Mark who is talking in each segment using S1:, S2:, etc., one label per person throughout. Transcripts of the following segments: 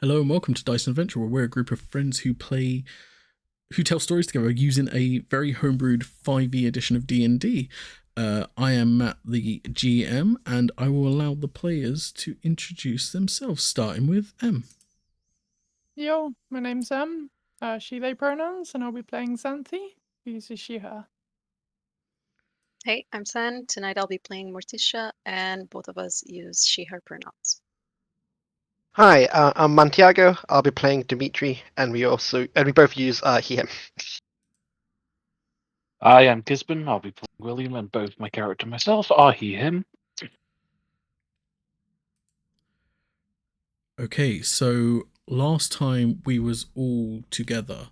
S1: Hello and welcome to Dice and Adventure, where we're a group of friends who tell stories together using a very homebrewed 5e edition of D&D. I am Matt, the GM, and I will allow the players to introduce themselves, starting with M.
S2: Yo, my name's she, they pronouns, and I'll be playing Xanthi, who uses she, her.
S3: Hey, I'm San. Tonight I'll be playing Morticia, and both of us use she, her pronouns.
S4: Hi, I'm Mantiago. I'll be playing Dimitri, and we both use he, him.
S5: I am Gisborne. I'll be playing William, and both my character and myself are he, him.
S1: Okay, so last time we was all together,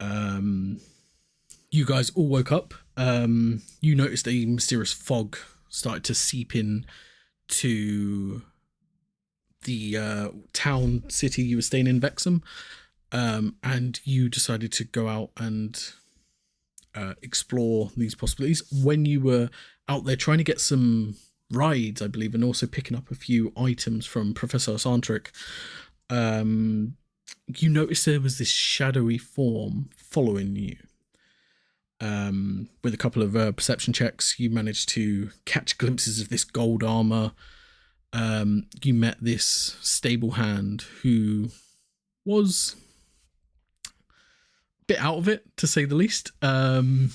S1: you guys all woke up. You noticed a mysterious fog started to seep in to the town city you were staying in, Vexham, and you decided to go out and explore these possibilities. When you were out there trying to get some rides, I believe, and also picking up a few items from Professor Santric, you noticed there was this shadowy form following you. With a couple of perception checks, you managed to catch glimpses of this gold armor. You met this stable hand who was a bit out of it, to say the least. And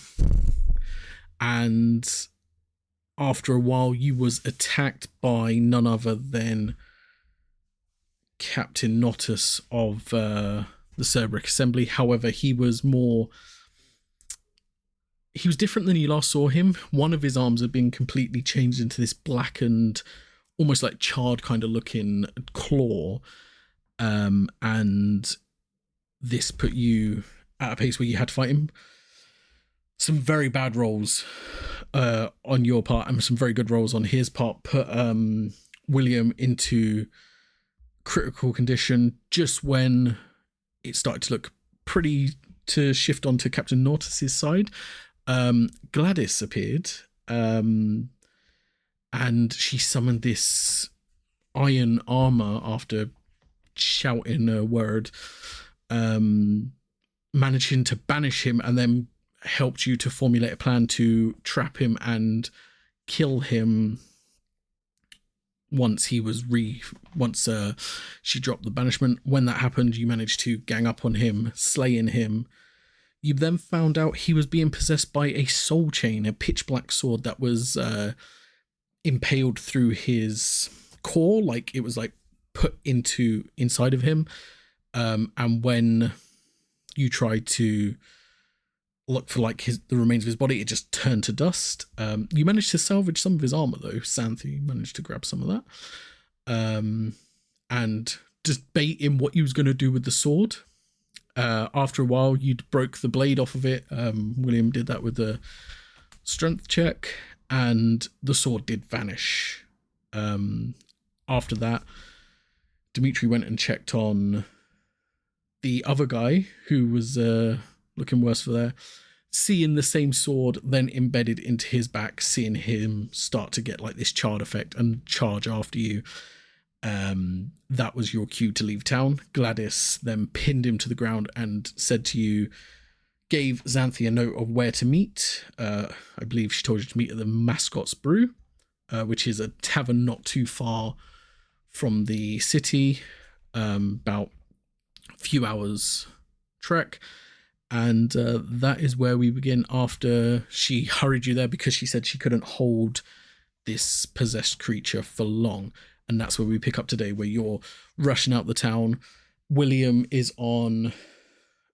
S1: after a while, you was attacked by none other than Captain Notus of the Cerbric Assembly. However, he was different than you last saw him. One of his arms had been completely changed into this blackened, almost like charred kind of looking claw. And this put you at a pace where you had to fight him. Some very bad rolls on your part and some very good rolls on his part put William into critical condition just when it started to look pretty to shift onto Captain Nautus's side. Gladys appeared, and she summoned this iron armor after shouting a word, managing to banish him, and then helped you to formulate a plan to trap him and kill him once she dropped the banishment. When that happened, you managed to gang up on him, slaying him. You then found out he was being possessed by a soul chain, a pitch black sword that was impaled through his core, like it was like put inside of him. And when you tried to look for like the remains of his body, it just turned to dust. You managed to salvage some of his armor though. Xanthi managed to grab some of that, and just bait him what he was going to do with the sword. After a while, you'd broke the blade off of it. William did that with a strength check, and the sword did vanish. After that, Dimitri went and checked on the other guy who was looking worse for there, seeing the same sword then embedded into his back, seeing him start to get like this charred effect and charge after you. That was your cue to leave town. Gladys then pinned him to the ground and said to you, gave Xanthi a note of where to meet. I believe she told you to meet at the Mascots Brew, which is a tavern not too far from the city, about a few hours trek. And that is where we begin after she hurried you there because she said she couldn't hold this possessed creature for long. And that's where we pick up today, where you're rushing out the town. William is on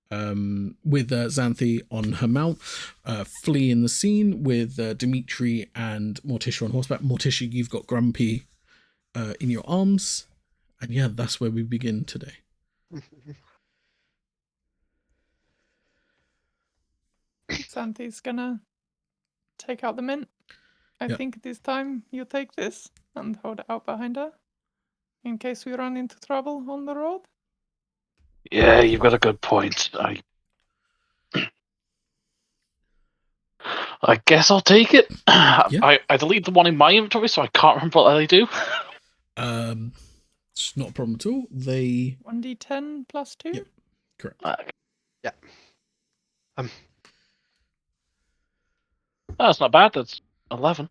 S1: with Xanthi on her mount, fleeing the scene with Dimitri and Morticia on horseback. Morticia, you've got Grumpy in your arms. And yeah, that's where we begin today.
S2: Xanthi's gonna take out the mint. I
S1: Yep.
S2: think this time you take this and hold it out behind her in case we run into trouble on the road.
S5: Yeah, you've got a good point. I guess I'll take it.
S1: Yeah.
S5: I delete the one in my inventory, so I can't remember what they do.
S1: It's not a problem at all. They
S2: 1d10 plus 2?
S1: Yep. correct.
S4: Yeah.
S5: That's not bad. That's 11.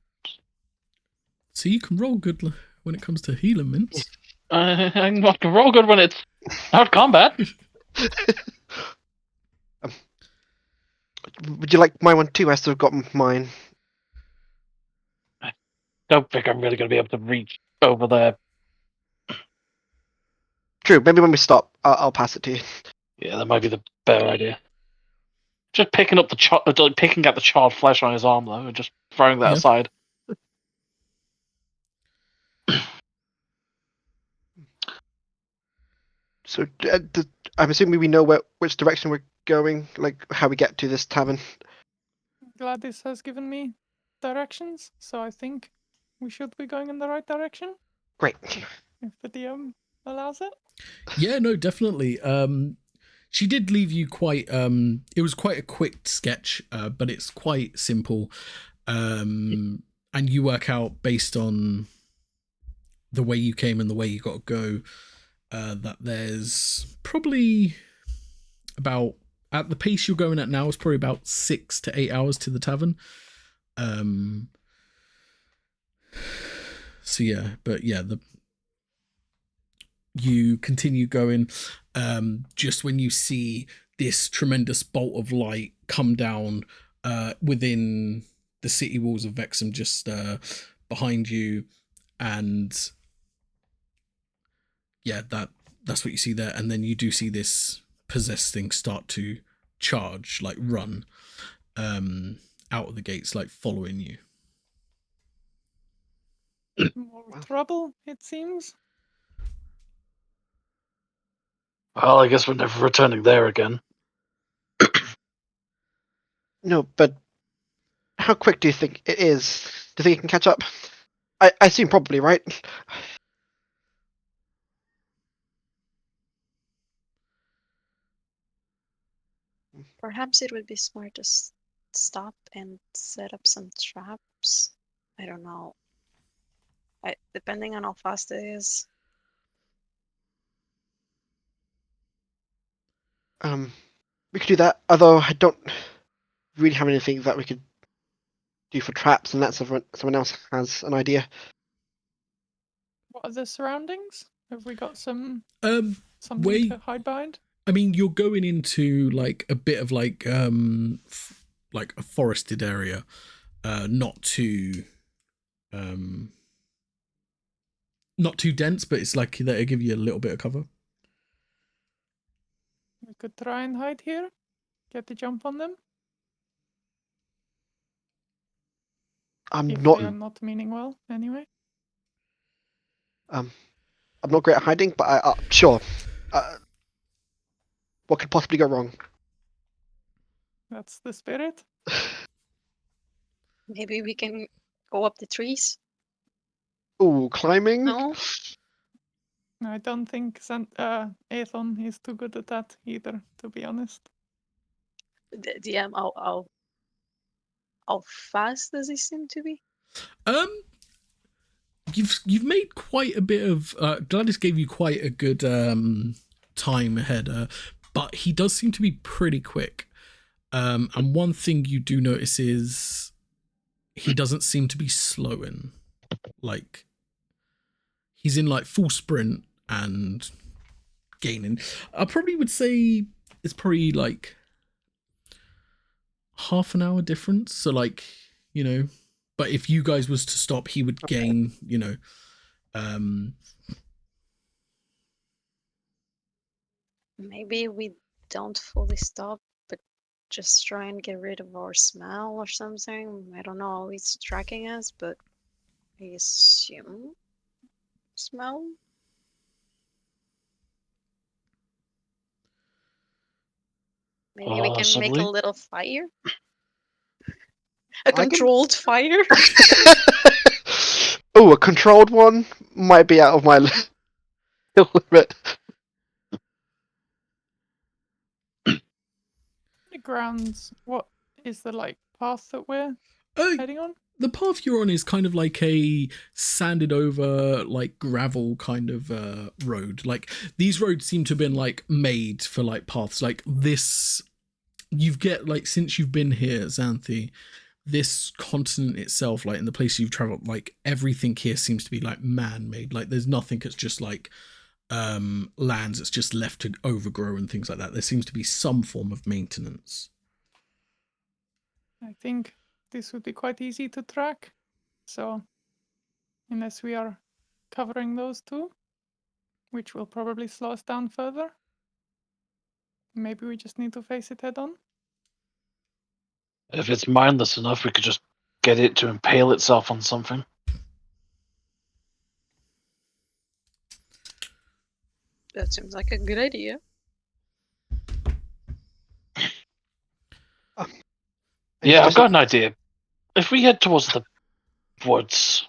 S1: So you can roll good when it comes to healing mints.
S5: I'm not gonna roll good when it's not combat.
S4: Would you like my one too? I still got mine.
S5: Don't think I'm really gonna be able to reach over there.
S4: True. Maybe when we stop, I'll pass it to you.
S5: Yeah, that might be the better idea. Just picking up picking at the charred flesh on his arm though, and just throwing that
S1: Yeah.
S5: aside.
S4: So I'm assuming we know which direction we're going, like how we get to this tavern.
S2: Gladys has given me directions, so I think we should be going in the right direction
S4: Great.
S2: if the DM allows it.
S1: Yeah, no, definitely. She did leave you quite. It was quite a quick sketch, but it's quite simple. And you work out based on the way you came and the way you got to go that there's probably about, at the pace you're going at now, is probably about 6 to 8 hours to the tavern. So yeah, but yeah, you continue going. Just when you see this tremendous bolt of light come down within the city walls of Vexham, just behind you, and yeah, that's what you see there. And then you do see this possessed thing start to charge, like run out of the gates, like following you.
S2: More trouble, it seems.
S5: Well, I guess we're never returning there again.
S4: No, but how quick do you think it is? Do you think it can catch up? I assume probably, right?
S3: Perhaps it would be smart to stop and set up some traps. I don't know. Depending on how fast it is.
S4: We could do that. Although I don't really have anything that we could do for traps, unless someone else has an idea.
S2: What are the surroundings? Have we got something
S1: Wait.
S2: to hide behind?
S1: I mean, you're going into like a bit of like like a forested area, not too dense, but it's like that'll give you a little bit of cover.
S2: We could try and hide here. Get the jump on them.
S4: I'm
S2: If
S4: not
S2: they are not meaning well, anyway.
S4: I'm not great at hiding, but I sure. What could possibly go wrong?
S2: That's the spirit.
S3: Maybe we can go up the trees.
S4: Ooh, climbing.
S3: No?
S2: I don't think Aethon is too good at that either, to be honest.
S3: DM, how fast does he seem to be?
S1: You've made quite a bit of. Gladys gave you quite a good time ahead, but he does seem to be pretty quick. And one thing you do notice is he doesn't seem to be slowing. Like he's in like full sprint and gaining. I probably would say it's probably like half an hour difference. So like, you know, but if you guys was to stop, he would gain, you know,
S3: Maybe we don't fully stop, but just try and get rid of our smell or something. I don't know how he's tracking us, but I assume smell. Maybe we can make a
S5: Possibly.
S3: little fire. A
S4: I can-
S3: controlled fire.
S4: Ooh, a controlled one might be out of my limit.
S2: The grounds, what is the like path that we're heading on?
S1: the path you're on is kind of like a sanded over, like gravel kind of road. Like these roads seem to have been like made for like paths like this. You've get like since you've been here, Xanthi, this continent itself, like in the place you've traveled, like everything here seems to be like man-made. Like there's nothing that's just like lands that's just left to overgrow and things like that. There seems to be some form of maintenance.
S2: I think this would be quite easy to track. So, unless we are covering those two, which will probably slow us down further, maybe we just need to face it head on.
S5: If it's mindless enough, we could just get it to impale itself on something.
S3: That seems like a good idea.
S5: Yeah, I've got an idea. If we head towards the woods,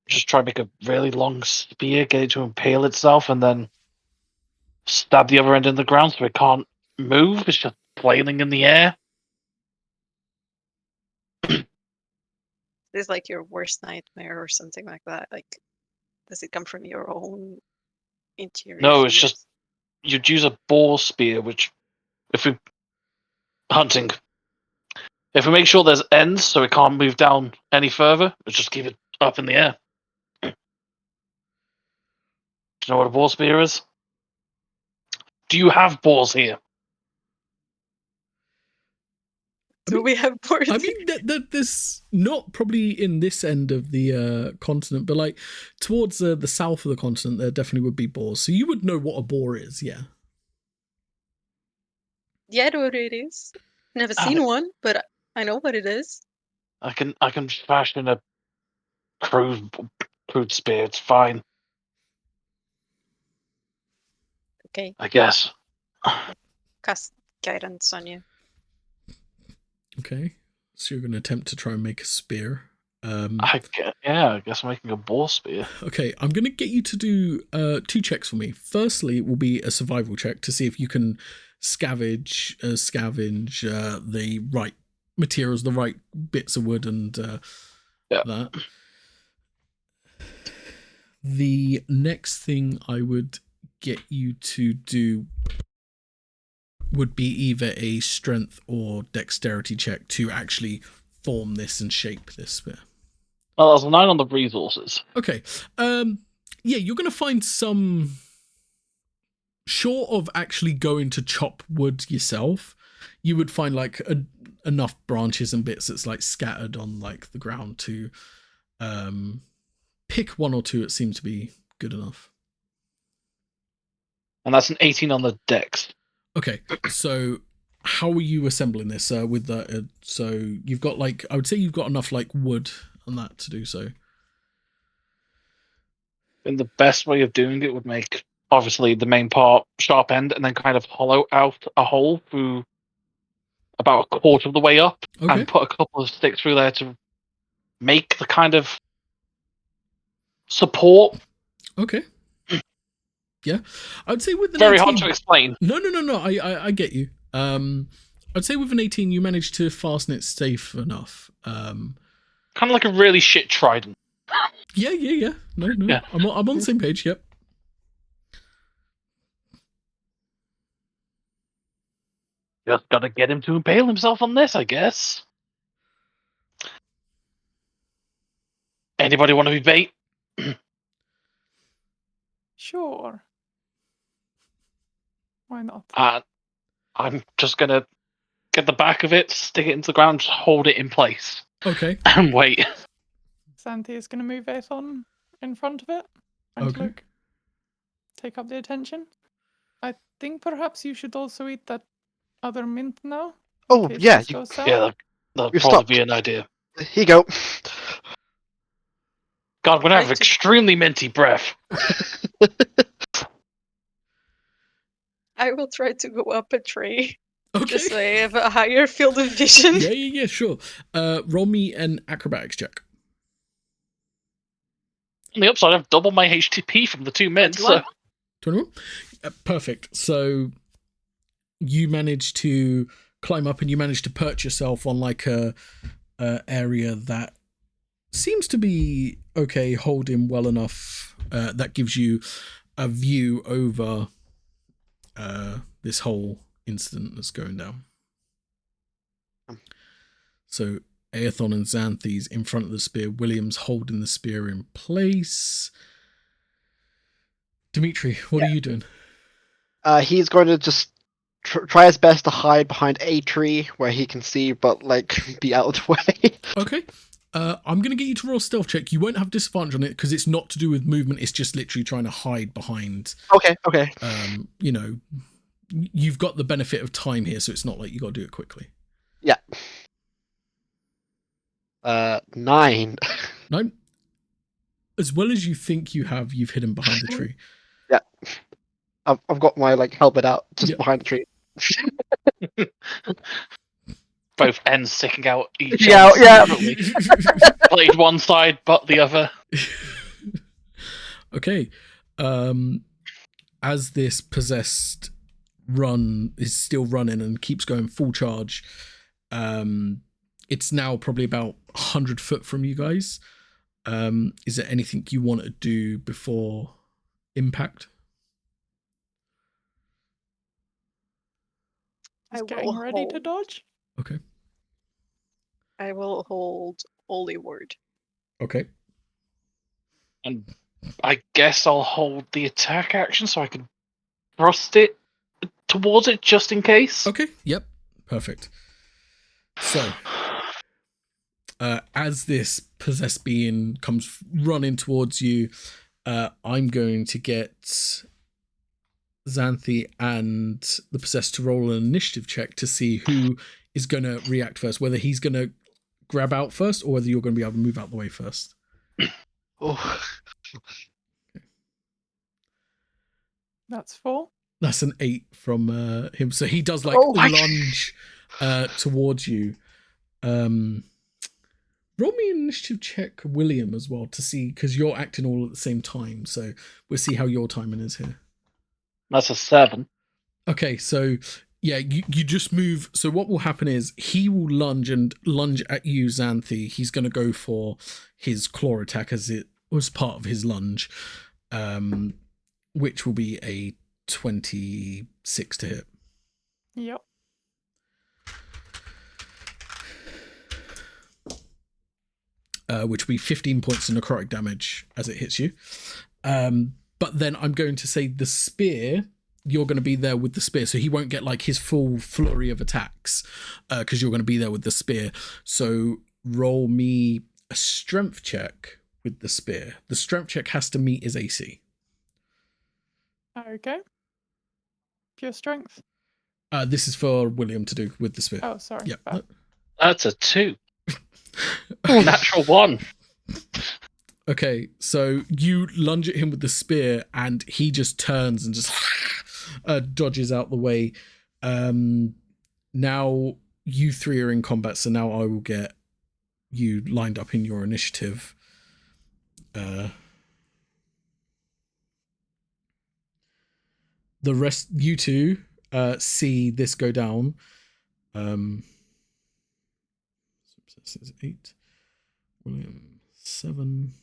S5: just try to make a really long spear, get it to impale itself, and then stab the other end in the ground so it can't move. It's just flailing in the air.
S3: This is like your worst nightmare or something like that. Like, does it come from your own interior?
S5: No, it's
S3: fears?
S5: just you'd use a boar spear, which if we hunting, if we make sure there's ends so it can't move down any further, let's just keep it up in the air. Do you know what a boar spear is? Do you have boars here?
S3: Do we have boards?
S1: I mean, there's not probably in this end of the continent, but like towards the south of the continent, there definitely would be boars. So you would know what a boar is, yeah.
S3: Yeah, I know what it is. Never
S5: Ah,
S3: seen one, but I know what it is.
S5: I can fashion a crude spear. It's fine,
S3: Okay,
S5: I guess.
S3: cast guidance on you.
S1: Okay, so you're going to attempt to try and make a spear.
S5: I guess I'm making a boar spear.
S1: Okay, I'm going to get you to do 2 checks for me. Firstly, it will be a survival check to see if you can scavenge the right materials, the right bits of wood, and that. The next thing I would get you to do would be either a strength or dexterity check to actually form this and shape this spear.
S5: Well, there's a 9 on the resources.
S1: Okay. Yeah, you're going to find some... Short of actually going to chop wood yourself, you would find like enough branches and bits that's like scattered on like the ground to pick 1 or 2. It seems to be good enough.
S5: And that's an 18 on the dex.
S1: Okay, so how are you assembling this with that? So you've got like, I would say you've got enough like wood and that to do so.
S5: And the best way of doing it would make, obviously, the main part sharp end and then kind of hollow out a hole through about a quarter of the way up
S1: Okay.
S5: and put a couple of sticks through there to make the kind of support.
S1: Okay. Yeah, I would say with an
S5: Very
S1: 18,
S5: hard to explain.
S1: No. I get you. I'd say with an 18, you managed to fasten it safe enough.
S5: Kind of like a really shit trident.
S1: Yeah. No.
S5: Yeah.
S1: I'm on the same page. Yep.
S5: Just gotta get him to impale himself on this, I guess. Anybody want to be bait?
S2: Sure. Why not?
S5: I'm just gonna get the back of it, stick it into the ground, just hold it in place,
S1: Okay.
S5: and wait.
S2: Santi is going to move it on in front of it and
S1: Okay.
S2: look, take up the attention. I think perhaps you should also eat that other mint now.
S4: Oh,
S2: case
S4: yeah,
S2: this goes south.
S5: Yeah, that'll
S4: You've
S5: probably
S4: stopped.
S5: be an idea.
S4: Here you go.
S5: God, I'm gonna have
S3: Right to-
S5: extremely minty breath.
S3: I will try to go up a tree.
S1: Okay.
S3: Just so I have a higher field of vision.
S1: Yeah, sure. Roll me an acrobatics check.
S5: On the upside, I've doubled my HTP from the 2 mints, so
S3: 21.
S1: 21? Perfect. So you manage to climb up and you manage to perch yourself on like a area that seems to be okay, holding well enough. That gives you a view over this whole incident that's going down. So Aethon and Xanthes in front of the spear, William's holding the spear in place. Dimitri, what are you doing?
S4: He's going to just try his best to hide behind a tree where he can see, but like be out of the way.
S1: Okay. I'm going to get you to roll a stealth check. You won't have disadvantage on it because it's not to do with movement. It's just literally trying to hide behind.
S4: Okay.
S1: You know, you've got the benefit of time here, so it's not like you got to do it quickly.
S4: Yeah. 9.
S1: No. As well as you think you have, you've hidden behind the tree.
S4: Yeah. I've got my like helmet out just
S1: Yeah.
S4: behind the tree.
S5: Both ends sticking out each
S4: Yeah,
S5: end
S4: yeah.
S5: separately. Blade one side, but the other.
S1: Okay. As this possessed run is still running and keeps going full charge, it's now probably about 100 foot from you guys. Is there anything you want to do before impact?
S2: Is
S3: I
S2: getting
S3: will
S2: ready to
S3: hold.
S2: dodge?
S1: Okay.
S3: I will hold Holy Word.
S1: Okay.
S5: And I guess I'll hold the attack action so I can thrust it towards it just in case.
S1: Okay. Yep. Perfect. So, as this possessed being comes running towards you, I'm going to get Xanthe and the possessed to roll an initiative check to see who is going to react first, whether he's going to grab out first or whether you're going to be able to move out the way first.
S4: Oh.
S2: That's 4.
S1: That's an 8 from him. So he does like
S4: Oh my-
S1: lunge towards you. Roll me an initiative check, William, as well, to see, because you're acting all at the same time. So we'll see how your timing is here.
S5: That's a 7.
S1: Okay, so yeah, you just move. So what will happen is he will lunge at you, Xanthe. He's going to go for his claw attack as it was part of his lunge, which will be a 26 to hit.
S2: Yep.
S1: Which will be 15 points of necrotic damage as it hits you. But then I'm going to say the spear, you're going to be there with the spear, so he won't get like his full flurry of attacks because you're going to be there with the spear. So roll me a strength check with the spear. The strength check has to meet his AC.
S2: Okay. Pure strength.
S1: This is for William to do with the spear.
S2: Oh, sorry.
S1: Yeah.
S2: bad.
S5: That's a 2. Natural 1.
S1: Okay, so you lunge at him with the spear, and he just turns and just dodges out the way. Now you three are in combat, so now I will get you lined up in your initiative. The rest, you two, see this go down. This is 8. William 7.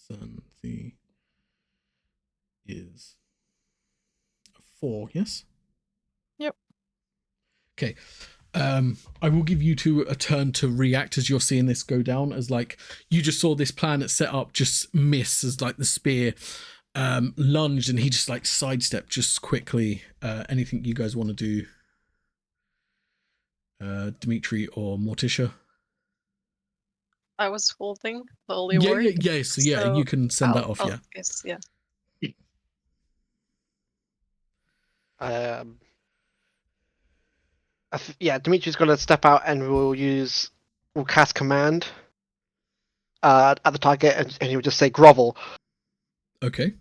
S1: Xanthe is 4, yes?
S2: Yep.
S1: Okay. I will give you two a turn to react as you're seeing this go down, as like you just saw this planet set up just miss as like the spear lunged and he just like sidestepped just quickly. Anything you guys want to do? Dimitri or Morticia?
S3: I was holding Holy
S1: Yeah,
S3: Word.
S1: so
S3: so
S1: you can send that
S3: I'll-
S1: off,
S3: I'll
S1: yeah.
S3: guess, yeah.
S4: Dimitri's going to step out and we'll cast command at the target, and he will just say grovel.
S1: Okay.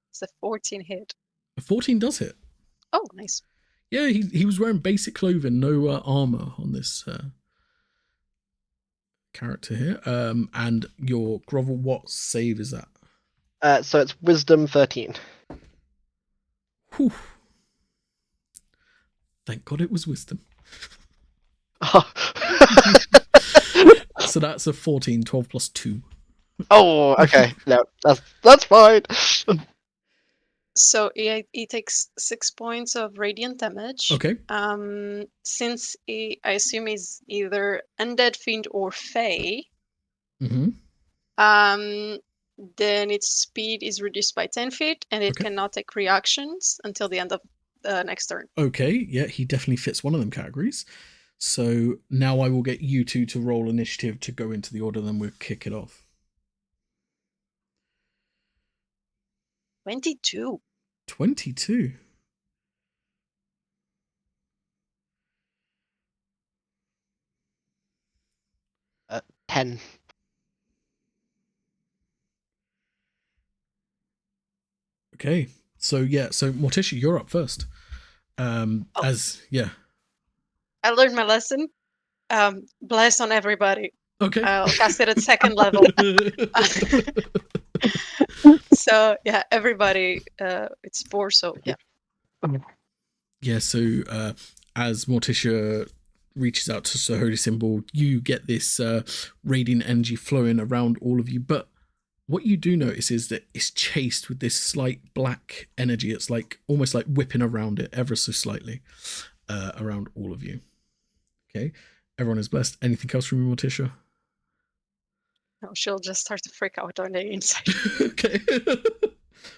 S3: It's a 14 hit.
S1: A 14 does hit.
S3: Oh, nice.
S1: Yeah, he was wearing basic clothing, no armor on this character here. And your grovel, what save is that?
S4: So it's Wisdom 13.
S1: Whew. Thank God it was wisdom. So that's a 14, 12 plus 2.
S4: Oh, okay. No, that's fine.
S3: So he takes 6 points of radiant damage.
S1: Okay.
S3: Since I assume he's either undead, fiend, or fey,
S1: Mm-hmm.
S3: then its speed is reduced by 10 feet, and it
S1: Okay.
S3: cannot take reactions until the end of the next turn.
S1: Okay, yeah, he definitely fits one of them categories. So now I will get you two to roll initiative to go into the order, then we'll kick it off.
S3: 22.
S1: 22.
S4: Uh, 10.
S1: Okay, so Morticia, you're up first.
S3: Oh.
S1: Yeah.
S3: I learned my lesson. Bless on everybody.
S1: Okay.
S3: I'll cast it at second level. So yeah, everybody. It's 4. So yeah.
S1: Yeah. So as Morticia reaches out to the holy symbol, you get this radiant energy flowing around all of you. But what you do notice is that it's chased with this slight black energy. It's like almost like whipping around it ever so slightly around all of you. Okay. Everyone is blessed. Anything else from you, Morticia?
S3: No, she'll just start to freak out on the inside.
S1: Okay.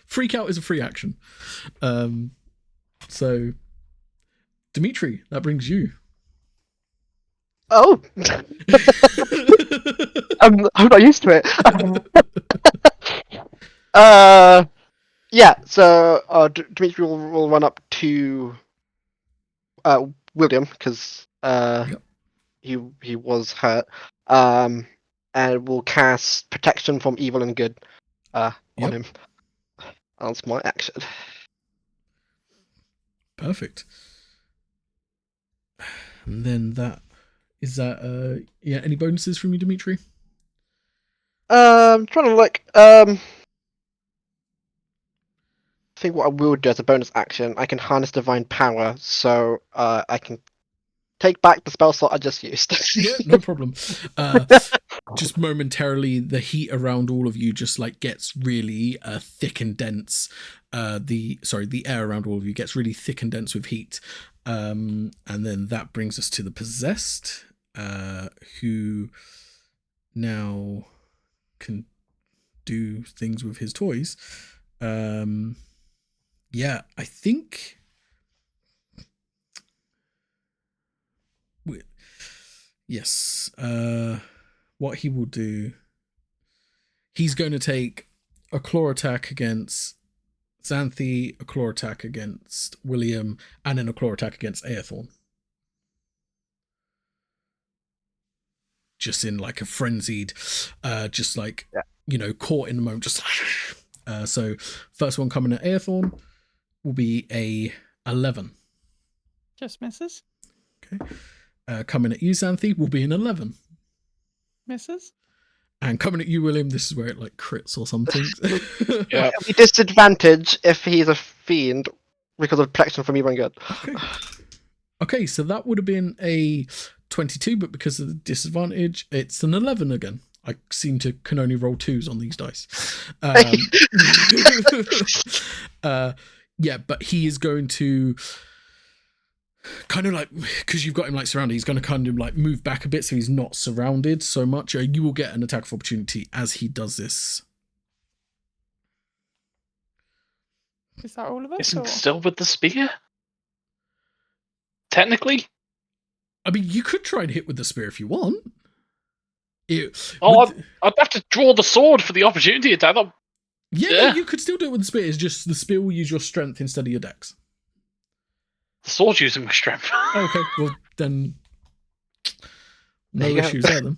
S1: Freak out is a free action. So, Dimitri, that brings you.
S4: Oh! I'm not used to it. Yeah, so Dimitri will run up to William, because
S1: Yep.
S4: he was hurt, and will cast Protection from Evil and Good on
S1: Yep.
S4: him. That's my action.
S1: Perfect. And then any bonuses from you, Dimitri?
S4: Trying to look. I think what I will do as a bonus action, I can harness divine power, so I can take back the spell slot I just used.
S1: Yeah, no problem. Just momentarily, the heat around all of you just like gets really thick and dense. The air around all of you gets really thick and dense with heat. And then that brings us to the possessed, who now can do things with his toys. Yeah, I think. Yes. What he will do, he's going to take a claw attack against Xanthi, a claw attack against William, and then a claw attack against Aethorn. Just in like a frenzied, just like, caught in the moment. Just so first one coming at Aethorn will be a 11.
S2: Just misses.
S1: Okay. Coming at you, Xanthi, will be an 11.
S2: Misses.
S1: And coming at you, William, this is where it like crits or something.
S5: Yeah.
S4: It'll be disadvantage if he's a fiend because of Protection from Evil and Good.
S1: Okay, so that would have been a 22, but because of the disadvantage, it's an 11 again. I seem to can only roll 2s on these dice. Yeah, but he is going to kind of like, because you've got him like surrounded, he's going to kind of like move back a bit so he's not surrounded so much. You will get an attack of opportunity as he does this.
S2: Is that all of us?
S5: Isn't
S2: Or?
S5: still with the spear? Technically?
S1: I mean, you could try and hit with the spear if you want.
S5: I'd have to draw the sword for the opportunity attack.
S1: Yeah, you could still do it with the spear. It's just the spear will use your strength instead of your dex.
S5: The sword's using my strength.
S1: Okay, well then, no
S4: There you go.
S1: issues there then.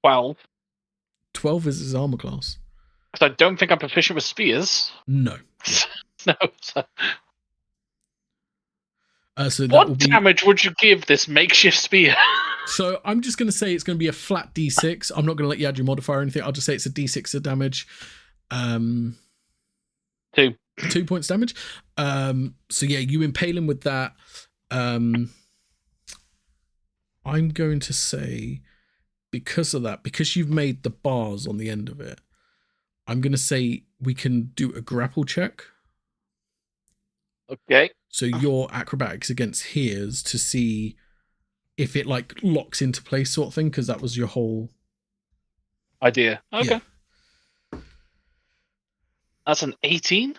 S5: 12.
S1: 12 is his armor class.
S5: Because I don't think I'm proficient with spears.
S1: No.
S5: No. So
S1: So that
S5: what
S1: will be.
S5: damage would you give this makeshift spear?
S1: So I'm just going to say it's going to be a flat d6. I'm not going to let you add your modifier or anything. I'll just say it's a d6 of damage.
S5: 2.
S1: 2 points damage. So yeah, you impale him with that. I'm going to say, because of that, because you've made the bars on the end of it, I'm going to say we can do a grapple check.
S5: Okay.
S1: So your acrobatics against his to see if it like locks into place, sort of thing, because that was your whole
S5: idea. Okay.
S1: Yeah.
S5: That's an 18.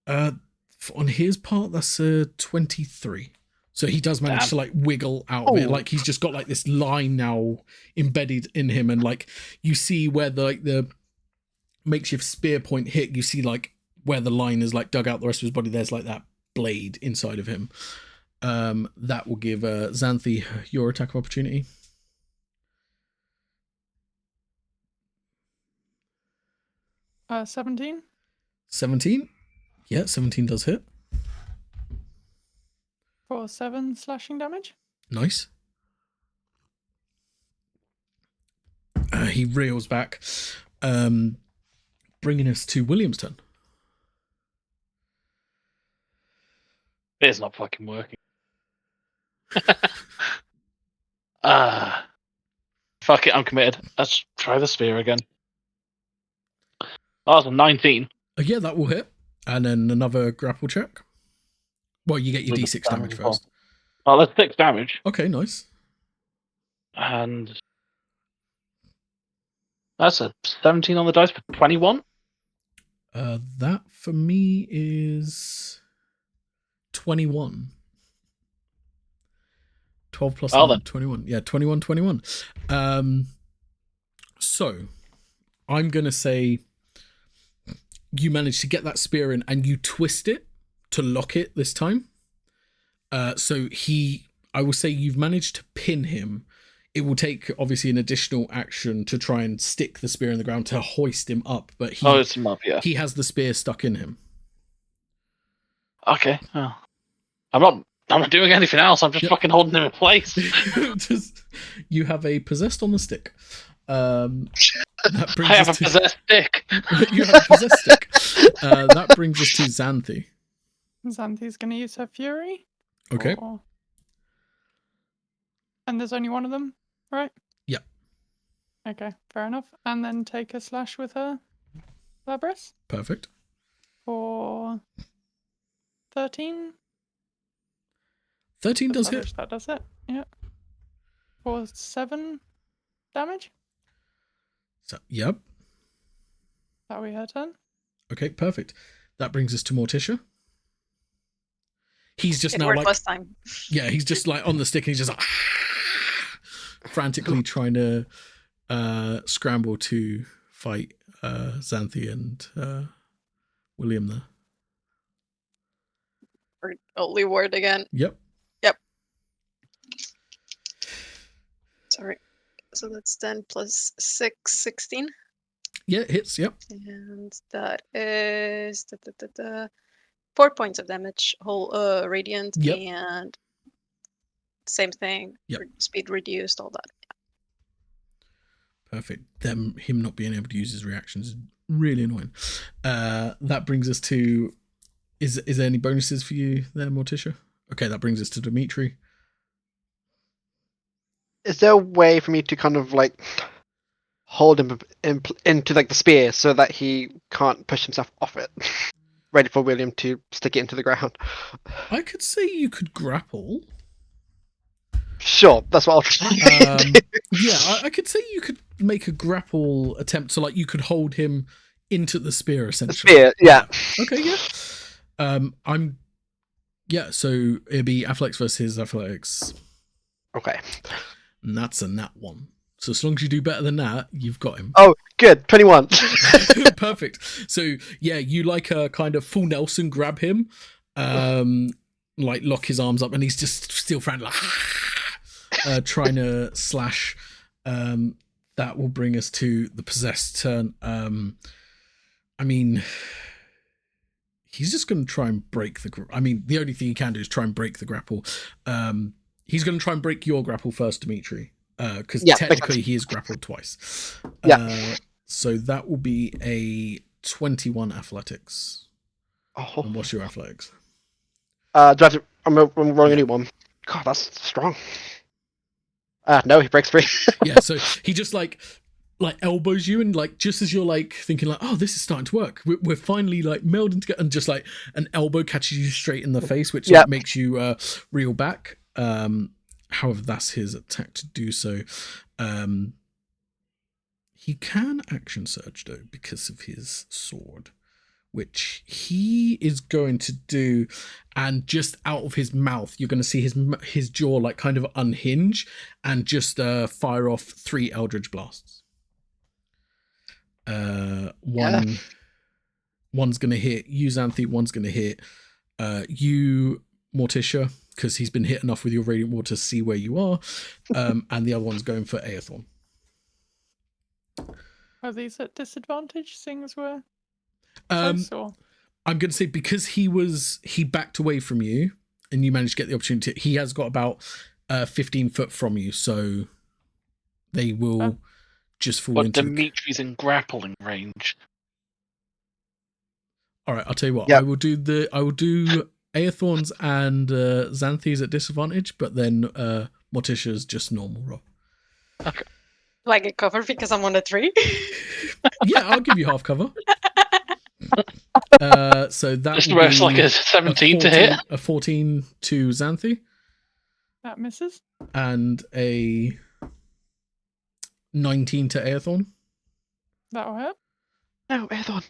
S1: On his part, that's a 23. So he does manage
S5: Damn.
S1: to like wiggle out of it.
S4: Oh.
S1: Like he's just got like this line now embedded in him, and like you see where the makeshift spear point hit. You see like where the line is like dug out the rest of his body. There's like that blade inside of him. That will give Xanthi your attack of opportunity.
S2: Uh, 17.
S1: 17. Yeah, 17 does hit.
S2: For 7 slashing damage.
S1: Nice. He reels back, bringing us to William's turn.
S5: It's not fucking working. Fuck it, I'm committed. Let's try the spear again. Oh, that's a 19.
S1: Yeah, that will hit. And then another grapple check. Well, you get your
S5: With the
S1: d6 damage
S5: as well.
S1: first.
S5: Oh, that's 6 damage.
S1: Okay, nice.
S5: And that's a 17 on the dice for 21.
S1: That for me is 21. 12 plus
S5: Well
S1: 9,
S5: then.
S1: 21. Yeah, 21. So I'm going to say you managed to get that spear in and you twist it to lock it this time. So I will say you've managed to pin him. It will take obviously an additional action to try and stick the spear in the ground to hoist him up, but
S5: It's him up, yeah.
S1: he has the spear stuck in him.
S5: Okay. Oh. I'm not doing anything else. I'm just
S1: Yep.
S5: fucking holding him in place.
S1: You have a possessed on the stick. That brings
S5: I have a
S1: us to,
S5: possessed stick.
S1: You have a possessed stick. That brings us to Xanthi.
S2: Xanthi's going to use her fury.
S1: Okay.
S2: And there's only one of them, right?
S1: Yeah.
S2: Okay, fair enough. And then take a slash with her Labris
S1: Perfect.
S2: for 13.
S1: 13 does hit.
S2: Rubbish, that does it. Yeah. For 7 damage.
S1: So, yep.
S2: That'll be her turn.
S1: Okay, perfect. That brings us to Morticia. He's just
S3: It
S1: now
S3: worked
S1: like,
S3: last time.
S1: yeah, he's just like on the stick and he's just like frantically trying to scramble to fight Xanthi and William there.
S3: Only word again.
S1: Yep.
S3: Sorry. So that's 10 plus 6, 16.
S1: Yeah, it hits. Yep.
S3: And that is 4 points of damage, whole radiant,
S1: Yep.
S3: and same thing.
S1: Yep.
S3: Speed reduced, all that.
S1: Perfect. Him not being able to use his reactions is really annoying. That brings us to. Is there any bonuses for you there, Morticia? Okay, that brings us to Dimitri.
S4: Is there a way for me to kind of like hold him into like the spear so that he can't push himself off it? Ready for William to stick it into the ground.
S1: I could say you could grapple.
S4: Sure, that's what I'll try.
S1: Yeah, I could say you could make a grapple attempt. So like you could hold him into the spear
S4: The
S1: essentially.
S4: spear, yeah.
S1: Okay, yeah. So it'd be athletics versus athletics.
S4: Okay.
S1: And that's a nat 1. So as long as you do better than that, you've got him.
S4: Oh, good. 21.
S1: Perfect. So yeah, you like a kind of full Nelson grab him, like lock his arms up, and he's just still frantic, like, trying to slash. That will bring us to the possessed turn. I mean, he's just going to try and break the. I mean, the only thing he can do is try and break the grapple. He's going to try and break your grapple first, Dimitri, because technically he is grappled twice.
S4: Yeah.
S1: So that will be a 21 athletics.
S4: Oh.
S1: And what's your athletics?
S4: Do I have to, I'm rolling
S1: Yeah.
S4: a new one. God, that's strong. No, he breaks free.
S1: Yeah, so he just like elbows you, and like just as you're like thinking like, oh, this is starting to work, we're finally like melding together, and just like an elbow catches you straight in the face, which like,
S4: Yep.
S1: makes you reel back. However, that's his attack to do so. He can action surge though because of his sword, which he is going to do, and just out of his mouth you're going to see his jaw like kind of unhinge and just fire off 3 Eldritch Blasts. One's going to hit you, Xanthi. One's going to hit you, Morticia, because he's been hit enough with your Radiant Water to see where you are, and the other one's going for Aethorn.
S2: Are these at disadvantage, seeing as we're
S1: Um,
S2: close, or?
S1: I'm going to say because he backed away from you and you managed to get the opportunity, he has got about 15 foot from you, so they will just fall
S5: But
S1: into
S5: Dimitri's in grappling range.
S1: All right, I'll tell you what.
S4: Yep.
S1: I will do Aethorn's and Xanthi's at disadvantage, but then Morticia's just normal roll.
S3: Do I get covered because I'm on a tree?
S1: Yeah, I'll give you half cover. So that
S5: Just
S1: will
S5: where it's
S1: be
S5: like a 17 to hit.
S1: a 14 to Xanthi,
S2: That misses.
S1: and a 19 to Aethorn.
S2: That'll hurt.
S4: No, Aethon.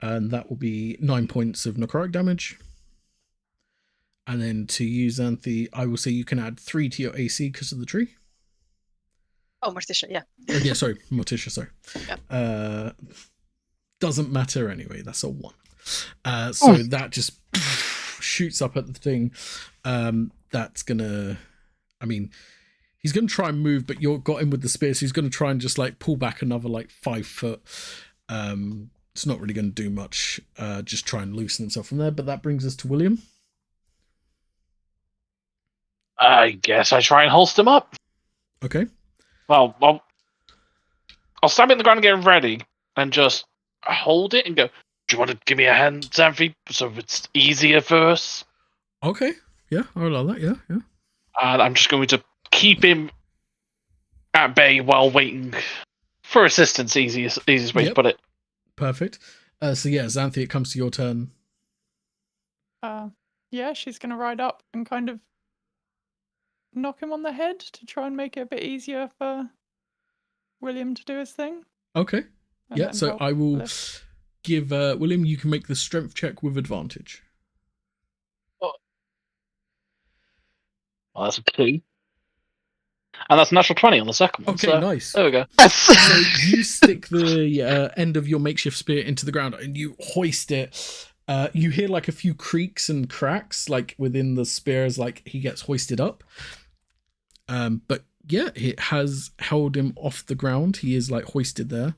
S1: And that will be 9 points of necrotic damage. And then to you, Xanthi, I will say you can add 3 to your AC because of the tree.
S3: Oh, Morticia, yeah.
S1: Yeah, sorry, Morticia, sorry.
S3: Yeah.
S1: Doesn't matter anyway, that's a 1. So that just shoots up at the thing. That's gonna, I mean, he's gonna try and move, but you got him with the spear, so he's gonna try and just like pull back another like 5 foot. It's not really gonna do much, just try and loosen himself from there, but that brings us to William.
S5: I guess I try and holster him up.
S1: Okay.
S5: Well, I'll stab it in the ground and get ready, and just hold it and go, do you want to give me a hand, Xanthi, so it's easier for us?
S1: Okay. Yeah, I love that. Yeah.
S5: And I'm just going to keep him at bay while waiting for assistance. Easiest way to
S1: Yep.
S5: put it.
S1: Perfect. So yeah, Xanthi, it comes to your turn.
S2: Yeah, she's gonna ride up and kind of knock him on the head to try and make it a bit easier for William to do his thing.
S1: Okay.
S2: and
S1: Yeah,
S2: then
S1: so
S2: help
S1: I will
S2: lift.
S1: give William, you can make the strength check with advantage.
S5: Well, that's a 2. And that's a natural 20 on the second one.
S1: Okay,
S5: so
S1: nice.
S5: There we go.
S4: Yes.
S1: So you stick the end of your makeshift spear into the ground and you hoist it. You hear like a few creaks and cracks like within the spear as like he gets hoisted up. But yeah, it has held him off the ground. He is like hoisted there.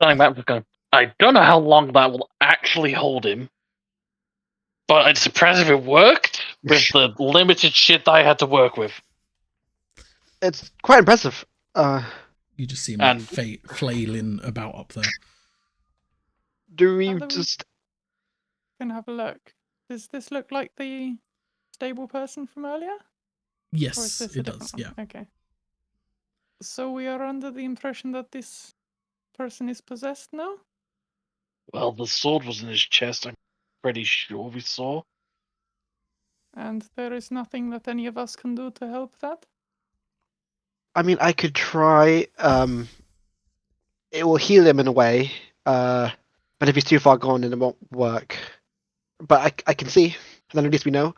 S5: Standing back, just going, I don't know how long that will actually hold him, but it's impressive it worked with the limited shit that I had to work with.
S4: It's quite impressive.
S1: You just see him
S5: And-
S1: like flailing about up there.
S4: Do we
S2: Are there-
S4: just?
S2: Gonna have a look. Does this look like the stable person from earlier? Or is
S1: Yes,
S2: this a
S1: it
S2: different
S1: does.
S2: one?
S1: Yeah.
S2: Okay. So we are under the impression that this person is possessed now?
S5: Well, the sword was in his chest, I'm pretty sure we saw.
S2: And there is nothing that any of us can do to help that?
S4: I mean, I could try. It will heal him in a way. But if he's too far gone, then it won't work. But I can see. Then at least we know.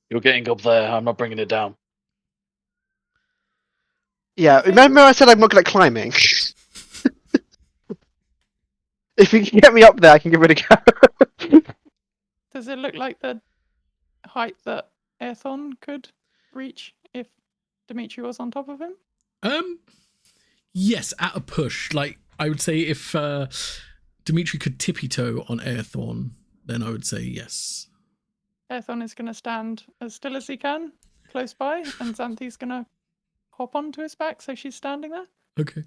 S5: You're getting up there, I'm not bringing it down.
S4: Yeah.
S2: Okay.
S4: Remember, I said I'm not good at climbing. If you can get me up there, I can give it a go.
S2: Does it look like the height that Aethon could reach if Dimitri was on top of him?
S1: Yes, at a push. Like I would say if Dimitri could tippy toe on Aethorn, then I would say yes.
S2: Aethon is going to stand as still as he can, close by, and Xanthi's gonna hop onto his back, so she's standing there.
S1: Okay.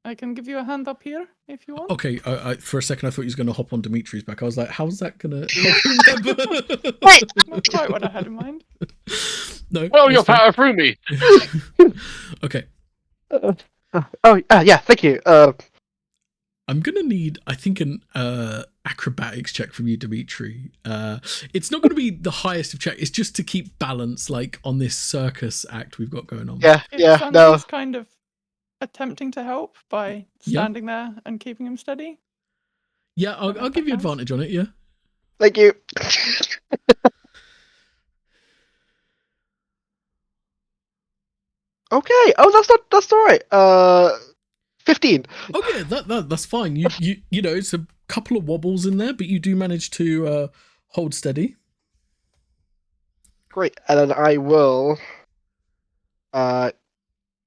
S2: I can give you a hand up here if you want.
S1: Okay. For a second, I thought he was going to hop on Dimitri's back. I was like, how's that going to help him remember?
S2: Not quite what I had in mind.
S1: No.
S5: Well, you're
S1: that's fine.
S5: power through me.
S1: Okay.
S4: Yeah, thank you.
S1: I'm gonna need, I think, an acrobatics check from you, Dimitri. It's not gonna be the highest of check. It's just to keep balance, like on this circus act we've got going on.
S4: Yeah, no.
S2: Xanthi's kind of attempting to help by standing there and keeping him steady.
S1: Yeah, I'll give you advantage on it. Yeah.
S4: Thank you. Okay. Oh, that's all right. 15.
S1: Okay, that's fine. You know, it's a couple of wobbles in there, but you do manage to hold steady.
S4: Great. And then I will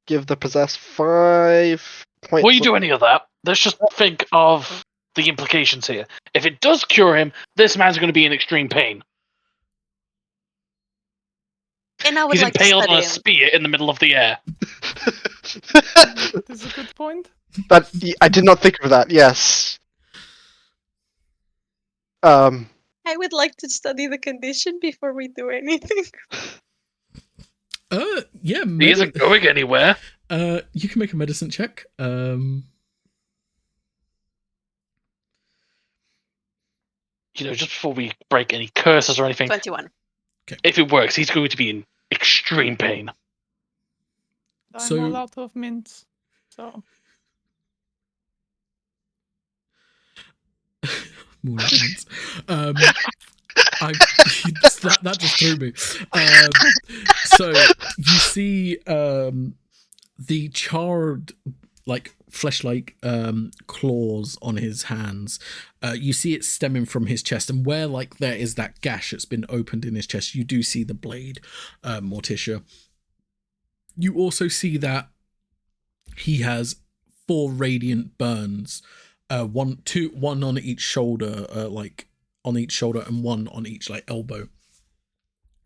S4: give the possessed 5 points.
S5: Before you do any of that, let's just think of the implications here. If it does cure him, this man's going to be in extreme pain.
S3: And I would
S5: He's
S3: like to
S5: impaled
S3: study
S5: on a
S3: him.
S5: spear in the middle of the air.
S2: This is a good point.
S4: But I did not think of that. Yes.
S3: I would like to study the condition before we do anything.
S1: Yeah.
S5: He isn't going anywhere.
S1: You can make a medicine check.
S5: You know, just before we break any curses or anything,
S3: 21.
S5: if it works, he's going to be in extreme pain.
S2: I'm all out of mints, so.
S1: More like mints. That just threw me. So you see the charred, like flesh-like claws on his hands. You see it stemming from his chest, and where like there is that gash that's been opened in his chest, you do see the blade, Morticia. You also see that he has 4 radiant burns, one on each shoulder, like on each shoulder, and one on each like elbow,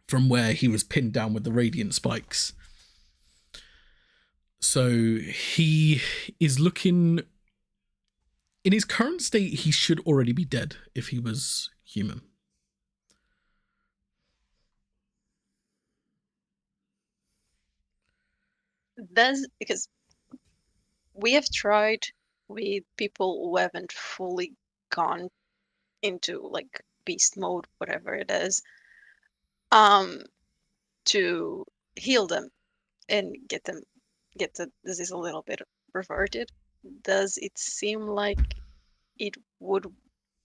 S1: from where he was pinned down with the radiant spikes. So he is looking, in his current state, he should already be dead if he was human.
S3: Because we have tried with people who haven't fully gone into like beast mode, whatever it is, to heal them and get the disease a little bit reverted. Does it seem like it would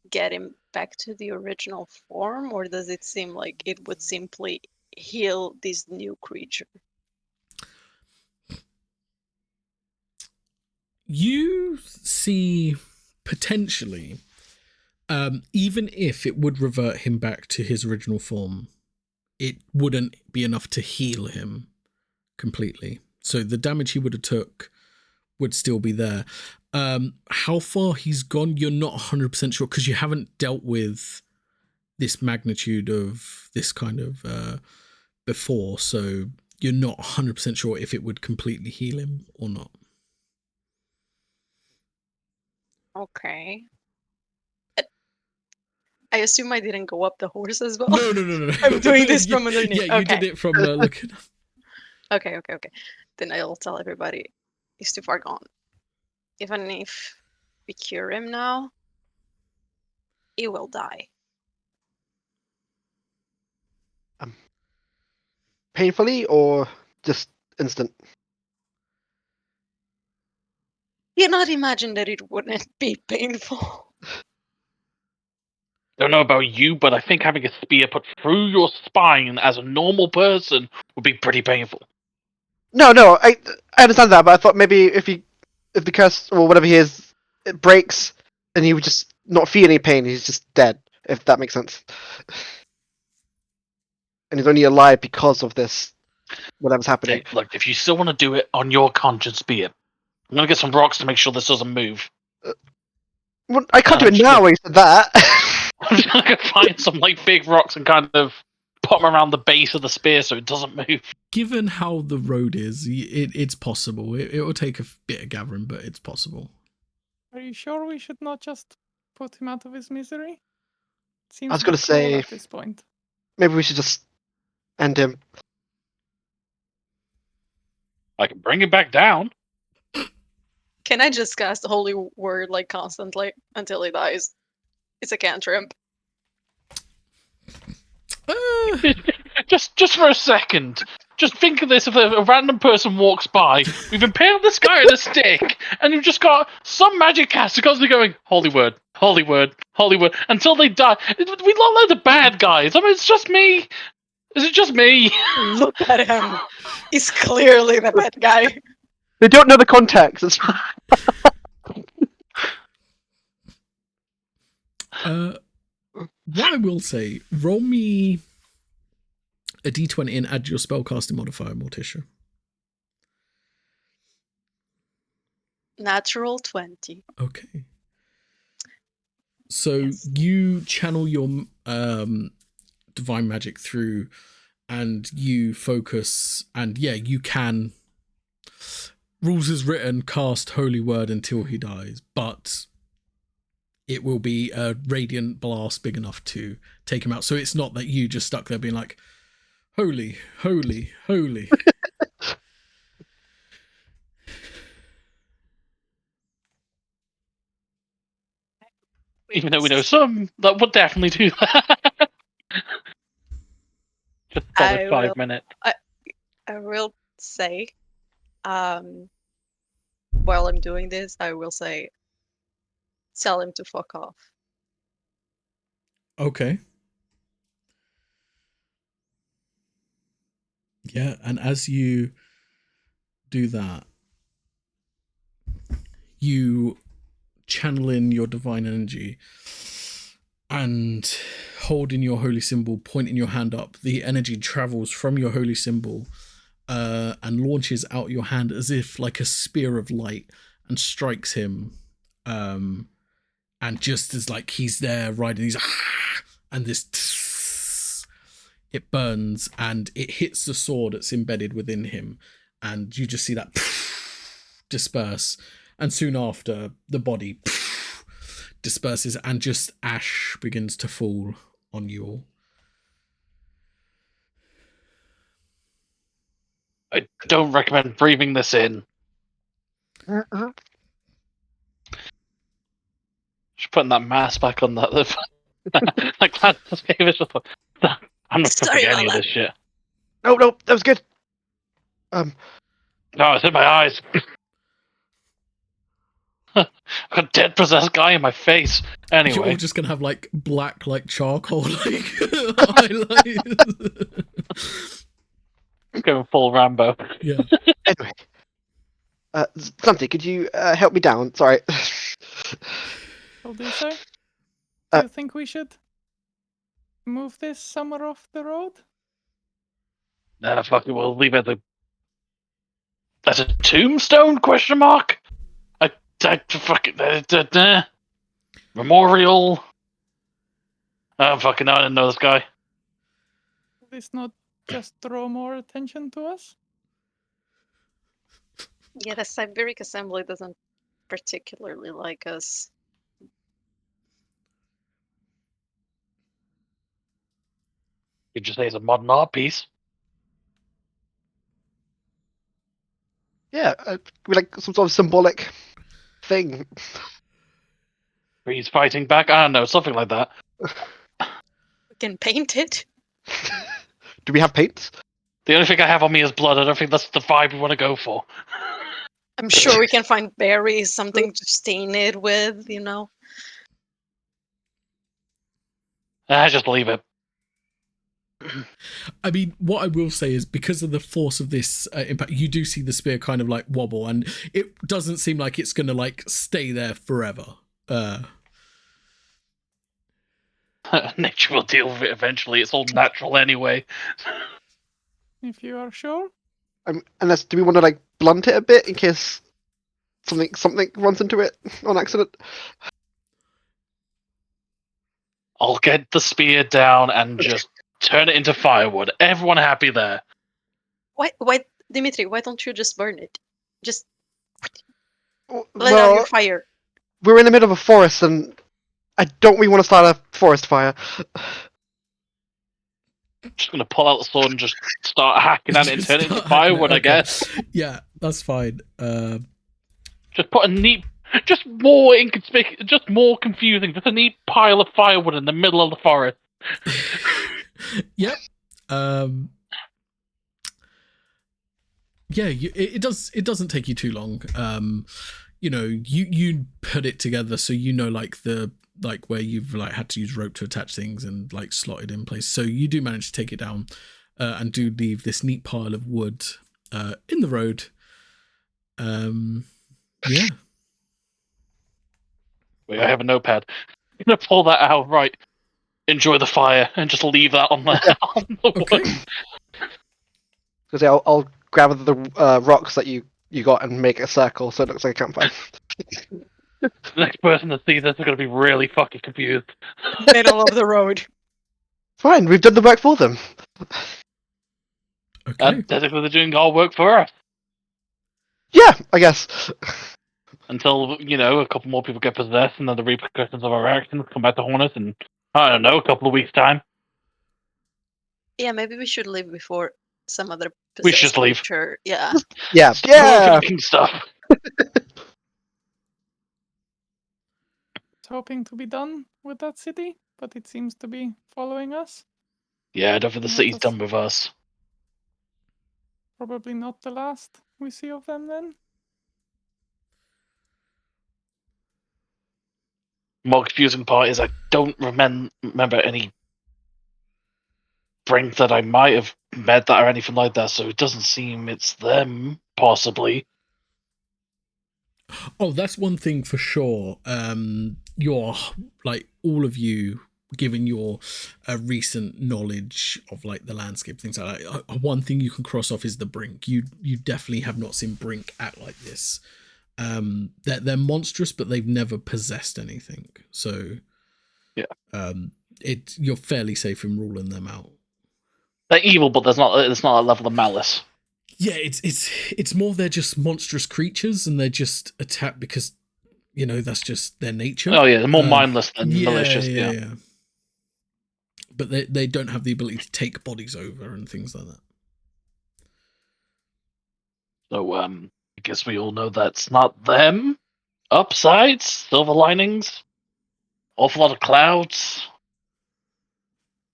S3: get him back to the original form, or does it seem like it would simply heal this new creature?
S1: You see potentially, even if it would revert him back to his original form, it wouldn't be enough to heal him completely. So the damage he would have took would still be there. How far he's gone, you're not 100% sure, because you haven't dealt with this magnitude of this kind of before. So you're not 100% sure if it would completely heal him or not.
S3: Okay. I assume I didn't go up the horse as well.
S1: No.
S3: I'm doing this from underneath.
S1: Yeah, you did it from looking.
S3: Okay. Then I'll tell everybody he's too far gone. Even if we cure him now, he will die.
S4: Painfully or just instant?
S3: You not imagine that it wouldn't be painful.
S5: Don't know about you, but I think having a spear put through your spine as a normal person would be pretty painful.
S4: No, I understand that, but I thought maybe if the curse or whatever he is, it breaks, and he would just not feel any pain. He's just dead, if that makes sense. And he's only alive because of this, whatever's happening.
S5: Hey, look, if you still want to do it on your conscience, be it. I'm gonna get some rocks to make sure this doesn't move.
S4: Well, I can't do it now. When you said that.
S5: I'm just gonna go find some like big rocks and kind of put them around the base of the spear so it doesn't move.
S1: Given how the road is, it's possible. It will take a bit of gathering, but it's possible.
S2: Are you sure we should not just put him out of his misery? Seems
S4: I was
S2: a
S4: gonna
S2: bit cruel
S4: say-
S2: at this point.
S4: Maybe we should just end him.
S5: I can bring him back down.
S3: Can I just cast the holy word like constantly until he dies? It's a cantrip.
S5: Just for a second. Just think of this: if a random person walks by, we've impaled this guy on a stick, and you've just got some magic caster constantly going, "Holy word, holy word, holy word," until they die. We look like the bad guys. I mean, it's just me. Is it just me?
S3: Look at him. He's clearly the bad guy.
S4: They don't know the context. It's
S1: What I will say, roll me a d20 and add your spellcasting modifier, Morticia.
S3: Natural 20.
S1: Okay. So
S3: Yes.
S1: you channel your divine magic through, and you focus, and yeah, you can. Rules is written, cast holy word until he dies, but it will be a radiant blast big enough to take him out. So it's not that you just stuck there being like, holy, holy, holy.
S5: Even though we know some that would definitely do that. Just solid
S3: I
S5: 5
S3: will-
S5: minutes.
S3: I will say, while I'm doing this, I will say, tell him to fuck off.
S1: Okay. Yeah, and as you do that, you channel in your divine energy and holding your holy symbol, pointing your hand up, the energy travels from your holy symbol and launches out your hand as if like a spear of light and strikes him. And just as like he's there riding, he's and this it burns and it hits the sword that's embedded within him, and you just see that disperse, and soon after the body disperses and just ash begins to fall on you all.
S5: I don't recommend breathing this in. Just putting that mask back on that. Like that just gave us I'm not
S3: Sorry
S5: touching
S3: about
S5: any of
S3: that.
S5: this shit.
S4: No, that was good.
S5: No, it's in my eyes. I've got a dead possessed guy in my face.
S1: You're all
S5: Anyway,
S1: just gonna have like black, like charcoal, like highlights.
S5: going full Rambo.
S1: Yeah.
S4: Anyway, Santi, could you help me down? Sorry.
S2: What do you say? Do
S4: Uh,
S2: you think we should move this somewhere off the road?
S5: Nah, fuck it, we'll leave it as a tombstone? Question mark. I fuck it. Memorial. Oh fucking! I didn't know this guy.
S2: Will this not just draw more attention to us?
S3: Yeah, the Siberic Assembly doesn't particularly like us.
S5: You just say it's a modern art piece.
S4: Yeah, like some sort of symbolic thing.
S5: He's fighting back. I don't know, something like that.
S3: We can paint it.
S4: Do we have paints?
S5: The only thing I have on me is blood. I don't think that's the vibe we want to go for.
S3: I'm sure we can find berries, something to stain it with, you know.
S5: I just leave it.
S1: I mean, what I will say is because of the force of this impact, you do see the spear kind of like wobble, and it doesn't seem like it's going to like stay there forever.
S5: Nature will deal with it eventually. It's all natural anyway.
S2: If you are sure.
S4: Unless, do we want to like blunt it a bit in case something runs into it on accident?
S5: I'll get the spear down and just turn it into firewood. Everyone happy there.
S3: Why, Dimitri? Why don't you just burn it? Just let out
S4: Well,
S3: your fire.
S4: we're in the middle of a forest, and I don't really want to start a forest fire.
S5: I'm just gonna pull out the sword and just start hacking at it and turn it into
S1: Start hacking
S5: firewood,
S1: it,
S5: I
S1: okay.
S5: guess.
S1: Yeah, that's fine.
S5: Just put a neat, just more inconspicuous, just more confusing, just a neat pile of firewood in the middle of the forest.
S1: Yep. Yeah, it doesn't take you too long. You know, you put it together, so you know, like where you've like had to use rope to attach things and like slot it in place. So you do manage to take it down, and do leave this neat pile of wood in the road. Yeah.
S5: Wait, I have a notepad. I'm gonna pull that out. Right. Enjoy the fire and just leave that on the on the
S1: Okay.
S5: wood.
S4: Because I'll grab the rocks that you got and make a circle so it looks like a campfire.
S5: The next person that sees this is gonna be really fucking confused.
S3: Middle of the road.
S4: Fine, we've done the work for them.
S1: Okay.
S5: And technically they're doing our work for us.
S4: Yeah, I guess.
S5: Until, you know, a couple more people get possessed and then the repercussions of our actions come back to haunt us in, I don't know, a couple of weeks' time.
S3: Yeah, maybe we should leave before some other
S5: We should
S3: possessed
S5: leave.
S3: creature. Yeah.
S4: Yeah,
S5: Stop
S4: yeah.
S5: overthinking stuff.
S2: Hoping to be done with that city, but it seems to be following us.
S5: Yeah, I don't think the
S2: Let
S5: city's
S2: us-
S5: done with us.
S2: Probably not the last we see of them then.
S5: More confusing part is I don't remember any brink that I might have met that or anything like that, so it doesn't seem it's them, possibly.
S1: Oh, that's one thing for sure. You're like all of you, given your recent knowledge of like the landscape, things like that. One thing you can cross off is the brink. You definitely have not seen brink act like this. They're monstrous, but they've never possessed anything. So
S5: Yeah.
S1: You're fairly safe in ruling them out.
S5: They're evil, but there's not a level of malice.
S1: Yeah, it's more they're just monstrous creatures, and they're just attacked because, you know, that's just their nature.
S5: Oh yeah, they're more mindless than malicious.
S1: Yeah,
S5: Yeah.
S1: yeah. But they don't have the ability to take bodies over and things like that.
S5: So I guess we all know that's not them. Upsides, silver linings, awful lot of clouds.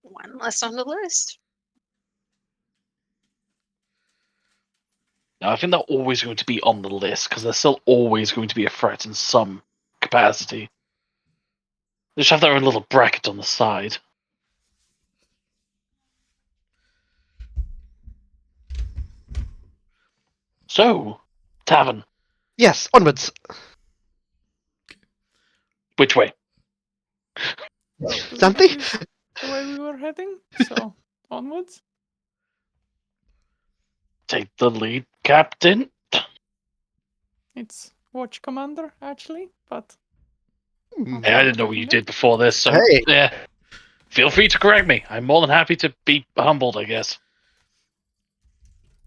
S3: One less on the list.
S5: Now, I think they're always going to be on the list because they're still always going to be a threat in some capacity. They just have their own little bracket on the side. So, tavern,
S4: Yes, onwards.
S5: which way?
S4: Santi?
S2: That is the way we were heading. So onwards.
S5: Take the lead, Captain.
S2: It's watch commander actually, but
S4: Hmm.
S5: Hey, I didn't know what you did before this, so
S4: Hey.
S5: yeah. Feel free to correct me. I'm more than happy to be humbled, I guess.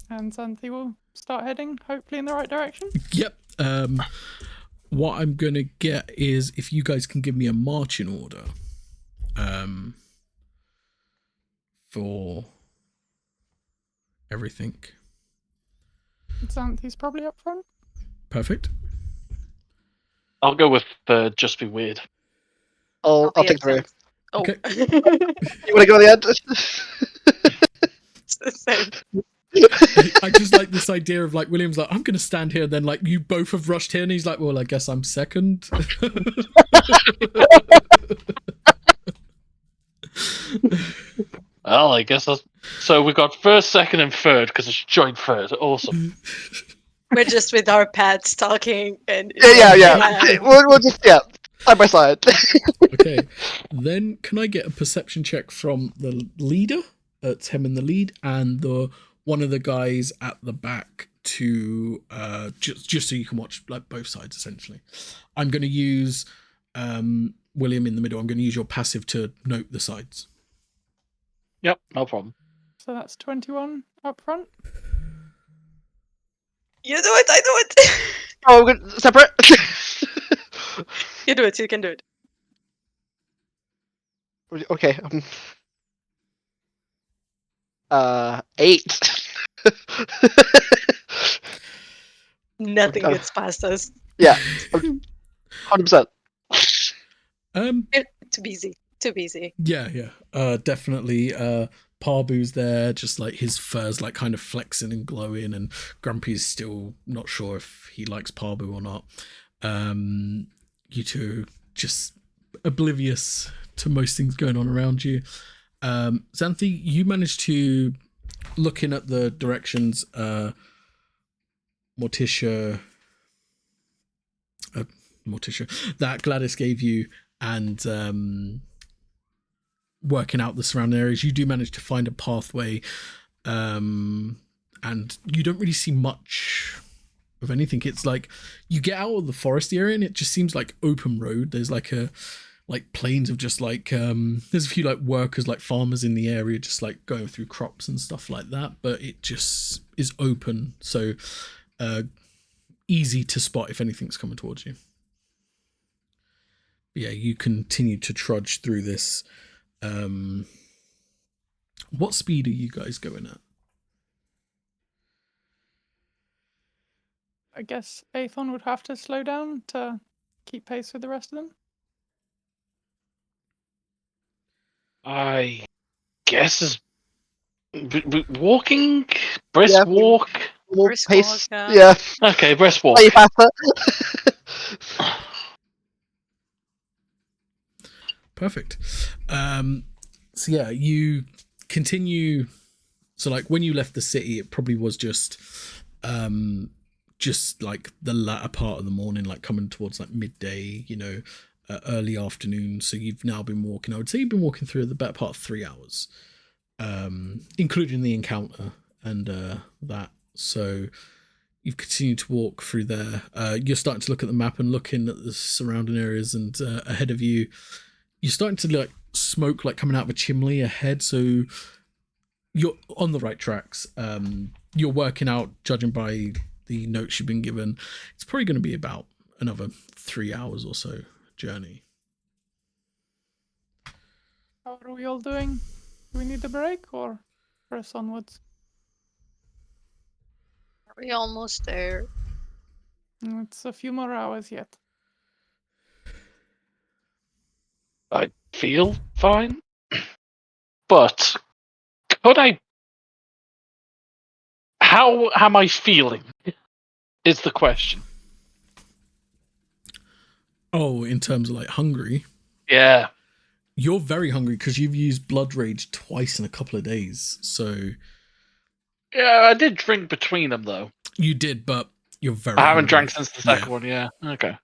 S2: and Santi will start heading hopefully in the right direction.
S1: Yep. What I'm gonna get is if you guys can give me a marching order, for everything.
S2: Santi's probably up front.
S1: Perfect.
S5: I'll go with just be weird.
S4: I'll
S3: be
S4: take the rear.
S3: absent. Oh.
S1: Okay.
S4: You want to go on the end?
S3: It's the same.
S1: I just like this idea of like William's like, I'm gonna stand here, and then like you both have rushed here, and he's like, well, I guess I'm second.
S5: Well, I guess that's... So we've got first, second, and third, because it's joint third. Awesome.
S3: We're just with our pads talking and
S4: Yeah. We'll just, side by side.
S1: Okay. Then can I get a perception check from the leader? It's him in the lead, and the one of the guys at the back to just so you can watch like both sides essentially. I'm going to use William in the middle. I'm going to use your passive to note the sides.
S5: Yep, no problem.
S2: So that's 21 up front.
S3: You do it, I do it!
S4: Oh, we're good. Separate.
S3: You do it, you can do it.
S4: Okay. 8.
S3: Nothing
S4: Okay.
S3: gets past us.
S4: Yeah, 100%.
S3: Too busy. Too busy.
S1: Yeah. Definitely. Parbu's there, just like his fur's like kind of flexing and glowing, and Grumpy's still not sure if he likes Parbu or not. You two just oblivious to most things going on around you. Xanthi, you managed to, looking at the directions Morticia that Gladys gave you, and working out the surrounding areas, you do manage to find a pathway, and you don't really see much of anything. It's like you get out of the forest area and it just seems like open road. There's like plains of just like there's a few like workers, like farmers in the area, just like going through crops and stuff like that, but it just is open, so easy to spot if anything's coming towards you. Yeah, you continue to trudge through this. What speed are you guys going at?
S2: I guess Aethon would have to slow down to keep pace with the rest of them.
S5: I guess is walking, brisk
S4: Yeah.
S5: walk.
S4: More
S3: Brisk
S4: pace.
S3: walk,
S4: Yeah.
S5: Okay, brisk walk.
S4: Play faster.
S1: Perfect. So yeah, you continue. So like when you left the city, it probably was just like the latter part of the morning, like coming towards like midday, early afternoon. So you've now been walking, I would say you've been walking through the better part of 3 hours, including the encounter and that. So you've continued to walk through there. You're starting to look at the map and looking at the surrounding areas, and ahead of you, you're starting to like smoke like coming out of a chimney ahead. So you're on the right tracks. You're working out, judging by the notes you've been given, it's probably going to be about another 3 hours or so journey.
S2: How are we all doing? Do we need a break or press onwards?
S3: Are we almost there?
S2: It's a few more hours yet.
S5: I feel fine, but could I? How am I feeling? Is the question.
S1: Oh, in terms of like hungry,
S5: Yeah.
S1: you're very hungry because you've used blood rage twice in a couple of days. So
S5: Yeah, I did drink between them though.
S1: you did, but you're very.
S5: I haven't
S1: hungry.
S5: drank since the second one. Yeah. Okay.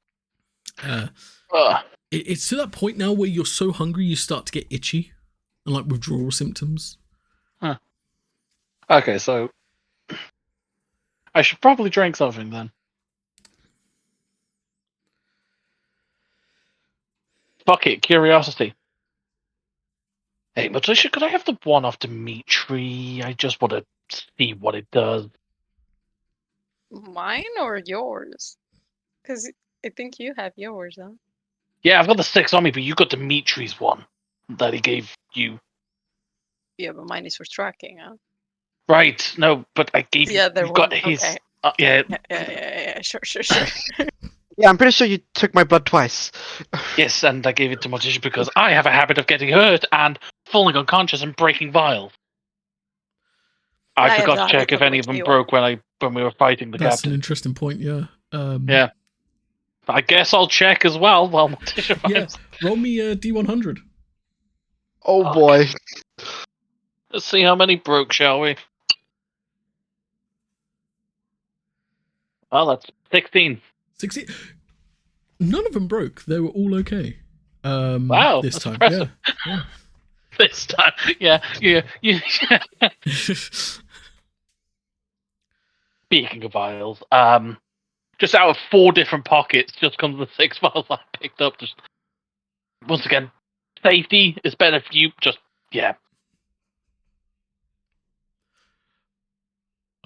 S1: It's to that point now where you're so hungry you start to get itchy and like withdrawal symptoms.
S5: Huh. Okay, so I should probably drink something then. Fuck it, curiosity. Hey, Matricia, could I have the one off Dimitri? I just want to see what it does.
S3: Mine or yours? Because I think you have yours, huh?
S5: Yeah, I've got the 6 on me, but you got Dimitri's one that he gave you.
S3: Yeah, but mine is for tracking, huh?
S5: Right, no, but I gave you.
S3: Yeah, there
S5: You've got
S3: one.
S5: his.
S3: Okay.
S5: Yeah,
S3: Yeah. Sure.
S4: Yeah, I'm pretty sure you took my blood twice.
S5: yes, and I gave it to Matricia because I have a habit of getting hurt and falling unconscious and breaking vials. I
S3: I have
S5: forgot
S3: the
S5: to check
S3: habit
S5: if
S3: of
S5: any of them
S3: waking you
S5: broke when we were fighting the
S1: That's
S5: captain.
S1: an interesting point. Yeah.
S5: Yeah. I guess I'll check as well while Morticia
S1: Yeah.
S5: fights.
S1: Roll me a D100.
S4: Oh
S5: Fuck.
S4: boy.
S5: Let's see how many broke, shall we? Well, that's 16.
S1: 60. None of them broke. They were all okay.
S5: Wow,
S1: This
S5: that's
S1: time,
S5: impressive.
S1: yeah.
S5: This time, yeah. Speaking of vials, just out of 4 different pockets, just comes the 6 vials I picked up. Just once again, safety is better for you. Just yeah.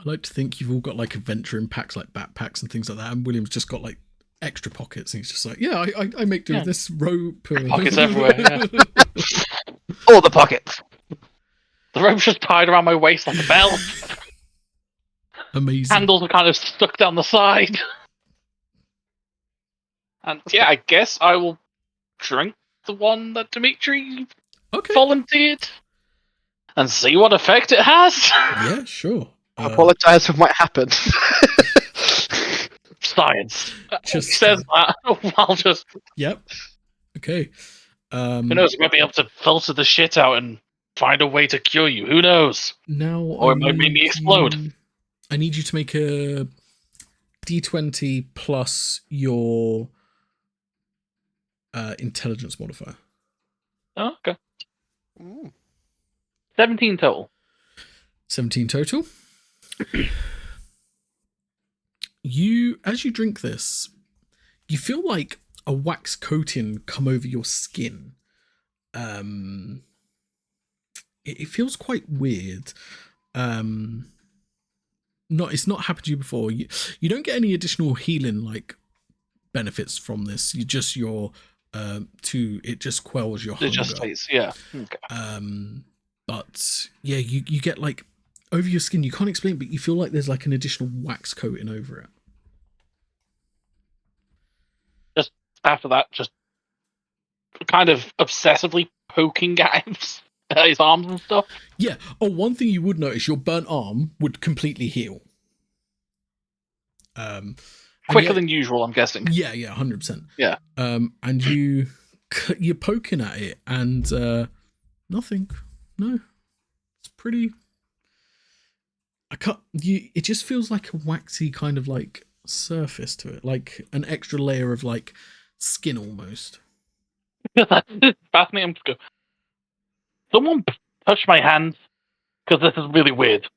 S1: like to think you've all got like adventuring packs, like backpacks and things like that, and William's just got like extra pockets, and he's just like, yeah, I make do with this rope.
S5: Pockets everywhere, yeah.
S4: All the pockets.
S5: The rope's just tied around my waist like a belt.
S1: Amazing.
S5: Handles are kind of stuck down the side. And yeah, I guess I will drink the one that Dimitri
S1: Okay.
S5: volunteered and see what effect it has.
S1: Yeah, sure.
S4: I apologize for what happened.
S5: Science.
S1: Just
S5: Says that. I'll just.
S1: Yep. Okay.
S5: Who knows? I might be able to filter the shit out and find a way to cure you. Who knows?
S1: Now,
S5: Or it might make me explode.
S1: I need you to make a D20 plus your intelligence modifier.
S5: Oh, okay.
S4: Ooh.
S5: 17 total.
S1: 17 total. As you drink this, you feel like a wax coating come over your skin. It feels quite weird. It's not happened to you before. You don't get any additional healing like benefits from this. You just it just quells your hunger.
S5: It just tastes, yeah. Okay.
S1: But yeah, you get like over your skin. You can't explain it, but you feel like there's like an additional wax coating over it.
S5: Just after that, just kind of obsessively poking at his arms and stuff.
S1: Yeah. Oh, one thing you would notice, your burnt arm would completely heal.
S5: Quicker than usual, I'm guessing.
S1: Yeah, 100%.
S5: Yeah.
S1: And you're poking at it, and nothing. No, it's pretty. It just feels like a waxy kind of like surface to it, like an extra layer of like skin almost.
S5: Fascinating. Someone touch my hands, because this is really weird.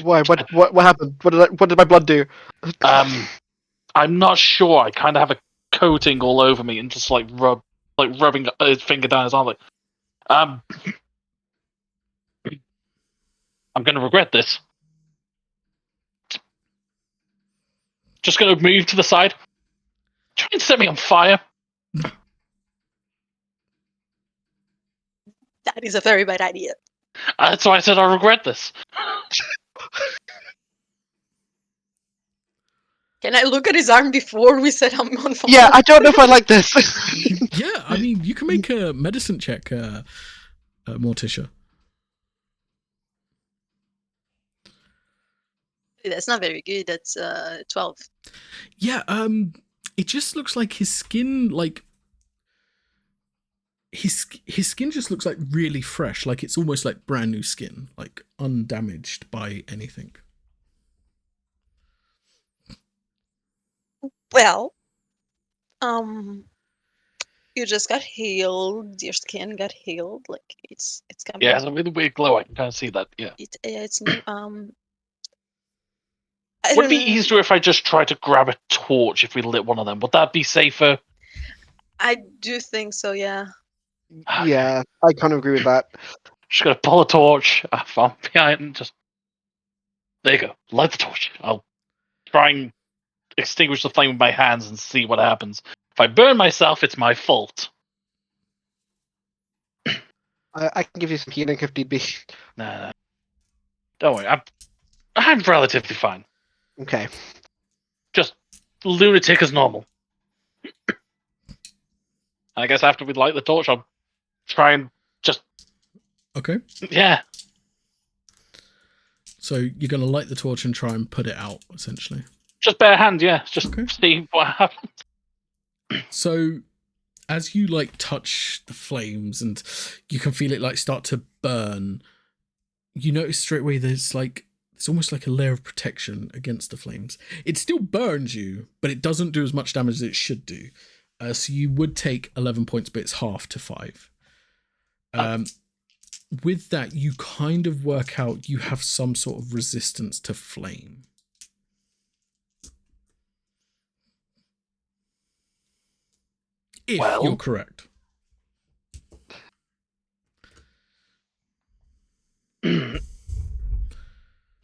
S4: Why? What happened? What did my blood do?
S5: I'm not sure. I kind of have a coating all over me and just like rubbing his finger down his arm. Like, I'm gonna regret this. Just gonna move to the side. Try and set me on fire.
S3: That is a very bad idea.
S5: That's why I said I regret this.
S3: Can I look at his arm before we set him on fire?
S4: Yeah, I don't know if I like this.
S1: Yeah, I mean, you can make a medicine check, Morticia.
S3: That's not very good. That's 12.
S1: Yeah, it just looks like his skin, like his skin just looks like really fresh, like it's almost like brand new skin, like undamaged by anything.
S3: Well, you just got healed. Your skin got healed. Like it's coming.
S5: Yeah, it has a really weird glow. I can kind of see that. Yeah.
S3: It's new. I
S5: Would it
S3: don't
S5: be
S3: know.
S5: easier if I just tried to grab a torch if we lit one of them? Would that be safer?
S3: I do think so. Yeah.
S4: Yeah, I kind of agree with that.
S5: Just gonna pull a torch from behind and just. There you go. Light the torch. I'll try and extinguish the flame with my hands and see what happens. If I burn myself, it's my fault.
S4: I can give you some healing if need be.
S5: Nah. Don't worry. I'm relatively fine.
S4: Okay.
S5: Just lunatic as normal. I guess after we light the torch, I'll try and just.
S1: Okay.
S5: Yeah.
S1: So you're going to light the torch and try and put it out, essentially.
S5: Just bare hand, yeah. Just
S1: Okay.
S5: see what happens.
S1: So as you like touch the flames and you can feel it like start to burn, you notice straight away there's almost like a layer of protection against the flames. It still burns you, but it doesn't do as much damage as it should do. So you would take 11 points, but it's half to 5. With that, you kind of work out you have some sort of resistance to flame. If
S5: Well.
S1: you're correct.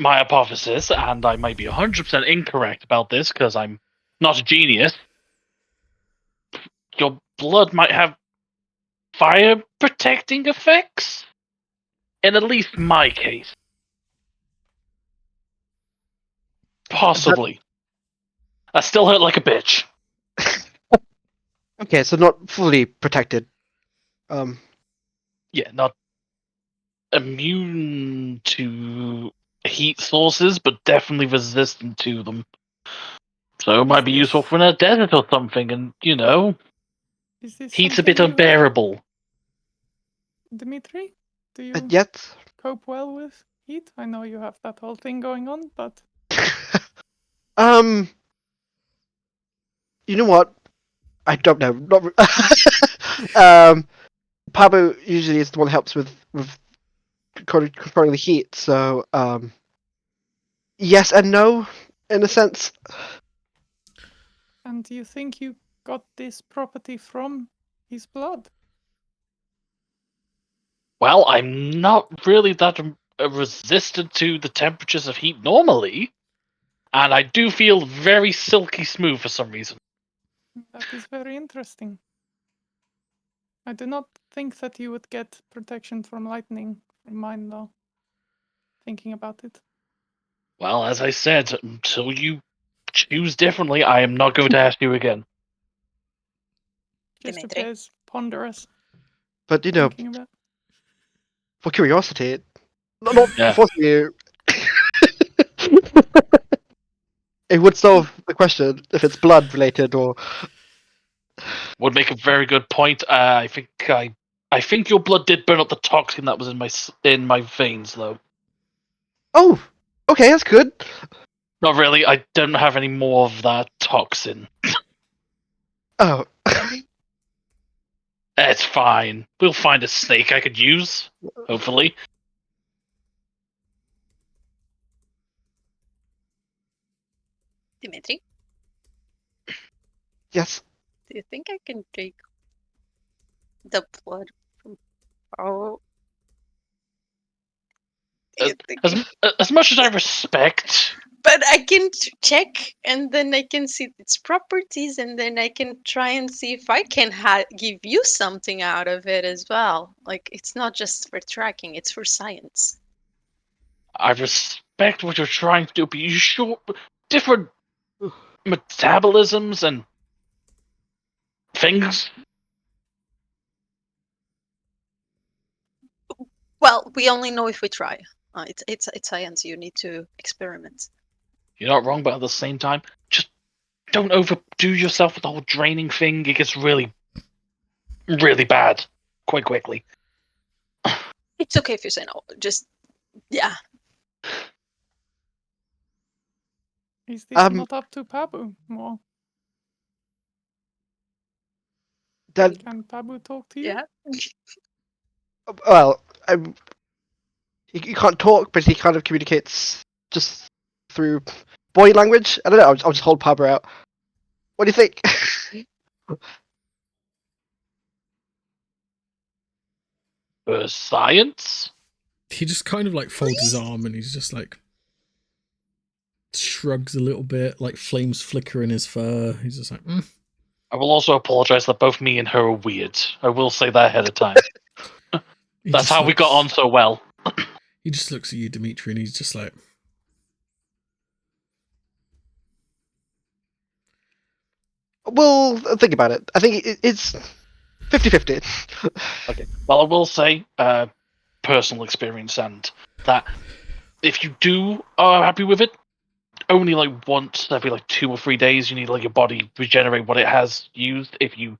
S5: my hypothesis, and I might be 100% incorrect about this because I'm not a genius, your blood might have fire protecting effects? In at least my case. Possibly. I still hurt like a bitch.
S4: Okay, so not fully protected.
S5: Yeah, not immune to heat sources, but definitely resistant to them. So it might be useful for in a desert or something, and
S2: Is this
S5: heat's a bit
S2: something you have,
S5: unbearable.
S2: Dimitri? Do you
S4: And yet,
S2: cope well with heat? I know you have that whole thing going on, but
S4: you know what? I don't know. Not Pablo usually is the one that helps with controlling the heat. So yes and no, in a sense.
S2: and do you think you got this property from his blood?
S5: Well, I'm not really that resistant to the temperatures of heat normally, and I do feel very silky smooth for some reason.
S2: That is very interesting. I do not think that you would get protection from lightning from mine, though. Thinking about it.
S5: Well, as I said, until you choose differently, I am not going to ask you again.
S2: Just
S3: Dimitri?
S2: appears ponderous.
S4: But
S2: Thinking about.
S4: for curiosity, not
S5: Yeah.
S4: forcing you. It would solve the question if it's blood related or.
S5: Would make a very good point. I think your blood did burn up the toxin that was in my veins, though.
S4: Oh, okay, that's good.
S5: Not really. I don't have any more of that toxin.
S4: Oh,
S5: It's fine. We'll find a snake I could use. Hopefully.
S3: Dimitri,
S4: yes.
S3: do you think I can take the blood from Poe? Do you think
S5: As much as I respect,
S3: But I can check and then I can see its properties and then I can try and see if I can give you something out of it as well. Like, it's not just for tracking, it's for science.
S5: I respect what you're trying to do, but you sure different metabolisms and things.
S3: Well, we only know if we try. It's science. You need to experiment.
S5: You're not wrong, but at the same time, just don't overdo yourself with the whole draining thing. It gets really, really bad quite quickly.
S3: It's okay if you say no. Just, yeah.
S2: Is this not up to Pabu more?
S4: That
S2: Can Pabu talk to you?
S3: Yeah.
S4: well, he can't talk, but he kind of communicates just through body language. I don't know. I'll just hold Pablo out. What do you think?
S5: For science?
S1: He just kind of like folds his arm and he's just like shrugs a little bit, like flames flicker in his fur. He's just like,
S5: I will also apologize that both me and her are weird. I will say that ahead of time. That's how we got on so well.
S1: He just looks at you, Dimitri, and he's just like,
S4: Well, think about it. I think it's 50-50.
S5: Okay. Well, I will say, personal experience, and that if you are happy with it, only like once every like 2 or 3 days, you need like your body regenerate what it has used. If you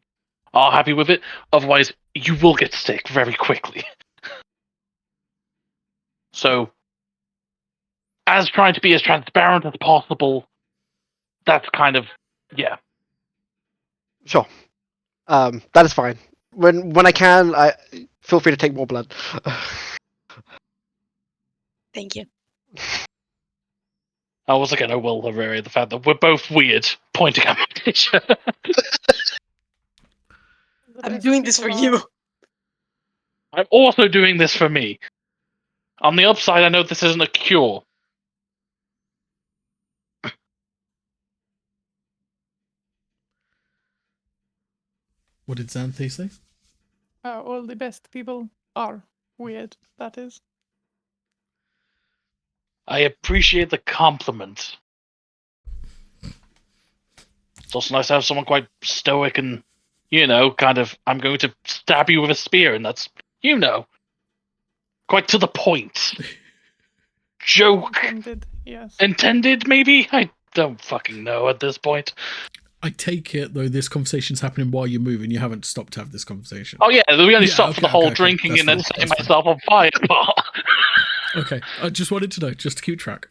S5: are happy with it, otherwise you will get sick very quickly. So, as trying to be as transparent as possible, that's kind of
S4: Sure. That is fine. When I can, I feel free to take more blood.
S3: Thank you.
S5: I was like, I will the fact that we're both weird, pointing at my picture.
S3: I'm doing this for you.
S5: I'm also doing this for me. On the upside, I know this isn't a cure,
S1: What did Xanthe say?
S2: All the best people are weird, that is.
S5: I appreciate the compliment. It's also nice to have someone quite stoic and, kind of, I'm going to stab you with a spear, and that's, quite to the point. Joke
S2: Intended, yes.
S5: intended, maybe? I don't fucking know at this point.
S1: I take it, though, this conversation's happening while you're moving. You haven't stopped to have this conversation.
S5: Oh, yeah, we only
S1: Yeah,
S5: stopped for the
S1: okay,
S5: whole
S1: okay.
S5: drinking
S1: That's
S5: and then
S1: fine,
S5: setting
S1: that's fine.
S5: myself on fire part.
S1: Okay, I just wanted to know, just to keep track.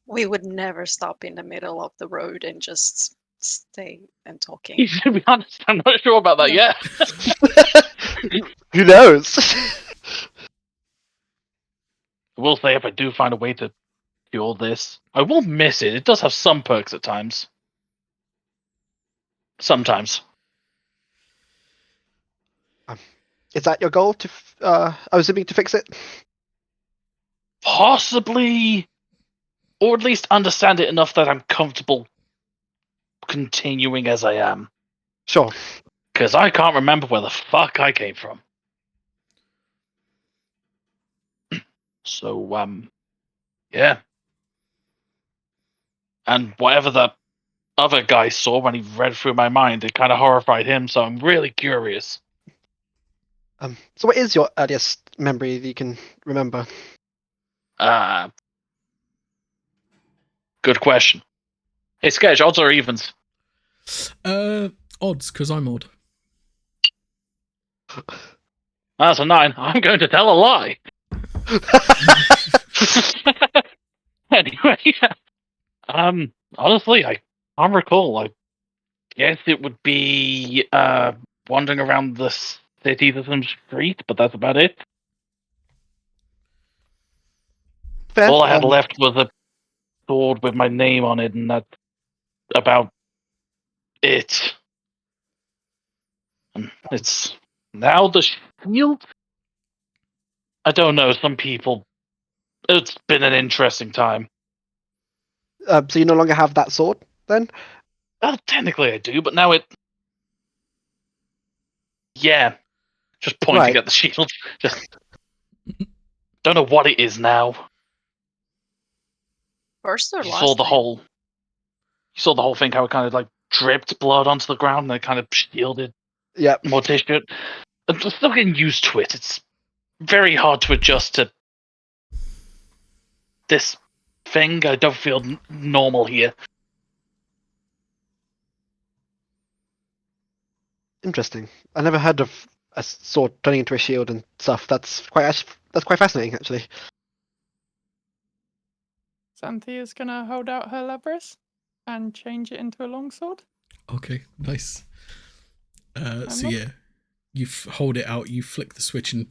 S3: We would never stop in the middle of the road and just stay and talking.
S5: To be honest, I'm not sure about that
S2: Yeah.
S5: yet.
S4: Who knows?
S5: I will say, if I do find a way to cure this, I will miss it. It does have some perks at times. Sometimes.
S4: Is that your goal? I was assuming to fix it.
S5: Possibly, or at least understand it enough that I'm comfortable continuing as I am.
S4: Sure.
S5: Because I can't remember where the fuck I came from. So, yeah. And whatever the other guy saw when he read through my mind, it kind of horrified him, so I'm really curious.
S4: So what is your earliest memory that you can remember?
S5: Good question. Hey, Sketch, odds or evens?
S1: Odds, because I'm odd.
S5: That's a 9. I'm going to tell a lie. Anyway, honestly, I can't recall. I guess it would be wandering around the city to some street, but that's about it.
S4: Fair.
S5: All I had left was a sword with my name on it, and that's about it. And it's now the shield. I don't know. Some people. It's been an interesting time.
S4: So you no longer have that sword, then?
S5: Well, technically I do, but now it. Yeah, just pointing
S4: Right.
S5: at the shield. Just don't know what it is now.
S3: First or
S5: You
S3: last
S5: saw the
S3: time?
S5: whole. You saw the whole thing. How it kind of like dripped blood onto the ground, and it kind of shielded
S4: Yep.
S5: more tissue. I'm still getting used to it. It's very hard to adjust to this thing. I don't feel normal here.
S4: Interesting. I never heard of a sword turning into a shield and stuff. That's quite fascinating, actually.
S2: Xanthe is gonna hold out her leprous and change it into a longsword.
S1: Okay, nice. So
S2: look.
S1: yeah, you hold it out, you flick the switch, and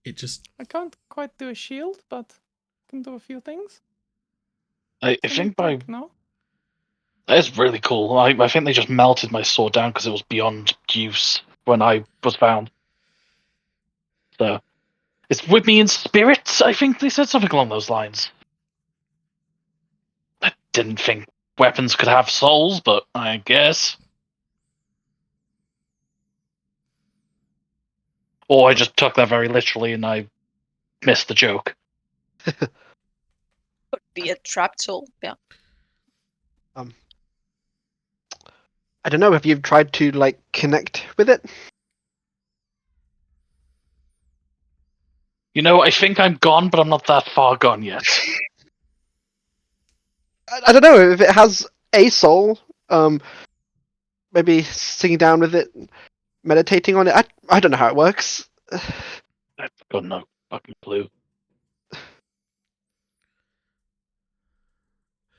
S1: it just.
S2: I can't quite do a shield, but I can do a few things.
S5: I
S2: It's a
S5: think
S2: neat
S5: by
S2: trick, no?
S5: that's really cool. I think they just melted my sword down because it was beyond use when I was found. So it's with me in spirit. I think they said something along those lines. I didn't think weapons could have souls, but I guess. Or I just took that very literally and I missed the joke.
S3: Could be a trap tool, yeah.
S4: I don't know. Have you tried to connect with it?
S5: I think I'm gone, but I'm not that far gone yet.
S4: I don't know if it has a soul. Maybe sitting down with it, meditating on it. I don't know how it works.
S5: I've got no fucking clue.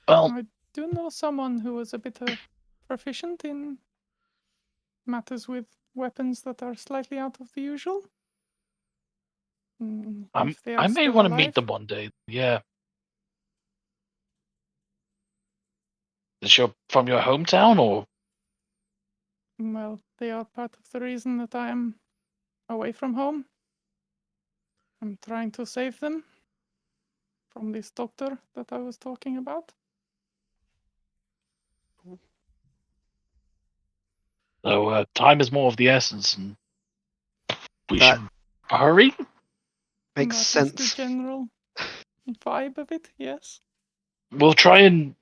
S5: Well,
S2: I do know someone who was a bit proficient in matters with weapons that are slightly out of the usual. If they are
S5: I may
S2: still
S5: want to
S2: alive.
S5: meet them one day. Yeah. Is she from your hometown, or?
S2: Well, they are part of the reason that I am away from home. I'm trying to save them from this doctor that I was talking about.
S5: So time is more of the essence, and we
S4: That-
S5: should hurry.
S4: Makes
S2: That is
S4: sense.
S2: the general vibe of it, yes.
S5: We'll try and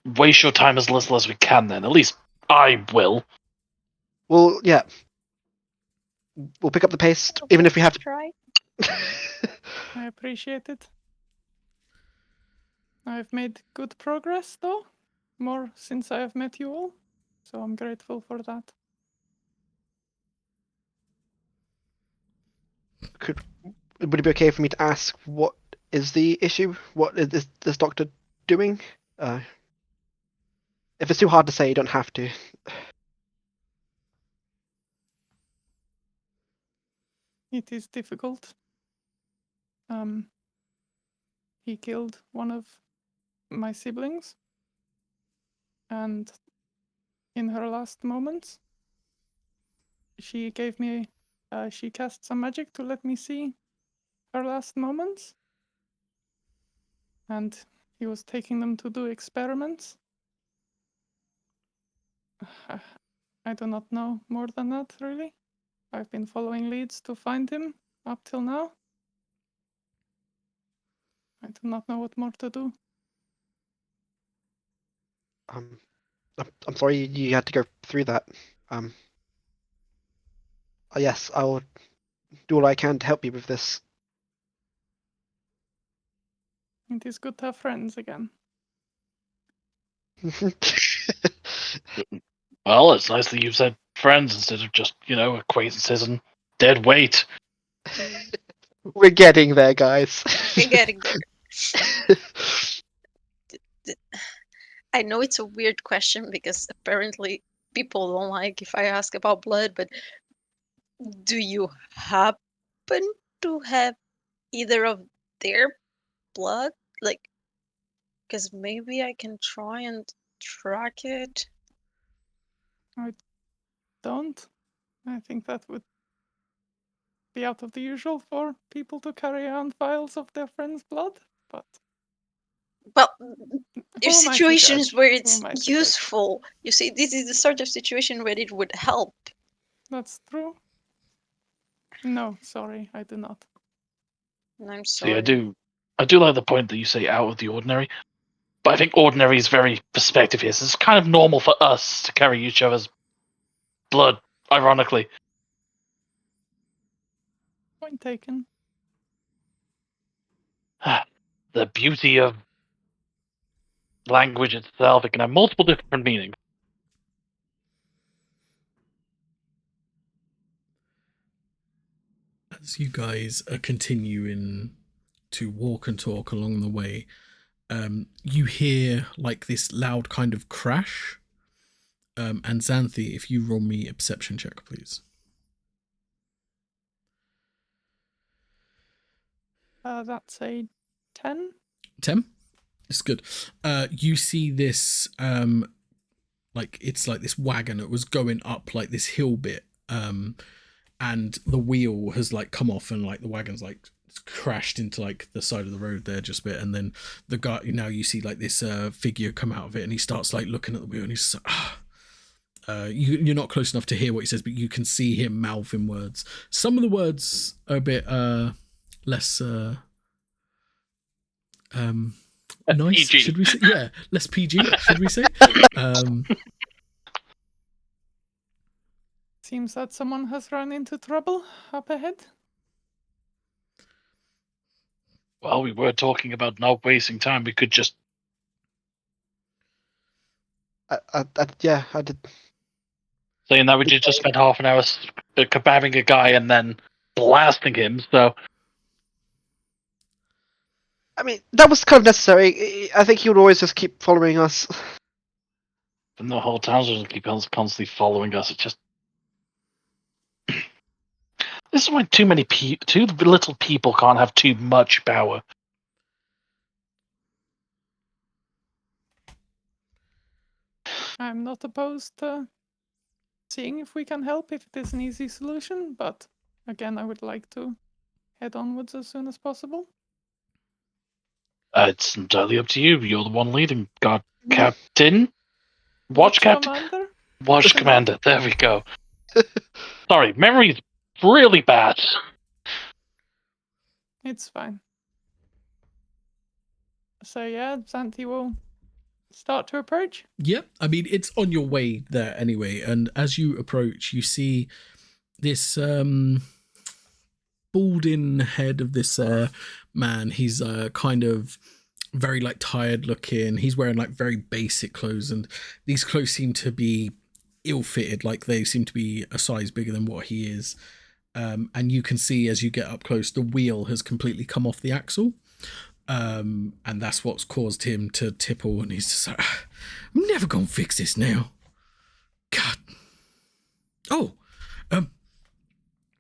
S5: waste your time as little as we can. Then, at least I will.
S4: Well, yeah. We'll pick up the pace, even if we have to.
S3: Try.
S2: I appreciate it. I've made good progress, though. More since I have met you all. So I'm grateful for that.
S4: Would it be okay for me to ask what is the issue? What is this doctor doing? If it's too hard to say, you don't have to.
S2: It is difficult. He killed one of my siblings. And in her last moments, she gave me, she cast some magic to let me see her last moments. And he was taking them to do experiments. I do not know more than that, really. I've been following leads to find him up till now. I do not know what more to do.
S4: I'm sorry you had to go through that. Yes, I will do all I can to help you with this.
S2: It is good to have friends again.
S5: Well, it's nice that you've said friends instead of just acquaintances and dead weight.
S4: We're getting there, guys.
S3: We're getting there. I know it's a weird question because apparently people don't like if I ask about blood, but do you happen to have either of their blood? Like, because maybe I can try and track it.
S2: Don't. I think that would be out of the usual for people to carry around files of their friends' blood, but
S3: Well,
S2: who
S3: there's
S2: am I to
S3: situations
S2: judge?
S3: where
S2: Who
S3: it's
S2: am I to judge?
S3: useful. You see, this is the sort of situation where it would help.
S2: That's true. No, sorry, I do not.
S3: I'm
S5: See,
S3: sorry.
S5: I do like the point that you say out of the ordinary, but I think ordinary is very perspective here. So it's kind of normal for us to carry each other's blood, ironically.
S2: Point taken.
S5: The beauty of language itself, it can have multiple different meanings.
S1: As you guys are continuing to walk and talk along the way, you hear like this loud kind of crash. And Xanthi, if you roll me a perception check, please.
S2: That's a 10.
S1: 10? It's good. You see this, it's like this wagon that was going up like this hill bit, and the wheel has like come off and like the wagon's like crashed into like the side of the road there just a bit, and then the guy, now you see like this figure come out of it, and he starts like looking at the wheel, and he's just like, you're not close enough to hear what he says, but you can see him mouthing words. Some of the words are a bit less nice,
S5: PG.
S1: should we say? Yeah, less PG, should we say?
S2: Seems that someone has run into trouble up ahead.
S5: Well, we were talking about not wasting time. We could just
S4: Yeah, I did.
S5: saying that we did just spend half an hour kebabbing a guy and then blasting him. So
S4: I mean, that was kind of necessary. I think he would always just keep following us.
S5: and the whole town's just keep constantly following us. It just this is why too little people can't have too much power.
S2: I'm not opposed to seeing if we can help, if it is an easy solution, but again, I would like to head onwards as soon as possible.
S5: It's entirely up to you. You're the one leading. God, Captain, watch, Captain.
S2: Commander?
S5: Watch Commander. There we go. Sorry, memory's really bad.
S2: It's fine. So yeah, Xanthi will start to approach.
S1: Yep. I mean, it's on your way there anyway. And as you approach, you see this balding head of this man. He's kind of very like tired looking. He's wearing like very basic clothes, and these clothes seem to be ill-fitted. Like they seem to be a size bigger than what he is. And you can see as you get up close, the wheel has completely come off the axle. And that's what's caused him to tipple, and he's just like, I'm never gonna fix this now. God. Oh,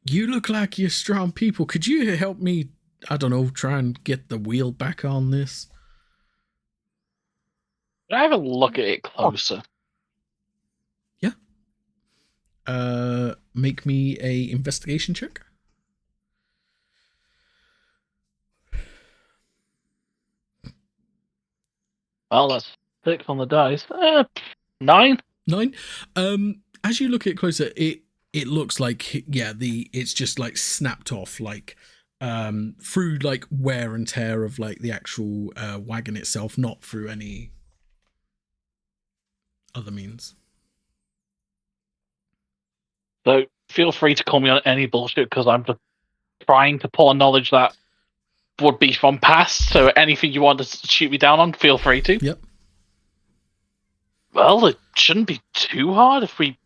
S1: you look like you're strong people. Could you help me, I don't know, try and get the wheel back on this?
S5: Can I have a look at it closer?
S1: Yeah. Make me a investigation check.
S5: Well, that's 6 on the dice. 9?
S1: 9. As you look at it closer, it looks like it's just like snapped off, like through like wear and tear of like the actual wagon itself, not through any other means.
S5: So feel free to call me on any bullshit, because I'm just trying to pull a knowledge that would be from past. So anything you want to shoot me down on, feel free to.
S1: Yep.
S5: Well, it shouldn't be too hard if we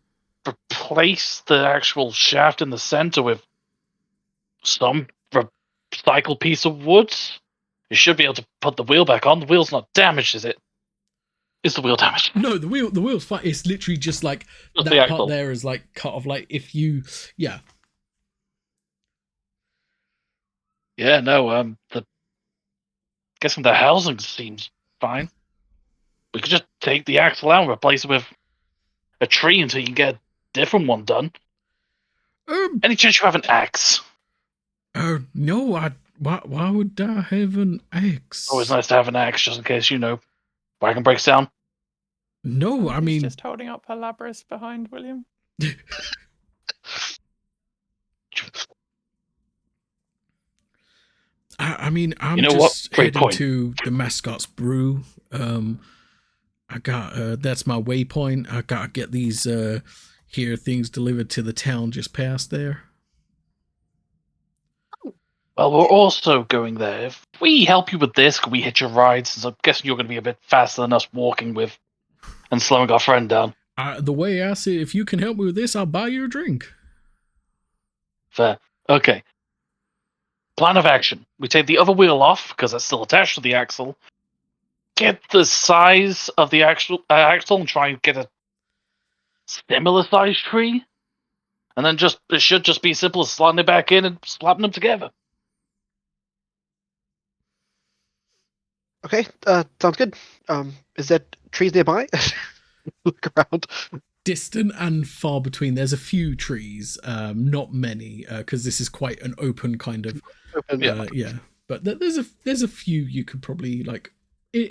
S5: replace the actual shaft in the center with some recycled piece of wood. You should be able to put the wheel back on. The wheel's not damaged, is it? Is the wheel damaged?
S1: No, the wheel's fine. It's literally just like
S5: Just
S1: that
S5: the
S1: part
S5: axle.
S1: there is like cut off. Like if you, yeah.
S5: Yeah, no. Guessing the housing seems fine. We could just take the axle out and replace it with a tree until you can get a different one done. Any chance you have an axe?
S1: No. Why would I have an axe?
S5: Always nice to have an axe, just in case, wagon breaks down.
S1: No, I
S2: He's
S1: mean,
S2: just holding up her Labras behind William.
S1: I mean, I'm
S5: You know what?
S1: just
S5: Great
S1: heading
S5: point.
S1: to the Mascots Brew. I got that's my waypoint. I gotta get these here things delivered to the town just past there.
S5: Well, we're also going there. If we help you with this, can we hitch a ride? Since I'm guessing you're going to be a bit faster than us walking with and slowing our friend down.
S1: The way I see it, if you can help me with this, I'll buy you a drink.
S5: Fair. Okay. Plan of action. We take the other wheel off, because it's still attached to the axle. Get the size of the axle and try and get a similar size tree. And then it should just be simple as sliding it back in and slapping them together.
S4: Okay, sounds good. Is there trees nearby? Look around.
S1: Distant and far between. There's a few trees, not many, because this is quite an open kind of.
S4: Open.
S1: Yeah. But there's a few you could probably like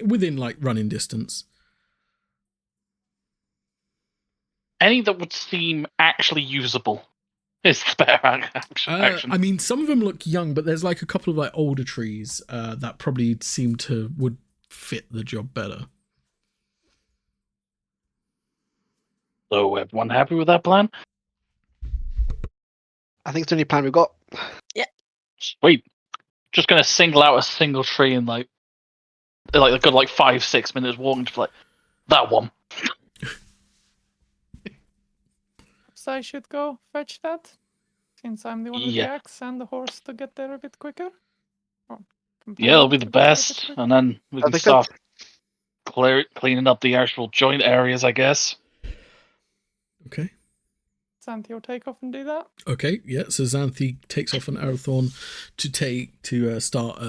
S1: within like running distance.
S5: Any that would seem actually usable is the better action.
S1: I mean, some of them look young, but there's like a couple of like older trees that probably would fit the job better.
S5: So everyone happy with that plan?
S4: I think it's the only plan we've got.
S5: Sweet. Just gonna single out a single tree and like a good 5-6 minutes walking to that one.
S2: So I should go fetch that, since I'm the one with the
S5: Yeah.
S2: axe and the horse to get there a bit quicker.
S5: Yeah, it'll be the
S2: to get there a bit
S5: best,
S2: quicker.
S5: and then we
S4: I
S5: can
S4: think
S5: start cleaning up the actual joint areas, I guess.
S1: Okay.
S2: Xanthi will take off and do that.
S1: Okay. Yeah. So Xanthi takes off an arrowthorn to start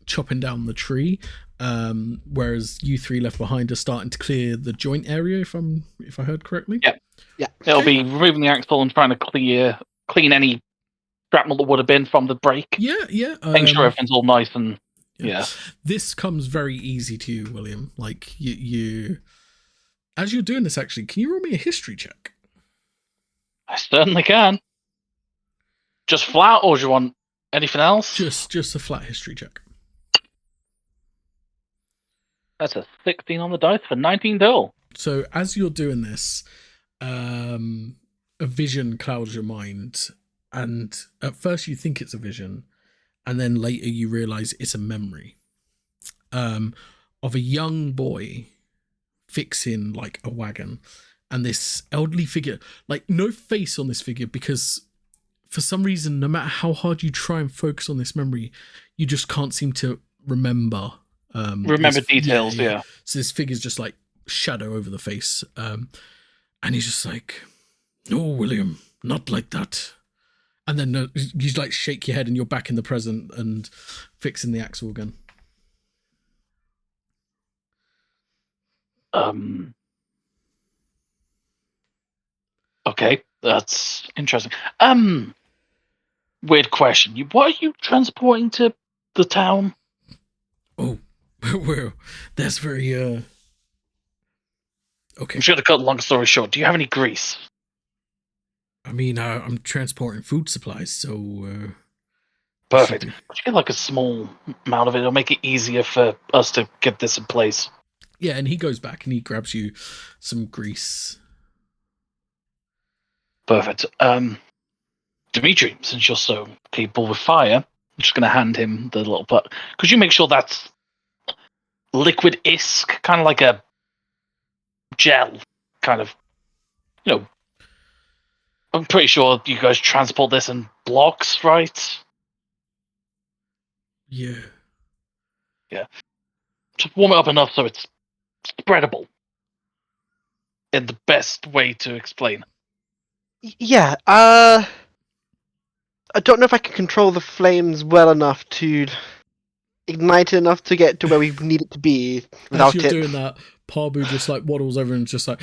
S1: chopping down the tree, whereas you three left behind are starting to clear the joint area. If I heard correctly.
S5: Yeah.
S4: Yeah.
S5: It'll
S1: Okay.
S5: be removing the axle and trying to clean any shrapnel that would have been from the break.
S1: Yeah.
S5: Make sure everything's all nice and yeah.
S1: This comes very easy to you, William. Like you As you're doing this, actually, can you roll me a history check?
S5: I certainly can. Just flat, or do you want anything else?
S1: Just a flat history check.
S5: That's a 16 on the dice for 19 total.
S1: So as you're doing this, a vision clouds your mind, and at first you think it's a vision, and then later you realize it's a memory of a young boy fixing like a wagon, and this elderly figure, like no face on this figure, because for some reason, no matter how hard you try and focus on this memory, you just can't seem to remember
S5: Details. Yeah.
S1: So this figure's just like shadow over the face, and he's just like, "No, William, not like that." And then you like shake your head, and you're back in the present and fixing the axle again.
S5: Okay, that's interesting. Weird question. What are you transporting to the town?
S1: Oh, well, that's very okay.
S5: I'm just gonna cut a long story short. Do you have any grease?
S1: I mean, I'm transporting food supplies, so
S5: Perfect. Would you get like a small amount of it? It'll make it easier for us to get this in place.
S1: Yeah, and he goes back and he grabs you some grease.
S5: Perfect. Dimitri, since you're so capable with fire, I'm just going to hand him the little pot. Could you make sure that's liquid-esque, kind of like a gel, kind of, I'm pretty sure you guys transport this in blocks, right?
S1: Yeah.
S5: Just warm it up enough so it's spreadable. In the best way to explain.
S4: Yeah, I don't know if I can control the flames well enough to ignite it enough to get to where we need it to be without
S1: As you're
S4: it.
S1: doing that, Parbu just like waddles over and just like,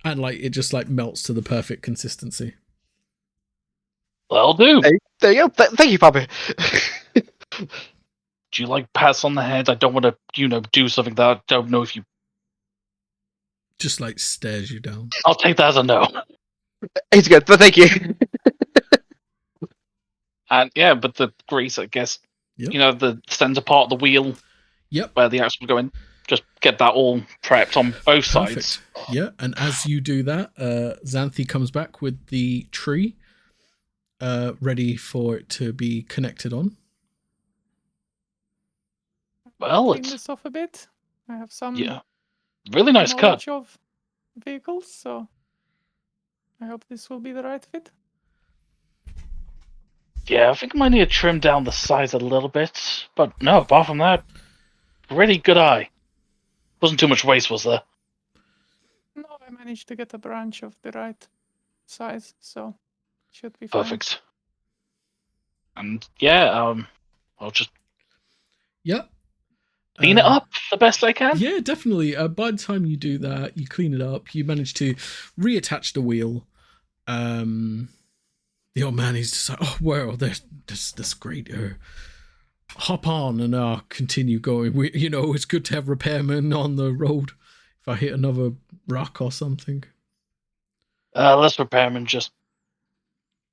S1: and like it just like melts to the perfect consistency.
S5: That'll do.
S4: There you go. Thank you, Papa.
S5: Do you like pats on the head? I don't want to, do something that I don't know if you.
S1: Just like stares you down.
S5: I'll take that as a no.
S4: It's good, but thank you.
S5: And yeah, but the grease, I guess,
S1: Yep.
S5: the center part of the wheel.
S1: Yep.
S5: Where the axle will go in. Just get that all prepped on both sides.
S1: Yeah, and as you do that, Xanthi comes back with the tree, ready for it to be connected on.
S5: Well,
S2: Clean this off a bit. I have some
S5: really nice cut.
S2: knowledge of vehicles, so I hope this will be the right fit.
S5: Yeah, I think I might need to trim down the size a little bit, but no, apart from that, really good eye. Wasn't too much waste, was there?
S2: No, I managed to get a branch of the right size, so should be fine.
S5: Perfect. And yeah, I'll just clean it up the best I can.
S1: Yeah, definitely. By the time you do that, you clean it up, you manage to reattach the wheel. The old man is just like, oh, well, that's great. Hop on and continue going. It's good to have repairmen on the road if I hit another rock or something.
S5: Less repairmen, just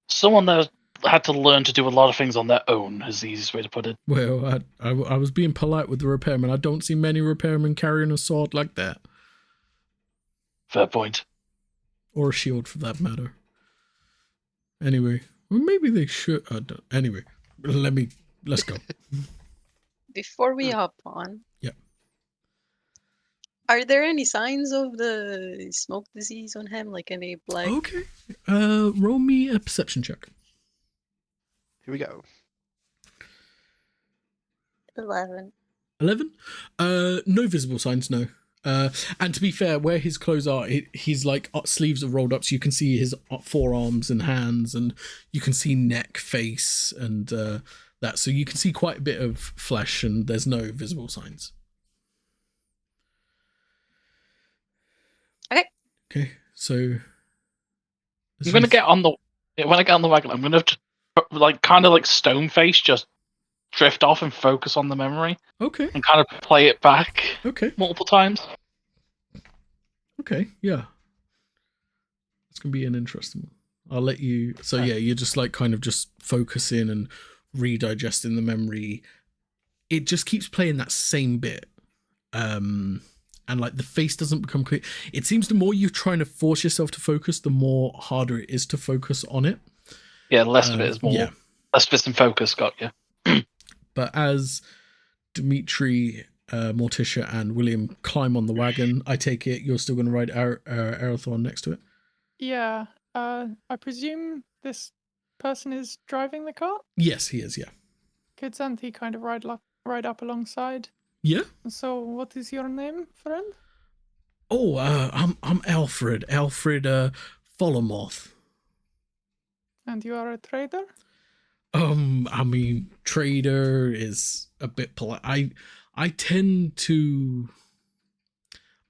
S5: someone that had to learn to do a lot of things on their own is the easiest way to put it.
S1: Well, I was being polite with the repairman. I don't see many repairmen carrying a sword like that.
S5: Fair point.
S1: Or a shield, for that matter. Anyway, well, maybe they should. Anyway, let's go.
S3: Before we hop on.
S1: Yeah.
S3: Are there any signs of the smoke disease on him? Like any black?
S1: Okay. Roll me a perception check.
S4: Here we go.
S3: 11.
S1: 11? No visible signs, no. And to be fair, where his clothes are, his like sleeves are rolled up, so you can see his forearms and hands, and you can see neck, face, and that. So you can see quite a bit of flesh, and there's no visible signs. Okay. So
S5: I'm gonna get on the when I get on the wagon. I'm gonna kind of like stone face, just drift off and focus on the memory.
S1: Okay.
S5: And kind of play it back.
S1: Okay.
S5: Multiple times.
S1: Okay, yeah. It's gonna be an interesting one. I'll let you. So yeah, you're just like kind of just focusing and redigesting the memory. It just keeps playing that same bit, and like the face doesn't become clear. It seems the more you're trying to force yourself to focus, the more harder it is to focus on it.
S5: Yeah, less of it is more.
S1: Yeah.
S5: Less of it's in focus. Got you.
S1: But as Dimitri, Morticia, and William climb on the wagon, I take it you're still going to ride Arathorn next to it?
S2: Yeah. I presume this person is driving the car?
S1: Yes, he is, yeah.
S2: Could Xanthi kind of ride up alongside?
S1: Yeah?
S2: So, what is your name, friend?
S1: Oh, I'm Alfred. Alfred, Follomoth.
S2: And you are a trader?
S1: I mean, trader is a bit polite. I tend to...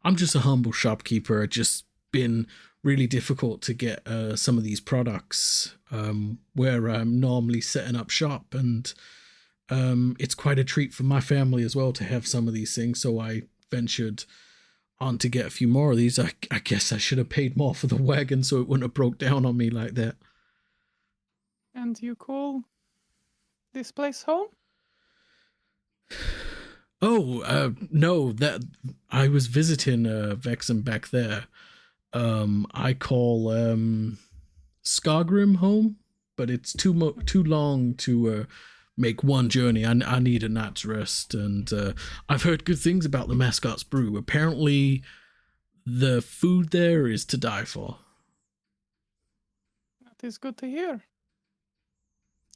S1: I'm just a humble shopkeeper. It's just been really difficult to get some of these products where I'm normally setting up shop, and it's quite a treat for my family as well to have some of these things. So I ventured on to get a few more of these. I guess I should have paid more for the wagon so it wouldn't have broke down on me like that.
S2: And you call this place home?
S1: Oh, no, that I was visiting Vexen back there. I call Skargrim home, but it's too long to make one journey. I need a night's rest, and I've heard good things about the Mascots Brew. Apparently, the food there is to die for.
S2: That is good to hear.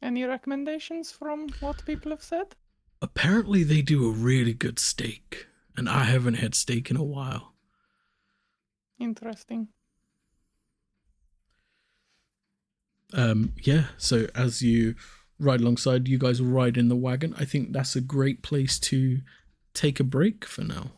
S2: Any recommendations from what people have said?
S1: Apparently, they do a really good steak, and I haven't had steak in a while.
S2: Interesting.
S1: Yeah, so as you ride alongside, you guys will ride in the wagon. I think that's a great place to take a break for now.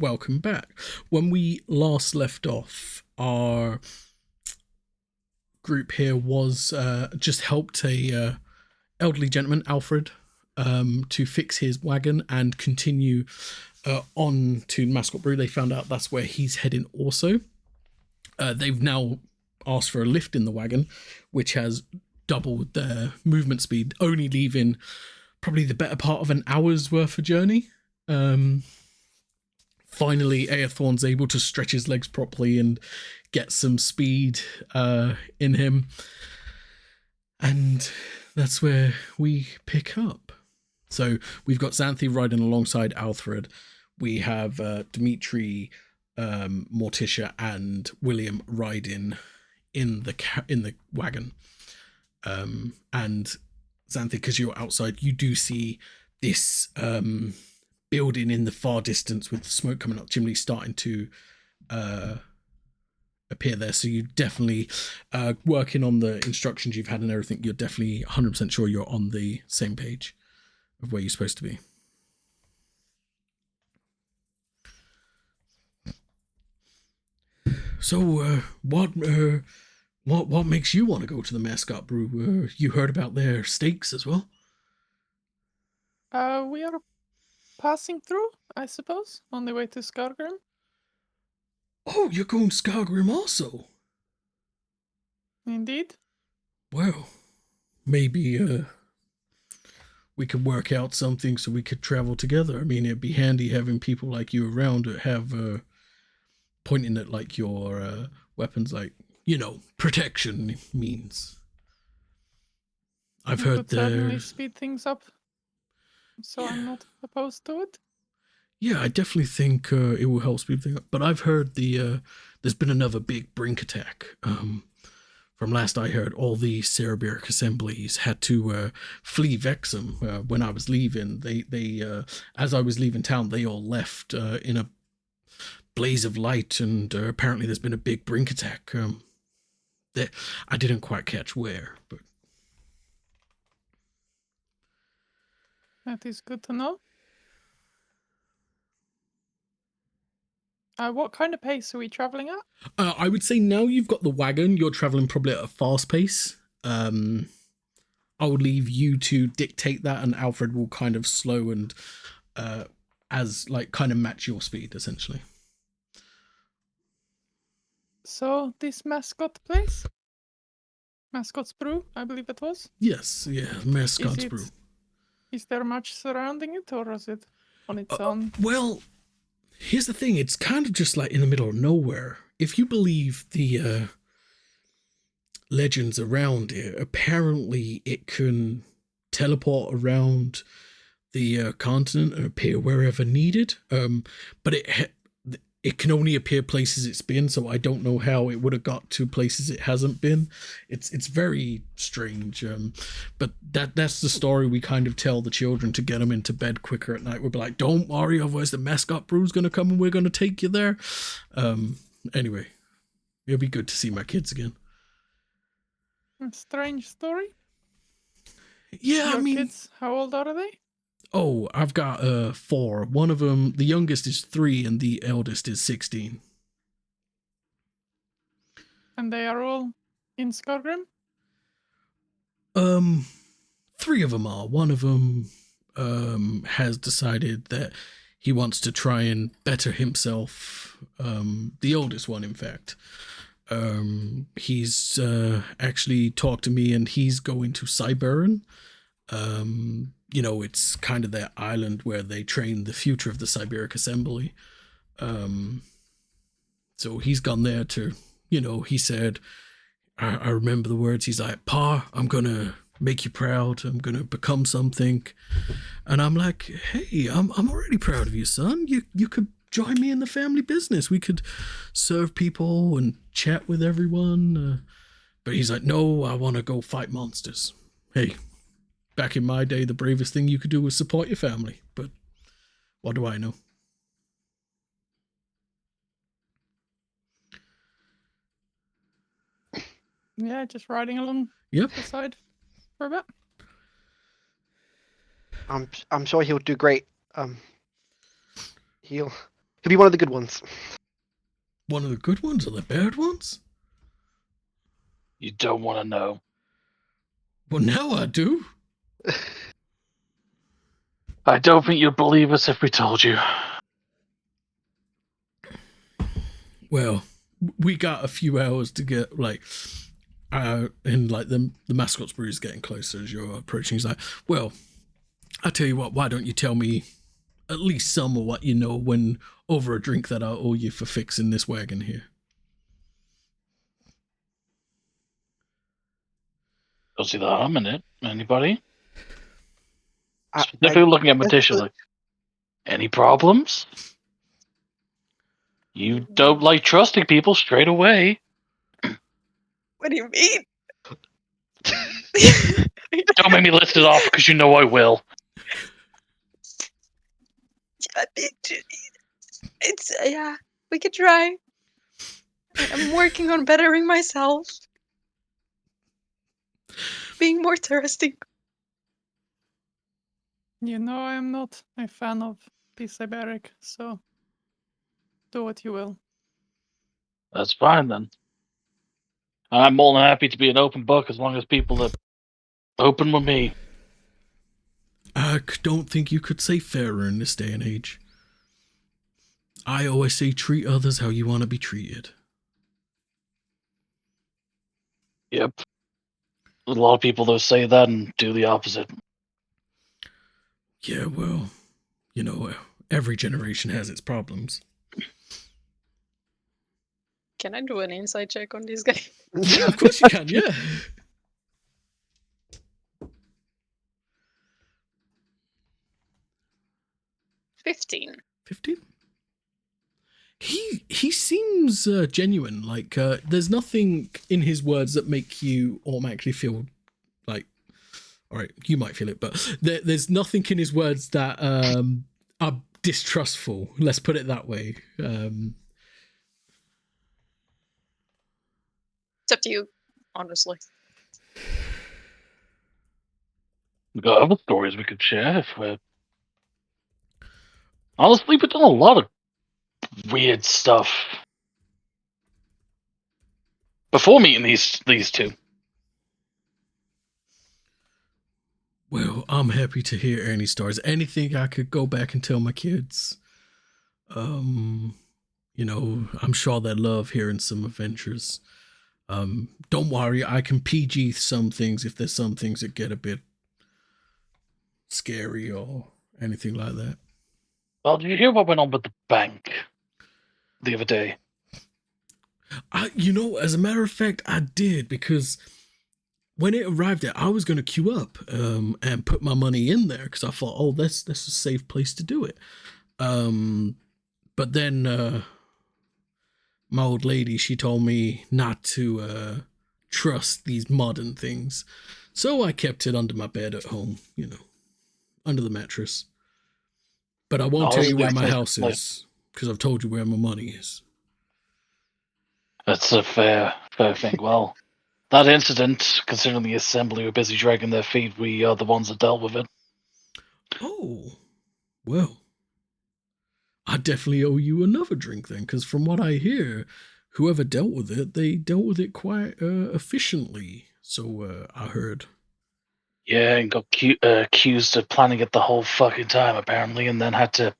S1: welcome back. When we last left off, our group here was just helped a elderly gentleman, Alfred, to fix his wagon and continue on to Mascot Brew. They found out that's where he's heading also. They've now asked for a lift in the wagon, which has doubled their movement speed, only leaving probably the better part of an hour's worth of journey. Finally, Aethorn's able to stretch his legs properly and get some speed in him. And that's where we pick up. So we've got Xanthi riding alongside Alfred. We have Dimitri, Morticia, and William riding in the wagon. And Xanthi, because you're outside, you do see this building in the far distance with the smoke coming up chimney starting to appear there. So you definitely working on the instructions you've had and everything, you're definitely 100% sure you're on the same page of where you're supposed to be. So what makes you want to go to the Mascot Brew? You heard about their steaks as well?
S2: We are passing through, I suppose, on the way to Skargrim.
S1: Oh, you're going to Skargrim also?
S2: Indeed.
S1: Well, maybe we could work out something so we could travel together. I mean, it'd be handy having people like you around that have pointing at like your weapons, like, you know, protection means. I've
S2: It
S1: heard
S2: would certainly
S1: there's...
S2: speed things up, so I'm not opposed to it.
S1: Yeah, I definitely think it will help speed things up. But I've heard there's been another big brink attack. From last I heard, all the Cerebric assemblies had to flee Vexham when I was leaving. They as I was leaving town, they all left in a blaze of light, and apparently there's been a big brink attack. I didn't quite catch where, but
S2: That is good to know. What kind of pace are we traveling at?
S1: I would say now you've got the wagon, you're traveling probably at a fast pace. I would leave you to dictate that, and Alfred will kind of slow and as like kind of match your speed essentially.
S2: So this Mascot place? Mascot's Brew, I believe it was.
S1: Yes, yeah, Mascots
S2: Is
S1: Brew.
S2: Is there much surrounding it, or is it on its own?
S1: Well, here's the thing, it's kind of just like in the middle of nowhere. If you believe the legends around it, apparently it can teleport around the continent and appear wherever needed. But it can only appear places it's been, so I don't know how it would have got to places it hasn't been. It's very strange. But that's the story we kind of tell the children to get them into bed quicker at night. We'll be like, don't worry, otherwise the Mascot Brew's going to come and we're going to take you there. Anyway, it'll be good to see my kids again.
S2: A strange story.
S1: Yeah,
S2: Your
S1: I mean...
S2: kids, how old are they?
S1: Oh, I've got 4. One of them, the youngest is 3 and the eldest is 16.
S2: And they are all in Skargrim?
S1: 3 of them are. One of them has decided that he wants to try and better himself. The oldest one, in fact. He's actually talked to me, and he's going to Cyberan. You know, it's kind of that island where they train the future of the Cyberic Assembly. So he's gone there to, you know, he said, I remember the words, he's like, Pa, I'm going to make you proud. I'm going to become something. And I'm like, hey, I'm already proud of you, son. You could join me in the family business. We could serve people and chat with everyone. But he's like, no, I want to go fight monsters. Hey, back in my day, the bravest thing you could do was support your family. But what do I know?
S2: Yeah, just riding along
S1: Yep.
S2: the side for a bit.
S4: I'm sure he'll do great. He'll He'll be one of the good ones.
S1: One of the good ones or the bad ones?
S5: You don't want to know.
S1: Well, now I do.
S5: I don't think you'd believe us if we told you.
S1: Well, we got a few hours to get and like the Mascots Brew is getting closer as you're approaching. He's like, well, I tell you what, why don't you tell me at least some of what you know when over a drink that I owe you for fixing this wagon here?
S5: Don't see the harm in it. Anybody?
S4: I
S5: Specifically looking at
S4: guess
S5: Matisha like, any problems? You don't like trusting people straight away.
S3: What do you mean?
S5: Don't make me list it off because you know I will.
S3: It's yeah, we could try. I'm working on bettering myself. Being more trusting.
S2: You know I'm not a fan of peace Iberic, so do what you will.
S5: That's fine then. I'm more than happy to be an open book as long as people are open with me.
S1: I don't think you could say fairer in this day and age. I always say treat others how you want to be treated.
S5: Yep. A lot of people though say that and do the opposite.
S1: Yeah, well, you know, every generation has its problems.
S3: Can I do an insight check on this guy?
S1: Yeah, of course you can, yeah.
S3: 15.
S1: 15? He seems genuine. Like, there's nothing in his words that make you automatically feel like, all right, you might feel it, but there's nothing in his words that are distrustful. Let's put it that way.
S3: It's up to you, honestly.
S5: We got other stories we could share if we're... Honestly, we've done a lot of weird stuff before meeting these two.
S1: Well, I'm happy to hear any stories. Anything I could go back and tell my kids. You know, I'm sure they love hearing some adventures. Don't worry, I can PG some things if there's some things that get a bit scary or anything like that.
S5: Well, did you hear what went on with the bank the other day?
S1: You know, as a matter of fact, I did, because when it arrived there, I was going to queue up and put my money in there because I thought, oh, that's a safe place to do it. But then my old lady, she told me not to trust these modern things. So I kept it under my bed at home, you know, under the mattress. But I won't tell you where my house is, because I've told you where my money is.
S5: That's a fair thing. Well, that incident, considering the assembly were busy dragging their feet, we are the ones that dealt with it.
S1: Oh, well, I definitely owe you another drink then, because from what I hear, whoever dealt with it, they dealt with it quite efficiently. So I heard.
S5: Yeah, and got accused of planning it the whole fucking time, apparently, and then had to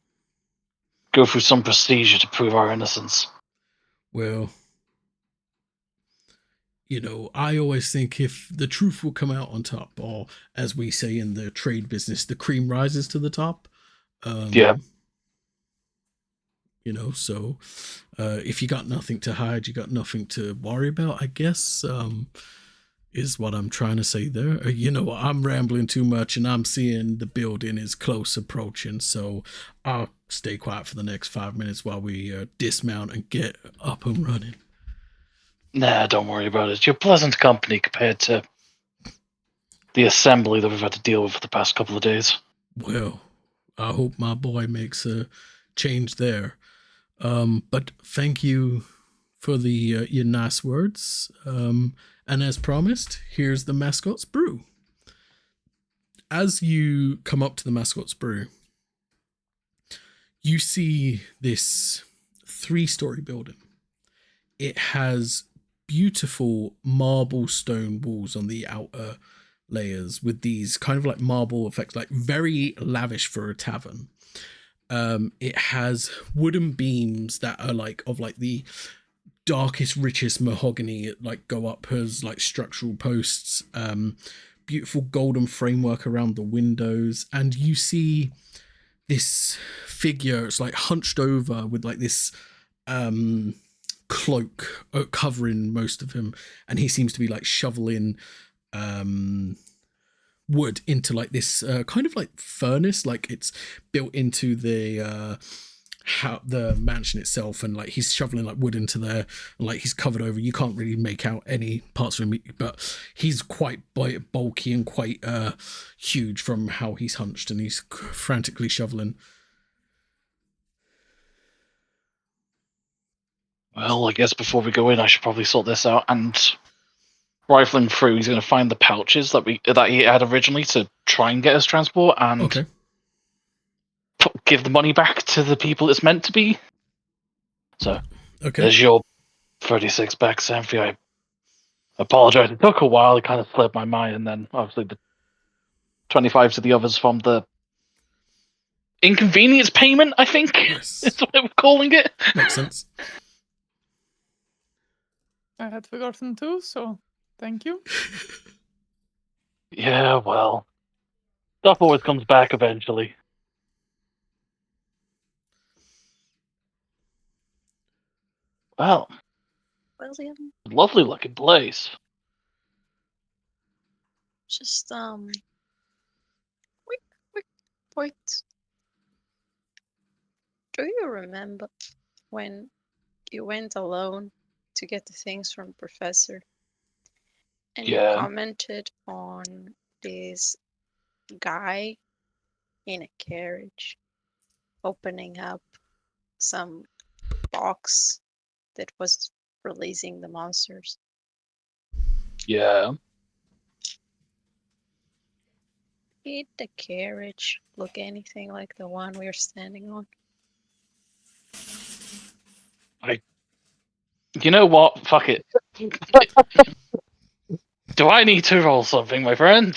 S5: go through some procedure to prove our innocence.
S1: Well, you know, I always think if the truth will come out on top, or as we say in the trade business, the cream rises to the top.
S5: Yeah.
S1: You know, so if you got nothing to hide, you got nothing to worry about, I guess, is what I'm trying to say there. You know, I'm rambling too much and I'm seeing the building is close approaching, so I'll stay quiet for the next 5 minutes while we dismount and get up and running.
S5: Nah, don't worry about it. You're pleasant company compared to the assembly that we've had to deal with for the past couple of days.
S1: Well, I hope my boy makes a change there. But thank you for the your nice words. And as promised, here's the Mascots Brew. As you come up to the Mascots Brew, You see this 3-story building. It has beautiful marble stone walls on the outer layers with these kind of like marble effects, like very lavish for a tavern. It has wooden beams that are like of like the darkest, richest mahogany, like go up as like structural posts. Beautiful golden framework around the windows, and you see this figure. It's like hunched over with like this cloak covering most of him, and he seems to be like shoveling wood into like this kind of like furnace, like it's built into the mansion itself, and like he's shoveling like wood into there, and like he's covered over. You can't really make out any parts of him, but he's quite bulky and quite huge from how he's hunched, and he's frantically shoveling.
S5: Well, I guess before we go in, I should probably sort this out. And rifling through, he's going to find the pouches that he had originally to try and get us transport, and
S1: Okay.
S5: give the money back to the people it's meant to be. So,
S1: Okay.
S5: there's your 36 back, Samphy. I apologize. It took a while. It kind of slipped my mind, and then obviously the 25 to the others from the inconvenience payment, I think.
S1: Yes.
S5: Is what I'm calling it.
S1: Makes sense.
S2: I had forgotten too, so thank you.
S5: Yeah, well, stuff always comes back eventually. Well,
S3: William,
S5: lovely looking place.
S3: just quick point. Do you remember when you went alone to get the things from Professor? And you
S5: Yeah.
S3: commented on this guy in a carriage opening up some box that was releasing the monsters.
S5: Yeah.
S3: Did the carriage look anything like the one we're standing on?
S5: You know what? Fuck it. Do I need to roll something, my friend?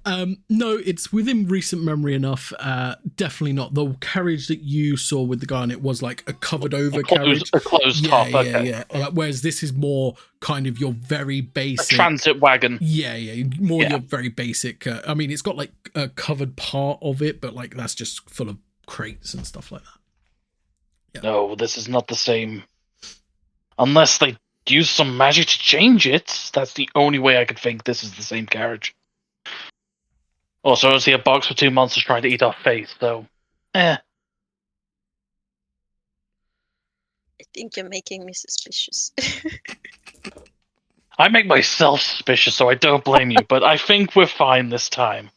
S1: No, it's within recent memory enough. Definitely not. The carriage that you saw with the guy on it was like a covered over carriage.
S5: A closed top, okay.
S1: Yeah. Whereas this is more kind of your very
S5: A
S1: basic
S5: transit wagon.
S1: Yeah, more
S5: Yeah.
S1: your very basic. I mean, it's got like a covered part of it, but like that's just full of crates and stuff like that. Yeah.
S5: No, this is not the same. Unless they use some magic to change it. That's the only way I could think this is the same carriage. Also, I see a box for 2 monsters trying to eat our face, so...
S3: I think you're making me suspicious.
S5: I make myself suspicious, so I don't blame you, but I think we're fine this time.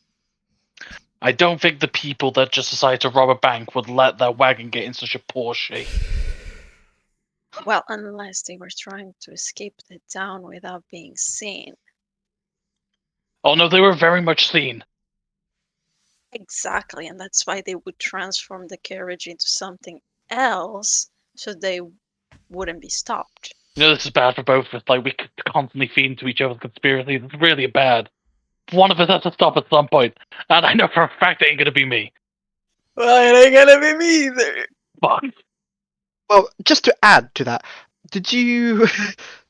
S5: I don't think the people that just decided to rob a bank would let their wagon get in such a poor shape.
S3: Well, unless they were trying to escape the town without being seen.
S5: Oh no, they were very much seen.
S3: Exactly, and that's why they would transform the carriage into something else, so they wouldn't be stopped.
S5: You know, this is bad for both of us. Like, we could constantly feed into each other's conspiracies. It's really bad. One of us has to stop at some point, and I know for a fact it ain't gonna be me.
S3: Well, it ain't gonna be me either.
S5: Fuck.
S4: Well, just to add to that, did you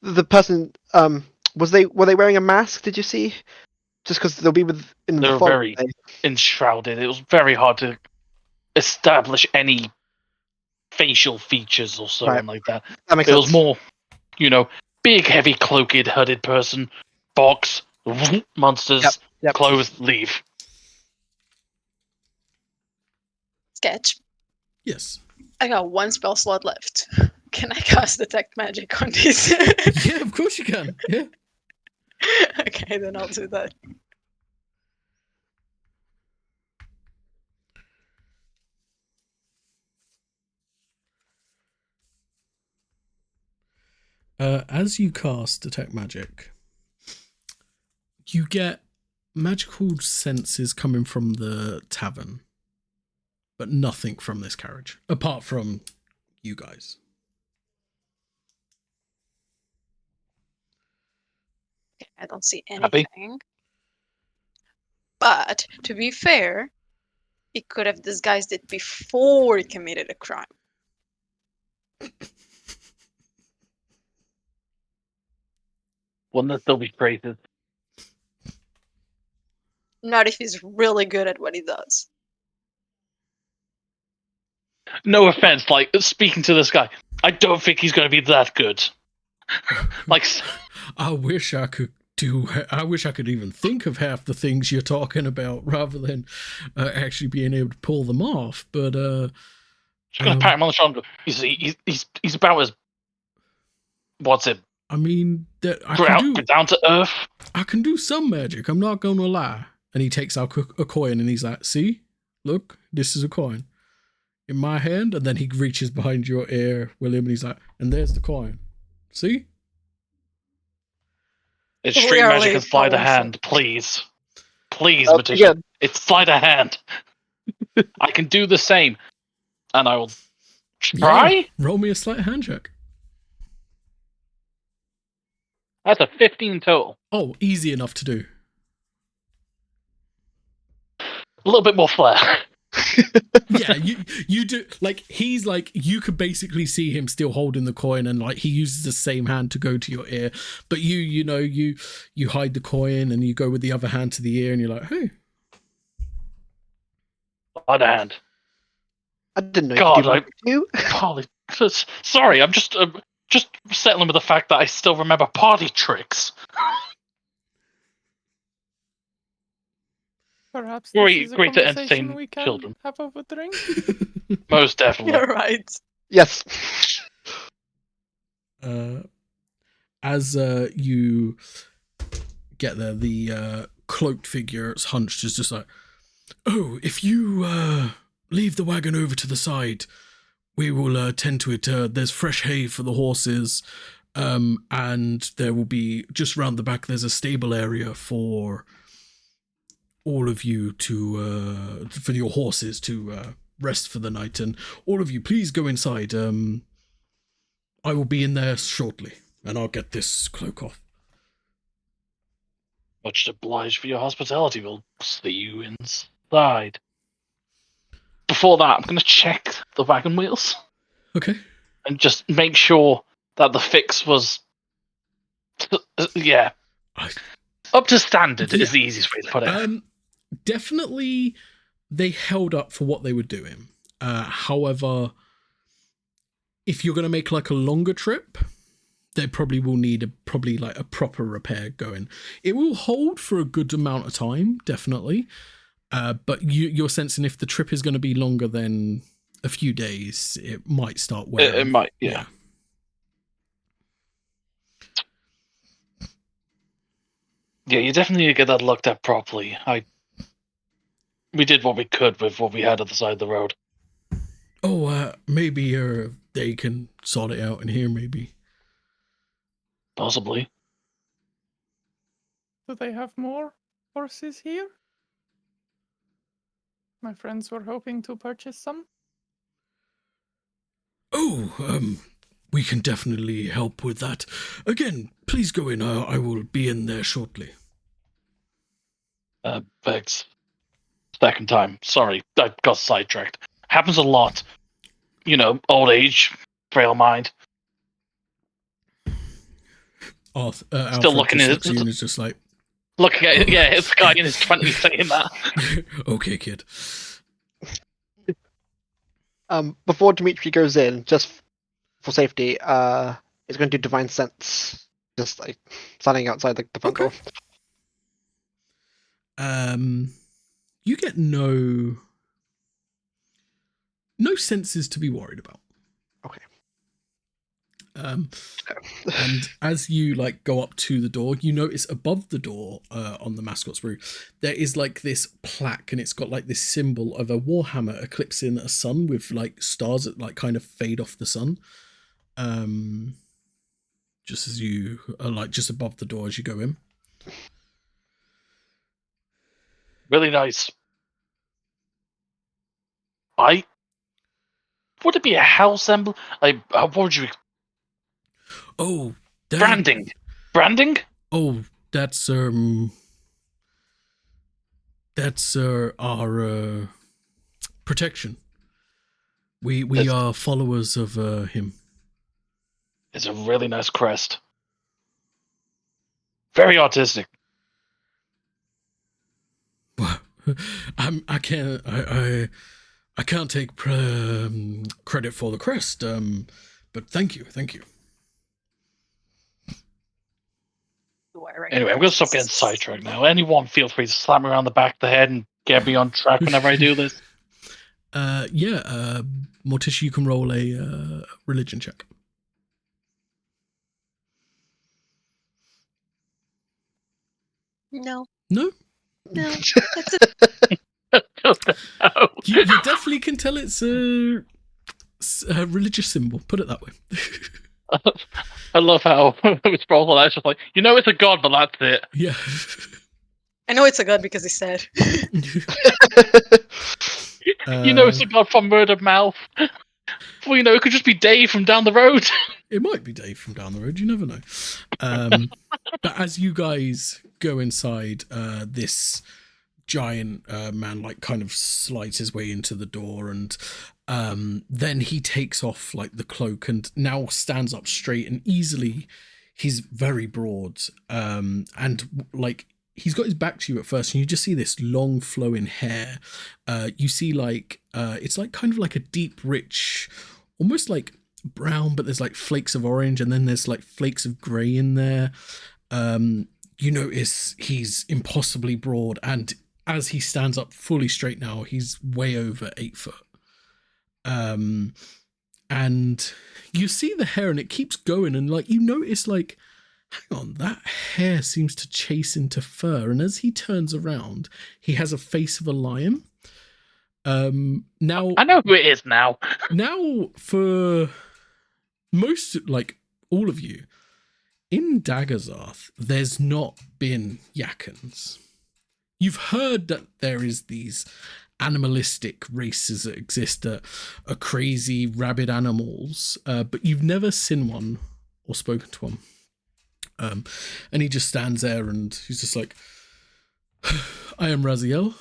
S4: the person were they wearing a mask? Did you see? Just because they'll be in
S5: They
S4: the
S5: were
S4: fog.
S5: very enshrouded. It was very hard to establish any facial features or so on like that.
S4: That makes
S5: It
S4: sense.
S5: was more, big, heavy, cloaked, hooded person, box, monsters,
S4: Yep.
S5: clothes, leave.
S3: Sketch.
S1: Yes.
S3: I got one spell slot left. Can I cast Detect Magic on this?
S1: Yeah, of course you can. Yeah.
S3: Okay, then I'll do that.
S1: As you cast Detect Magic, you get magical senses coming from the tavern. but nothing from this carriage apart from you guys.
S3: I don't see
S5: Happy?
S3: anything. But to be fair, he could have disguised it before he committed a crime.
S5: Wouldn't that still be created?
S3: Not if he's really good at what he does.
S5: No offense, like, speaking to this guy, I don't think he's going to be that good. Like,
S1: I wish I could even think of half the things you're talking about rather than actually being able to pull them off. But
S5: just going to pat him on the shoulder. He's about as, what's it?
S1: I mean, that I can do.
S5: Down to earth.
S1: I can do some magic. I'm not gonna lie. And he takes out a coin and he's like, "See, look, this is a coin in my hand." And then he reaches behind your ear, William, and he's like, "And there's the coin. See."
S5: It's street magic and sleight of hand, please. Please, Matisse. It's sleight of hand. I can do the same. And I will try?
S1: Yeah, roll me a sleight of hand check.
S5: That's a 15 total.
S1: Oh, easy enough to do.
S5: A little bit more flair.
S1: Yeah, you do. Like, he's like, you could basically see him still holding the coin, and like he uses the same hand to go to your ear, but you hide the coin and you go with the other hand to the ear, and you're like, "Hey."
S5: Sleight of hand.
S4: I didn't know
S5: God,
S4: you
S5: Party. Sorry, I'm just settling with the fact that I still remember party tricks.
S2: Perhaps this
S5: Great-
S2: is a
S5: great to
S2: conversation
S5: entertain
S2: we can
S5: children.
S2: have over a drink.
S5: Most definitely.
S3: You're right.
S4: Yes.
S1: As you get there, the cloaked figure, it's hunched, is just like, "Oh, if you leave the wagon over to the side, we will tend to it. There's fresh hay for the horses, and there will be, just round the back, there's a stable area for all of you to, for your horses to rest for the night. And all of you, please go inside. I will be in there shortly, and I'll get this cloak off."
S5: Much obliged for your hospitality. We'll see you inside. Before that, I'm going to check the wagon wheels
S1: Okay.
S5: and just make sure that the fix was, yeah, up to standard is the easiest way to put it.
S1: Definitely, they held up for what they were doing. However, if you're going to make like a longer trip, they probably will need a proper repair going. It will hold for a good amount of time, definitely. But you're sensing if the trip is going to be longer than a few days, it might start wearing.
S5: It might, yeah. Yeah, you definitely need to get that looked at properly. We did what we could with what we had at the side of the road.
S1: Oh, maybe they can sort it out in here, maybe.
S5: Possibly.
S2: Do they have more horses here? My friends were hoping to purchase some.
S1: Oh, we can definitely help with that. Again, please go in. I will be in there shortly.
S5: Vex. Second time. Sorry, I got sidetracked. Happens a lot. You know, old age, frail mind.
S1: Still
S5: looking at it.
S1: And is just like,
S5: looking at it. Yeah, it's a guy in his 20s saying that.
S1: "Okay, kid."
S4: Before Dimitri goes in, just for safety, he's going to do divine sense, just like standing outside the front door.
S1: You get no senses to be worried about.
S4: Okay.
S1: And as you like go up to the door, you notice above the door on the Mascots Brew, there is like this plaque, and it's got like this symbol of a warhammer eclipsing a sun with like stars that like kind of fade off the sun. Just as you are like just above the door as you go in.
S5: Really nice. Would it be a house emblem? What would you...
S1: Oh, that,
S5: Branding. Branding?
S1: Oh, that's our protection. We are followers of him.
S5: It's a really nice crest. Very artistic.
S1: I can't take credit for the crest. But thank you.
S5: Anyway, I'm going to stop getting sidetracked now. Anyone feel free to slap me around the back of the head and get me on track whenever I do this.
S1: Morticia, you can roll a religion check.
S3: No.
S1: No?
S3: No. That's
S5: No.
S1: You definitely can tell it's a religious symbol. Put it that way.
S5: I love how it's all out. Just like, it's a god, but that's it.
S1: Yeah.
S3: I know it's a god because he said.
S5: It's a god from word of mouth. Well, it could just be Dave from down the road.
S1: It might be Dave from down the road. You never know. But as you guys go inside, this giant man kind of slides his way into the door, and then he takes off the cloak and now stands up straight and easily. He's very broad, and he's got his back to you at first, and you just see this long flowing hair. You see it's kind of like a deep, rich, almost like brown, but there's flakes of orange, and then there's flakes of grey in there. You notice he's impossibly broad, and as he stands up fully straight now, he's way over 8 foot. And you see the hair, and it keeps going, and you notice hang on, that hair seems to chase into fur, and as he turns around, he has a face of a lion. Now
S5: I know who it is now.
S1: Now, for most, all of you, in Daggaxarth, there's not been Yakans. You've heard that there is these animalistic races that exist that are crazy, rabid animals, but you've never seen one or spoken to one. And he just stands there, and he's just like, I am Raziel.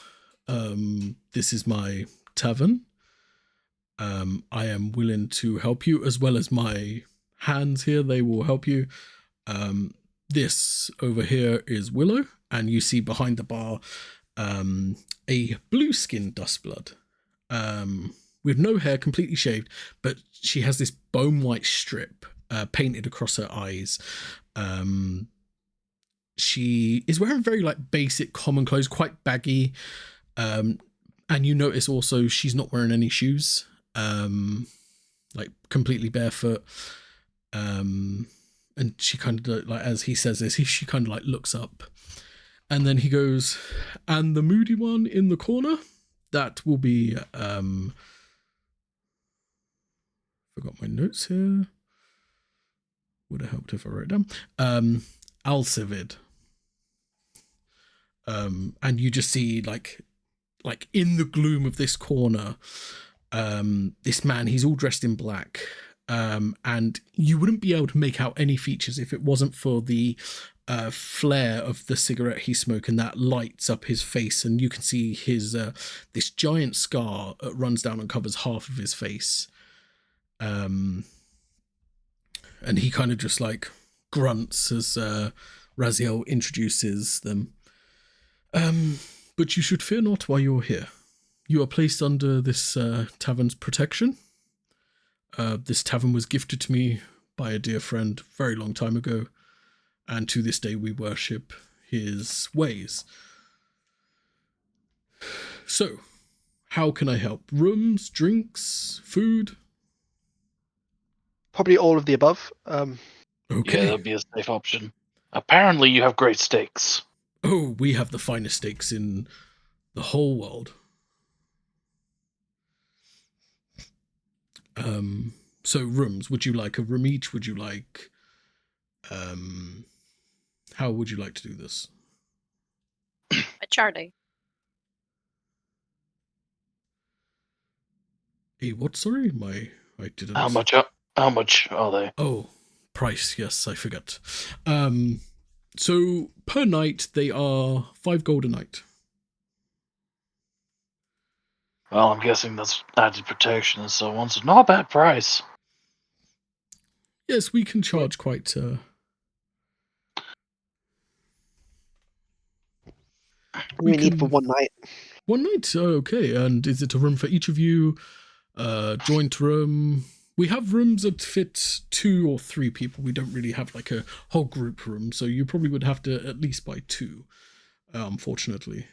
S1: This is my tavern. I am willing to help you, as well as my hands here. They will help you. This over here is Willow, and you see behind the bar a blue-skinned Dustblood with no hair, completely shaved, but she has this bone-white strip painted across her eyes. She is wearing very basic common clothes, quite baggy, and you notice also she's not wearing any shoes, completely barefoot. And she kind of as he says this, she kind of looks up, and then he goes, and the moody one in the corner, that will be forgot my notes here. Would have helped if I wrote it down. Alcivid. And you just see in the gloom of this corner, this man, he's all dressed in black, and you wouldn't be able to make out any features if it wasn't for the flare of the cigarette he's smoking that lights up his face, and you can see his this giant scar runs down and covers half of his face. And he kind of just grunts as Raziel introduces them. But you should fear not while you're here. You are placed under this tavern's protection. This tavern was gifted to me by a dear friend a very long time ago, and to this day we worship his ways. So, how can I help? Rooms, drinks, food?
S4: Probably all of the above.
S1: Okay.
S5: Yeah, that'd be a safe option. Apparently you have great steaks.
S1: Oh, we have the finest steaks in the whole world. So rooms, would you like a room each? Would you like, how would you like to do this?
S3: A charity.
S1: what? Sorry, I didn't.
S5: How much are they?
S1: Oh, price. Yes, I forgot. So per night they are 5 gold a night.
S5: Well, I'm guessing that's added protection and so on. So not a bad price.
S1: Yes, we can charge quite.
S4: We need for one night.
S1: One night. Okay, and is it a room for each of you? Joint room. We have rooms that fit 2 or 3 people. We don't really have like a whole group room, so you probably would have to at least buy 2. Unfortunately,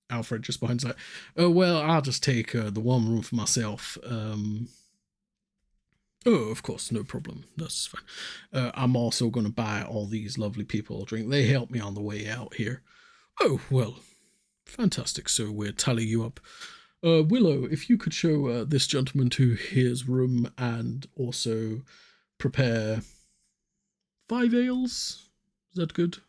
S1: Alfred just behind's like, oh well, I'll just take the one room for myself. Oh, of course, no problem. That's fine. I'm also going to buy all these lovely people a drink. They helped me on the way out here. Oh well, fantastic. So we'll tally you up. Willow, if you could show this gentleman to his room and also prepare 5 ales. Is that good?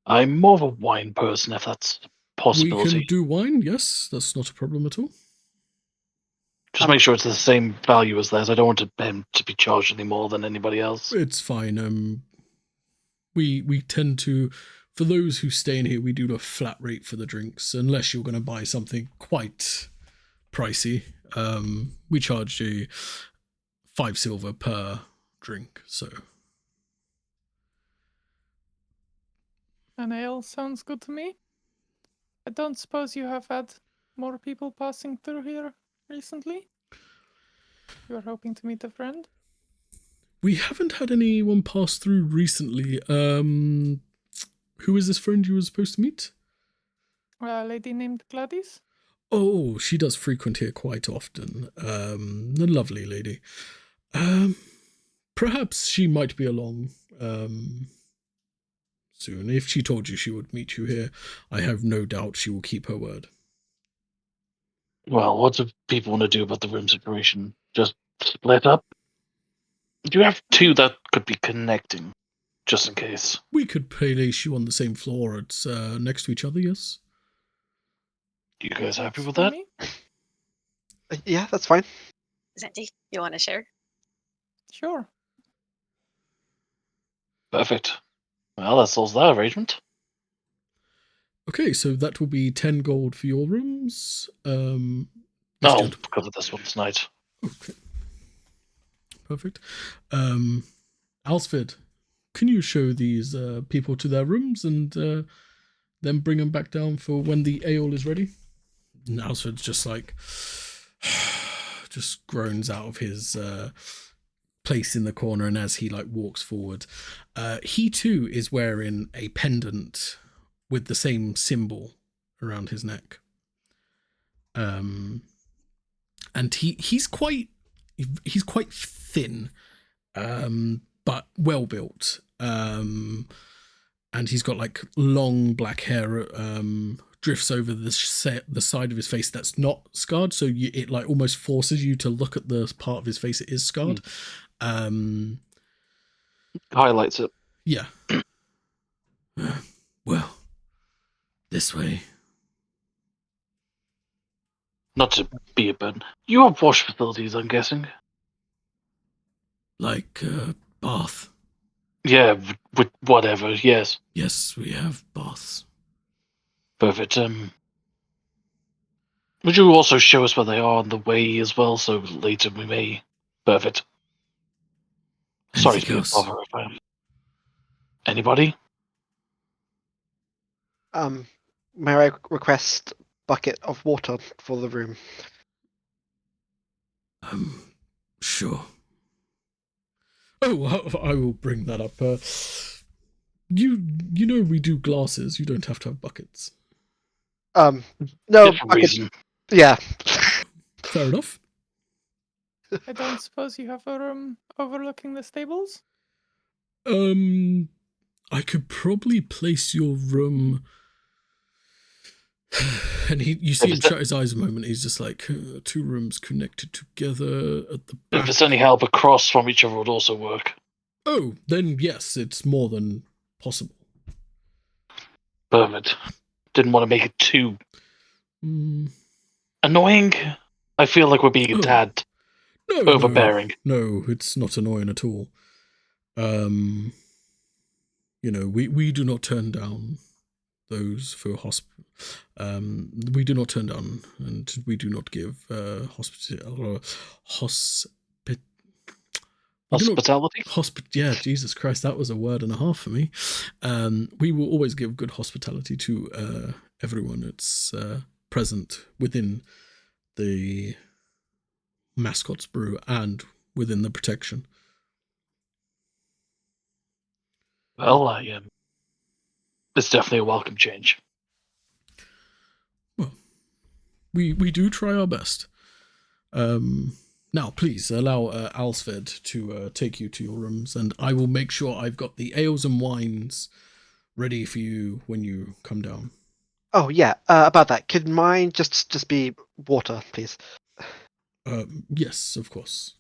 S5: I'm more of a wine person, if that's a
S1: We
S5: possibility.
S1: can do wine, yes. That's not a problem at all.
S5: Just make sure it's the same value as theirs. I don't want him to be charged any more than anybody else.
S1: It's fine. We tend to, for those who stay in here, we do a flat rate for the drinks, unless you're going to buy something quite pricey. We charge you 5 silver per drink, so.
S2: An ale sounds good to me. I don't suppose you have had more people passing through here recently? You are hoping to meet a friend?
S1: We haven't had anyone pass through recently. Who is this friend you were supposed to meet?
S2: A lady named Gladys?
S1: Oh, she does frequent here quite often. A lovely lady. Perhaps she might be along soon. If she told you she would meet you here, I have no doubt she will keep her word.
S5: Well, what do people want to do about the room situation? Just split up? Do you have 2 that could be connecting, just in case?
S1: We could place you on the same floor. It's next to each other, yes?
S5: You guys happy
S2: Works
S5: with
S2: for
S5: that?
S2: me.
S4: Yeah, that's fine.
S3: Zenti, you want to share?
S2: Sure.
S5: Perfect. Well, that solves that arrangement.
S1: Okay, so that will be 10 gold for your rooms.
S5: I'll cover this one tonight.
S1: Okay. Perfect. Alsford, can you show these people to their rooms and then bring them back down for when the ale is ready? And Alsford's just like, just groans out of his place in the corner, and as he like walks forward, he too is wearing a pendant with the same symbol around his neck. And he's quite thin, but well built. And he's got like long black hair, drifts over the side of his face that's not scarred, so it like almost forces you to look at the part of his face that is scarred.
S5: Highlights it.
S1: Yeah. Well, this way.
S5: Not to be a burden. You have wash facilities, I'm guessing?
S1: Like bath.
S5: Yeah, with whatever, yes.
S1: Yes, we have baths.
S5: Perfect. Would you also show us where they are on the way as well, so later we may... Perfect. Sorry to be a bother if I am. Anybody?
S4: May I request bucket of water for the room?
S1: Sure. Oh, I will bring that up. You know we do glasses. You don't have to have buckets.
S4: No,
S5: Different
S4: bucket.
S5: reason.
S4: Yeah.
S1: Fair enough.
S2: I don't suppose you have a room overlooking the stables?
S1: I could probably place your room. And you see him shut his eyes a moment. He's just like 2 rooms connected together at the back.
S5: If it's any help, across from each other would also work.
S1: Oh, then yes, it's more than possible.
S5: Perfect. Didn't want to make it too annoying? I feel like we're being a
S1: Oh.
S5: tad
S1: No,
S5: overbearing.
S1: No, it's not annoying at all. We do not turn down those for hospital. We do not turn down, and we do not give
S5: Hospitality?
S1: Yeah, Jesus Christ, that was a word and a half for me. We will always give good hospitality to everyone that's present within the Mascots Brew and within the protection.
S5: Well, it's definitely a welcome change.
S1: Well, we do try our best. Now, please allow Alsfed to take you to your rooms, and I will make sure I've got the ales and wines ready for you when you come down.
S4: Oh yeah, about that. Could mine just be water, please?
S1: Yes, of course.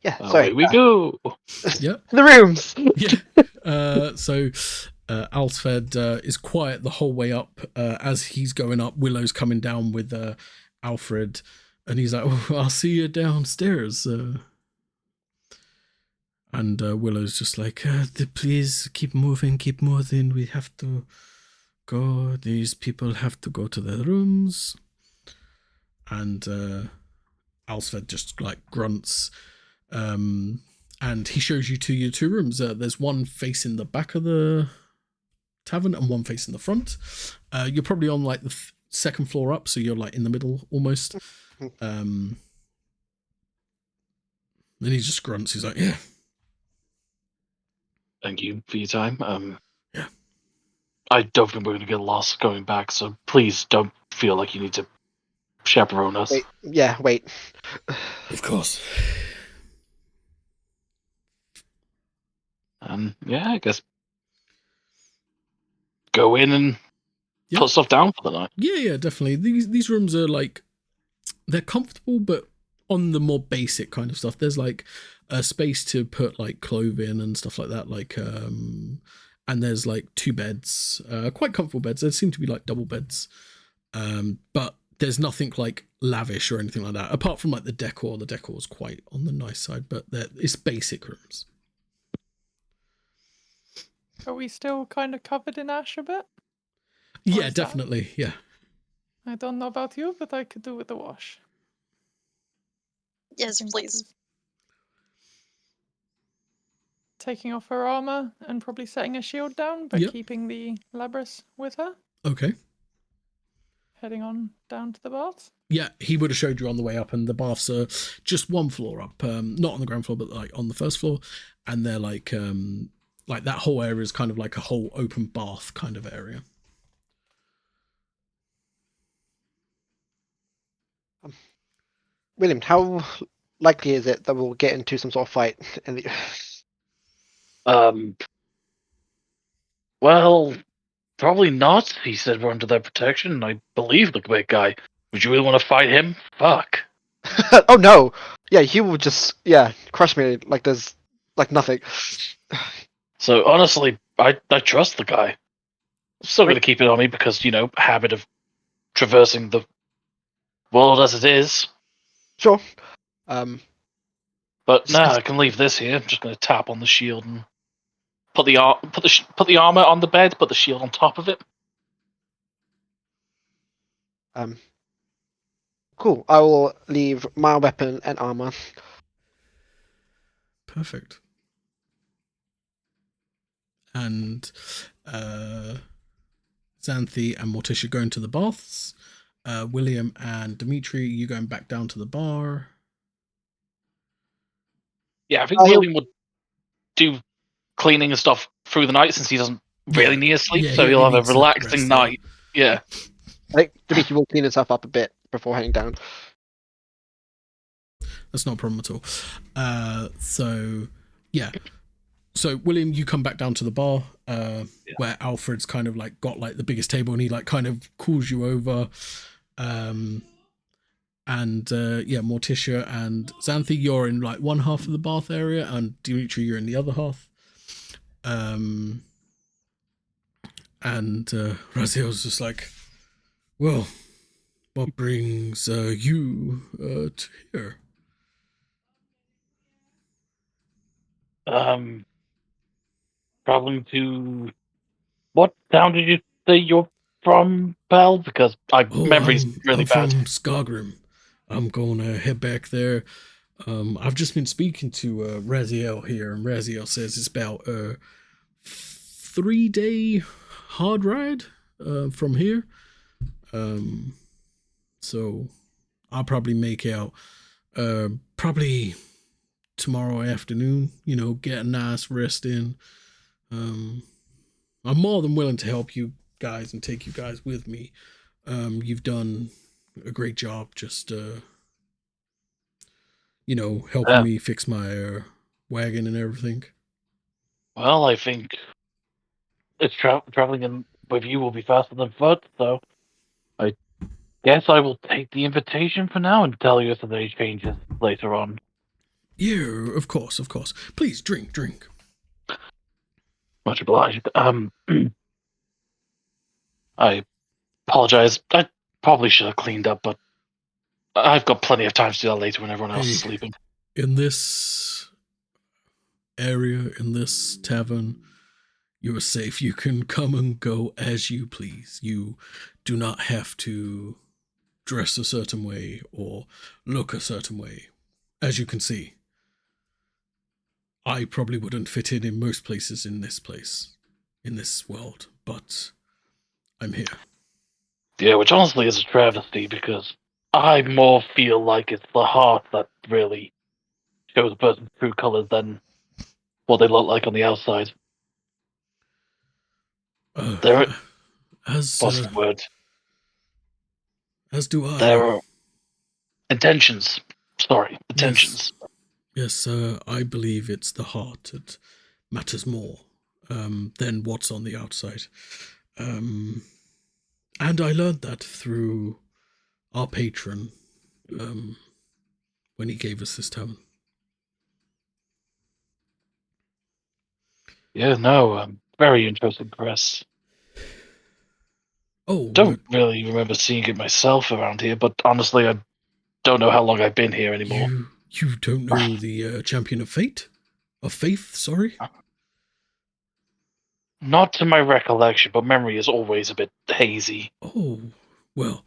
S4: Yeah,
S5: Away
S4: sorry.
S5: we go.
S1: Yeah.
S4: The rooms.
S1: Yeah. So Alsfed is quiet the whole way up. As he's going up, Willow's coming down with Alfred, and he's like, "Oh, I'll see you downstairs." And Willow's just like, "Please keep moving. We have to go. These people have to go to their rooms." And Alsfed just like grunts. And he shows you to your two rooms. There's one facing the back of the tavern and one facing the front. You're probably on like the second floor up, so you're like in the middle almost. And he just grunts. He's like, "Yeah,
S5: Thank you for your time.
S1: Yeah.
S5: I don't think we're going to get lost going back, so please don't feel like you need to chaperone us.
S4: Wait.
S1: of course."
S5: Yeah, I guess go in and
S1: Yeah.
S5: put stuff down for the night.
S1: Yeah, definitely. These rooms are like, they're comfortable, but on the more basic kind of stuff. There's like a space to put like clothing and stuff like that. Like, and there's like two beds, quite comfortable beds. There seem to be like double beds, but there's nothing like lavish or anything like that. Apart from like the decor. The decor is quite on the nice side, but it's basic rooms.
S2: Are we still kind of covered in ash a bit?
S1: Yeah,
S2: is that-
S1: definitely. Yeah.
S2: I don't know about you, but I could do with a wash.
S3: Yes,
S2: think
S3: please.
S2: just Taking off her armor and probably setting a shield down, but
S1: Yep.
S2: keeping the Labrys with her.
S1: Okay.
S2: Heading on down to the baths.
S1: Yeah, he would have showed you on the way up, and the baths are just one floor up, not on the ground floor, but like on the first floor, and they're like that whole area is kind of like a whole open bath kind of area.
S4: William, how likely is it that we'll get into some sort of fight?
S5: Well, probably not. He said we're under their protection. I believe the big guy. Would you really want to fight him? Fuck.
S4: Oh no! Yeah, he will just crush me like there's like nothing.
S5: So honestly, I trust the guy. I'm still going to
S4: Wait.
S5: keep it on me because, habit of traversing the world as it is.
S4: Sure.
S5: But nah, I can leave this here. I'm just going to tap on the shield and put the armor on the bed, put the shield on top of it.
S4: Cool. I will leave my weapon and armor.
S1: Perfect. And Xanthi and Morticia going to the baths. William and Dimitri, you going back down to the bar.
S5: Yeah, I think William would do cleaning and stuff through the night since he doesn't really need to sleep, so
S1: he
S5: he'll have a
S1: needs to
S5: relaxing
S1: rest,
S5: night. Yeah.
S4: I think Dimitri will clean himself up a bit before heading down.
S1: That's not a problem at all. So William, you come back down to the bar where Alfred's kind of like got like the biggest table, and he like kind of calls you over. Morticia and Xanthi, you're in like one half of the bath area, and Dimitri, you're in the other half. And Raziel's just like, well, what brings you to here?
S5: Traveling to what town did you say you're from, pal? Because my
S1: Oh,
S5: memory's really
S1: I'm
S5: bad.
S1: from Skargrim. I'm going to head back there. I've just been speaking to Raziel here, and Raziel says it's about a 3-day hard ride from here. So I'll probably make out probably tomorrow afternoon. You know, get a nice rest in. I'm more than willing to help you guys and take you guys with me. You've done a great job just helping
S5: Yeah.
S1: me fix my wagon and everything.
S5: Well, I think it's traveling in with you will be faster than foot, so I guess I will take the invitation for now and tell you if there's any changes later on.
S1: Yeah, of course, of course. Please drink.
S5: Much obliged. I apologize. I probably should have cleaned up, but I've got plenty of time to do that later when everyone else is
S1: Hey.
S5: sleeping.
S1: In this area, in this tavern, you are safe. You can come and go as you please. You do not have to dress a certain way or look a certain way. As you can see, I probably wouldn't fit in most places in this world, but I'm here.
S5: Yeah, which honestly is a travesty because I more feel like it's the heart that really shows a person's true colors than what they look like on the outside. There,
S1: As
S5: what's the word?
S1: as do I.
S5: There are intentions. Sorry,
S1: Yes,
S5: intentions.
S1: yes. I believe it's the heart that matters more than what's on the outside. And I learned that through our patron when he gave us this town.
S5: Yeah, no, very interesting press.
S1: Oh,
S5: Don't really remember seeing it myself around here, but honestly, I don't know how long I've been here anymore.
S1: you don't know the champion of fate? Of faith, sorry?
S5: Not to my recollection, but memory is always a bit hazy.
S1: Oh, well,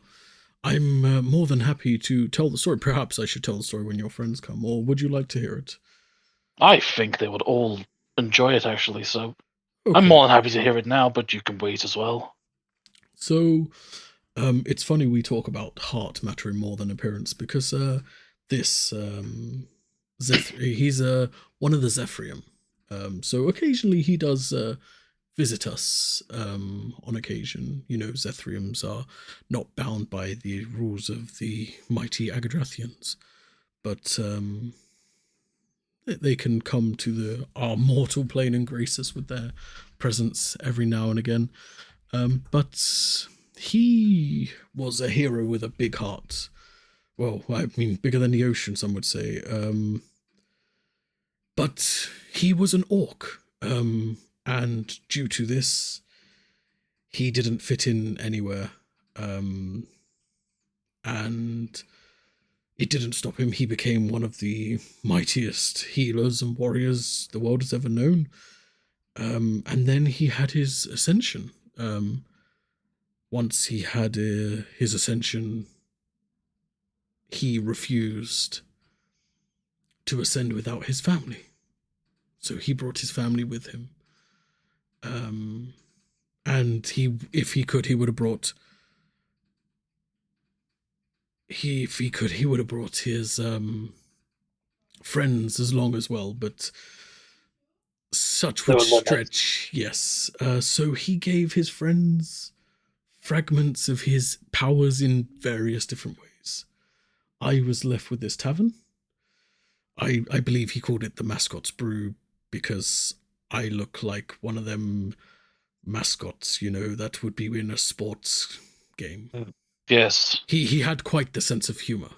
S1: I'm more than happy to tell the story. Perhaps I should tell the story when your friends come, or would you like to hear it?
S5: I think they would all enjoy it, actually, so I'm
S1: Okay.
S5: more than happy to hear it now, but you can wait as well.
S1: So, it's funny we talk about heart mattering more than appearance because this he's one of the Zephyrium. So occasionally he does visit us on occasion. You know, Zethriums are not bound by the rules of the mighty Agadrathians, but they can come to our mortal plane and grace us with their presence every now and again. But he was a hero with a big heart. Well, I mean, bigger than the ocean, some would say. But he was an orc. And due to this, he didn't fit in anywhere. And it didn't stop him. He became one of the mightiest healers and warriors the world has ever known. And then he had his ascension. Once he had his ascension, he refused to ascend without his family. So he brought his family with him. And if he could, he would have brought. If he could, he would have brought his friends as long as well. But such
S5: There
S1: would
S5: were limits.
S1: stretch. Yes. So he gave his friends fragments of his powers in various different ways. I was left with this tavern. I believe he called it the Mascots Brew because I look like one of them mascots, that would be in a sports game.
S5: Yes,
S1: He had quite the sense of humor.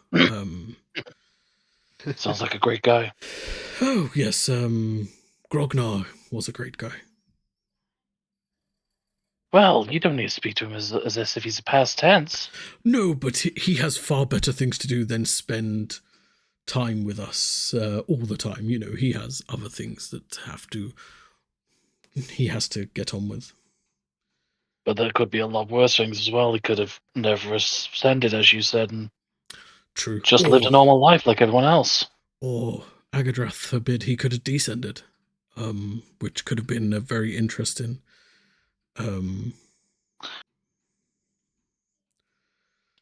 S5: sounds like a great guy.
S1: Oh yes, Grognar was a great guy.
S5: Well, you don't need to speak to him as if he's a past tense.
S1: No, but he has far better things to do than spend time with us all the time. You know, he has other things that he has to get on with.
S5: But there could be a lot worse things as well. He could have never ascended, as you said, and
S1: True.
S5: just lived a normal life like everyone else.
S1: Or Agadrath forbid he could have descended, which could have been a very interesting.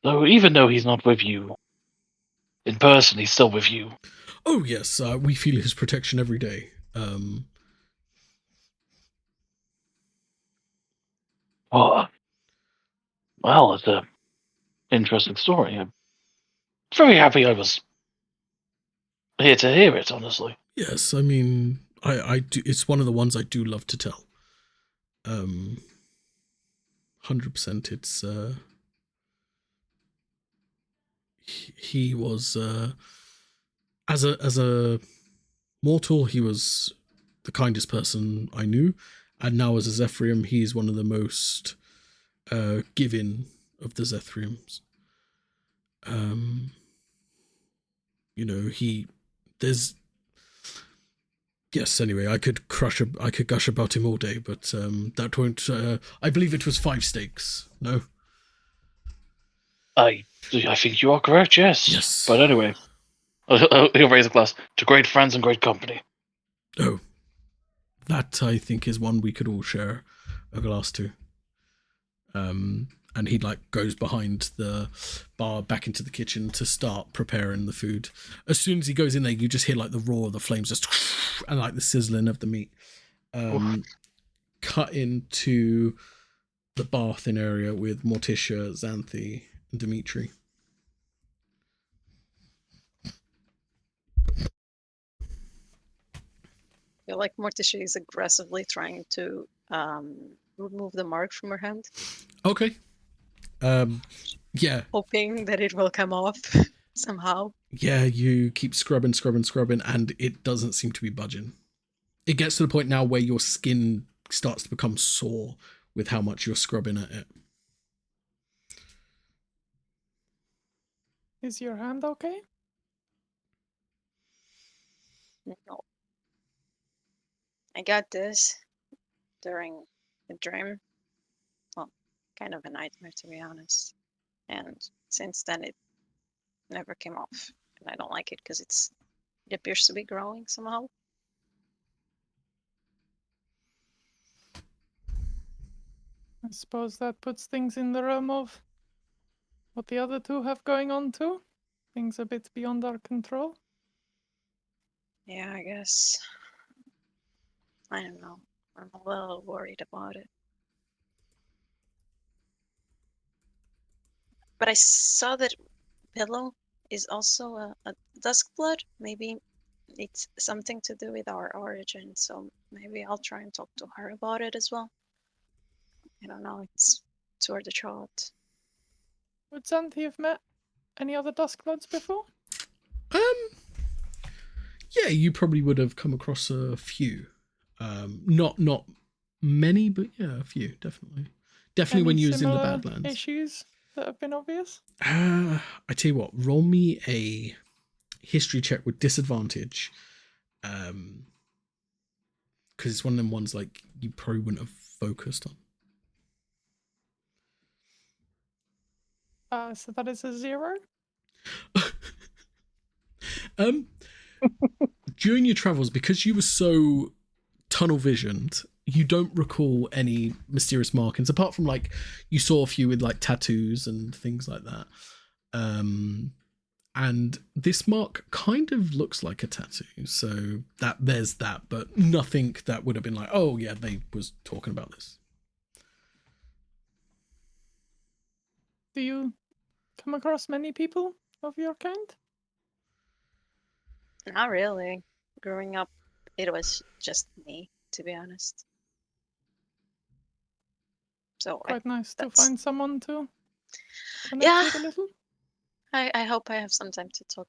S5: So even though he's not with you in person, he's still with you.
S1: Oh yes, we feel his protection every day.
S5: Oh, well, it's a interesting story. I'm very happy I was here to hear it, honestly.
S1: Yes, I mean, I do. It's one of the ones I do love to tell. 100%. It's he was as a mortal, he was the kindest person I knew, and now as a Zephyrium, he's one of the most giving of the Zephyriums. You know, there's yes. Anyway, I could gush about him all day, but that won't. I believe it was 5 stakes. No.
S5: I think you are correct. Yes.
S1: Yes.
S5: But anyway, he'll raise a glass to great friends and great company.
S1: Oh, that I think is one we could all share a glass to. And he goes behind the bar back into the kitchen to start preparing the food. As soon as he goes in there, you just hear the roar of the flames just and the sizzling of the meat. Cut into the bathing area with Morticia, Xanthi, and Dimitri.
S3: I feel like Morticia is aggressively trying to remove the mark from her hand.
S1: Okay. Yeah.
S3: Hoping that it will come off somehow.
S1: Yeah, you keep scrubbing, and it doesn't seem to be budging. It gets to the point now where your skin starts to become sore with how much you're scrubbing at it.
S2: Is your hand okay?
S3: No. I got this during a dream. Well, kind of a nightmare, to be honest. And since then, it never came off. And I don't like it because it appears to be growing somehow.
S2: I suppose that puts things in the realm of what the other two have going on too. Things a bit beyond our control.
S3: Yeah, I guess. I don't know. I'm a little worried about it. But I saw that Pillow is also a dusk blood. Maybe it's something to do with our origin. So maybe I'll try and talk to her about it as well. I don't know. It's toward the shot.
S2: Would Xanthi have met any other Duskbloods before?
S1: Yeah, you probably would have come across a few. Not many, but yeah, a few, definitely. Definitely
S2: Any
S1: when you was in the
S2: similar
S1: Badlands.
S2: issues that have been obvious?
S1: I tell you what, roll me a history check with disadvantage. Because it's one of them ones you probably wouldn't have focused on.
S2: So that is a 0.
S1: During your travels, because you were so tunnel visioned, you don't recall any mysterious markings apart from you saw a few with tattoos and things like that. And this mark kind of looks like a tattoo, so there's that, but nothing that would have been oh yeah, they was talking about this.
S2: Do you come across many people of your kind?
S3: Not really. Growing up, it was just me, to be honest. So
S2: Quite nice to
S3: that's-
S2: find someone to connect
S3: Yeah.
S2: with a little.
S3: I hope I have some time to talk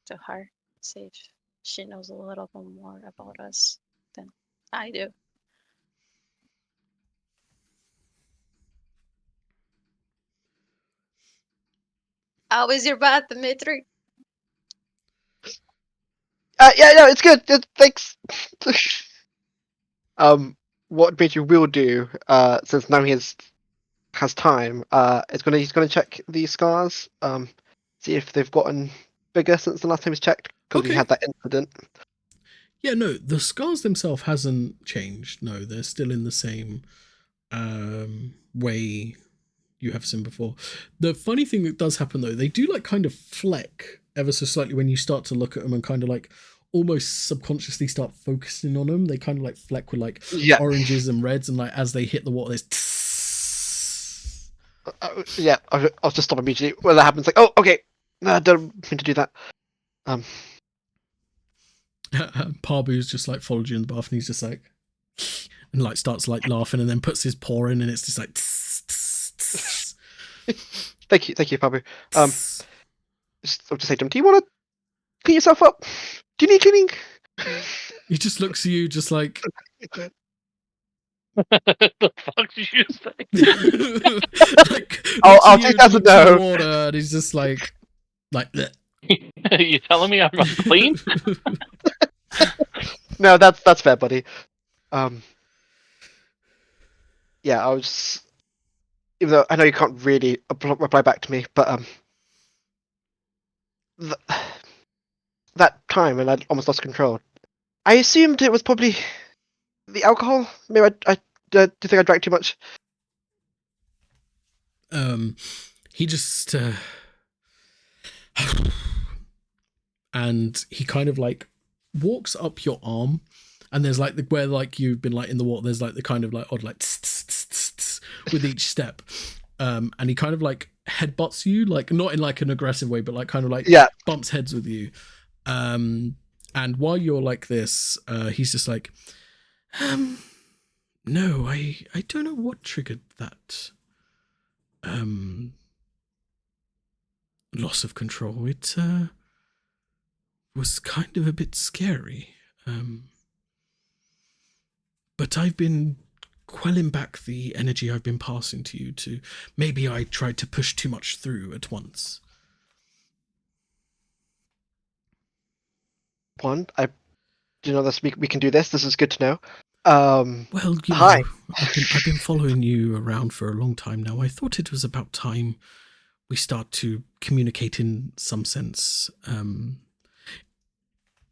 S3: to her, see if she knows a little bit more about us than I do. How is your bath, Dimitri?
S4: Yeah, no, it's good. Thanks. What Dmitry will do, since now he has time, he's gonna check these scars, see if they've gotten bigger since the last time he's checked, because we
S1: Okay.
S4: had that incident.
S1: Yeah, no, the scars themselves hasn't changed. No, they're still in the same way you have seen before. The funny thing that does happen though, they do like kind of fleck ever so slightly when you start to look at them and kind of like almost subconsciously start focusing on them. They kind of like fleck with like
S4: Yeah.
S1: oranges and reds, and like as they hit the water, there's
S4: Yeah, I'll just stop immediately when that happens. Like, oh, okay, no, I don't mean to do that.
S1: Parbu's just like followed you in the bath, and he's just like, and like starts like laughing, and then puts his paw in, and it's just like.
S4: Thank you, Pabu. I'll just say to him, do you want to clean yourself up? Do you need cleaning?
S1: He just looks at you, just like.
S5: The fuck did you say?
S1: Like,
S4: I'll
S1: looks at
S4: take
S1: you,
S4: that as a
S1: looks at the
S4: no.
S1: water, and he's just like bleh.
S5: Are you telling me I'm not clean?
S4: No, that's fair, buddy. Yeah, I was. Even though I know you can't really reply back to me, but that time when I almost lost control, I assumed it was probably the alcohol. Maybe I do you think I drank too much?
S1: He just and he kind of like walks up your arm, and there's like where like you've been like in the water, there's like the kind of like odd like with each step, and he kind of like headbutts you, like not in like an aggressive way, but like kind of like bumps heads with you, and while you're like this, he's just like, no, I don't know what triggered that loss of control. It was kind of a bit scary. But I've been quelling back the energy I've been passing to you. To maybe I tried to push too much through at once.
S4: Do you know this? We can do this. This is good to know.
S1: Well, you
S4: hi.
S1: know, I've been following you around for a long time now. I thought it was about time we start to communicate in some sense.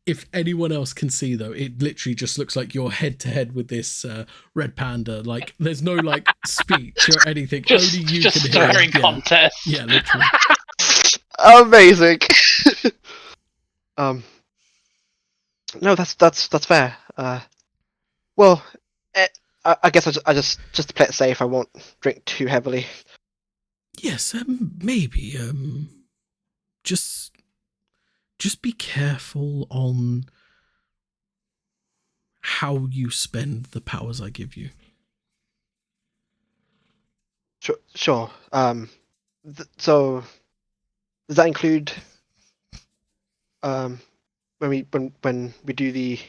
S1: If anyone else can see, though, it literally just looks like you're head to head with this red panda. Like, there's no like speech or anything.
S5: Just,
S1: Only you
S5: just
S1: can hear.
S5: staring contest.
S1: Yeah, literally.
S4: Amazing. No, that's fair. Well, I guess I just to play it safe, I won't drink too heavily.
S1: Yes, maybe. Just be careful on how you spend the powers I give you.
S4: Sure. So does that include when we do the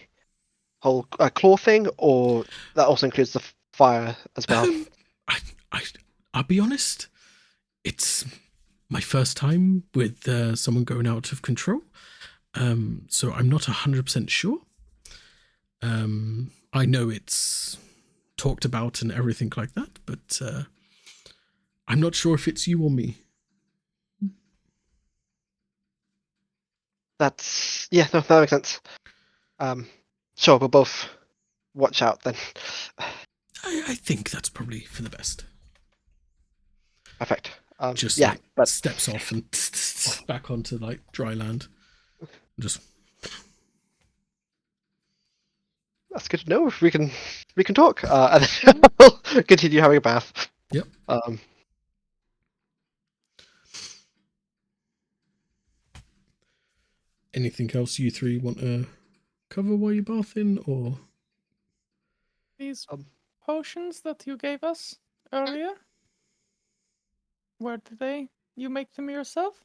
S4: whole claw thing, or that also includes the fire as well?
S1: I'll be honest. It's my first time with someone going out of control, so I'm not 100% sure. I know it's talked about and everything like that, but I'm not sure if it's you or me.
S4: No, that makes sense. Sure, we'll both watch out then.
S1: I think that's probably for the best.
S4: Perfect.
S1: Just
S4: yeah,
S1: like
S4: but
S1: steps off and back onto like dry land. Just
S4: that's good to know. If we can talk, and then we'll continue having a bath.
S1: Yep. Anything else you three want to cover while you're bathing, or
S2: These potions that you gave us earlier, where did they? You make them yourself?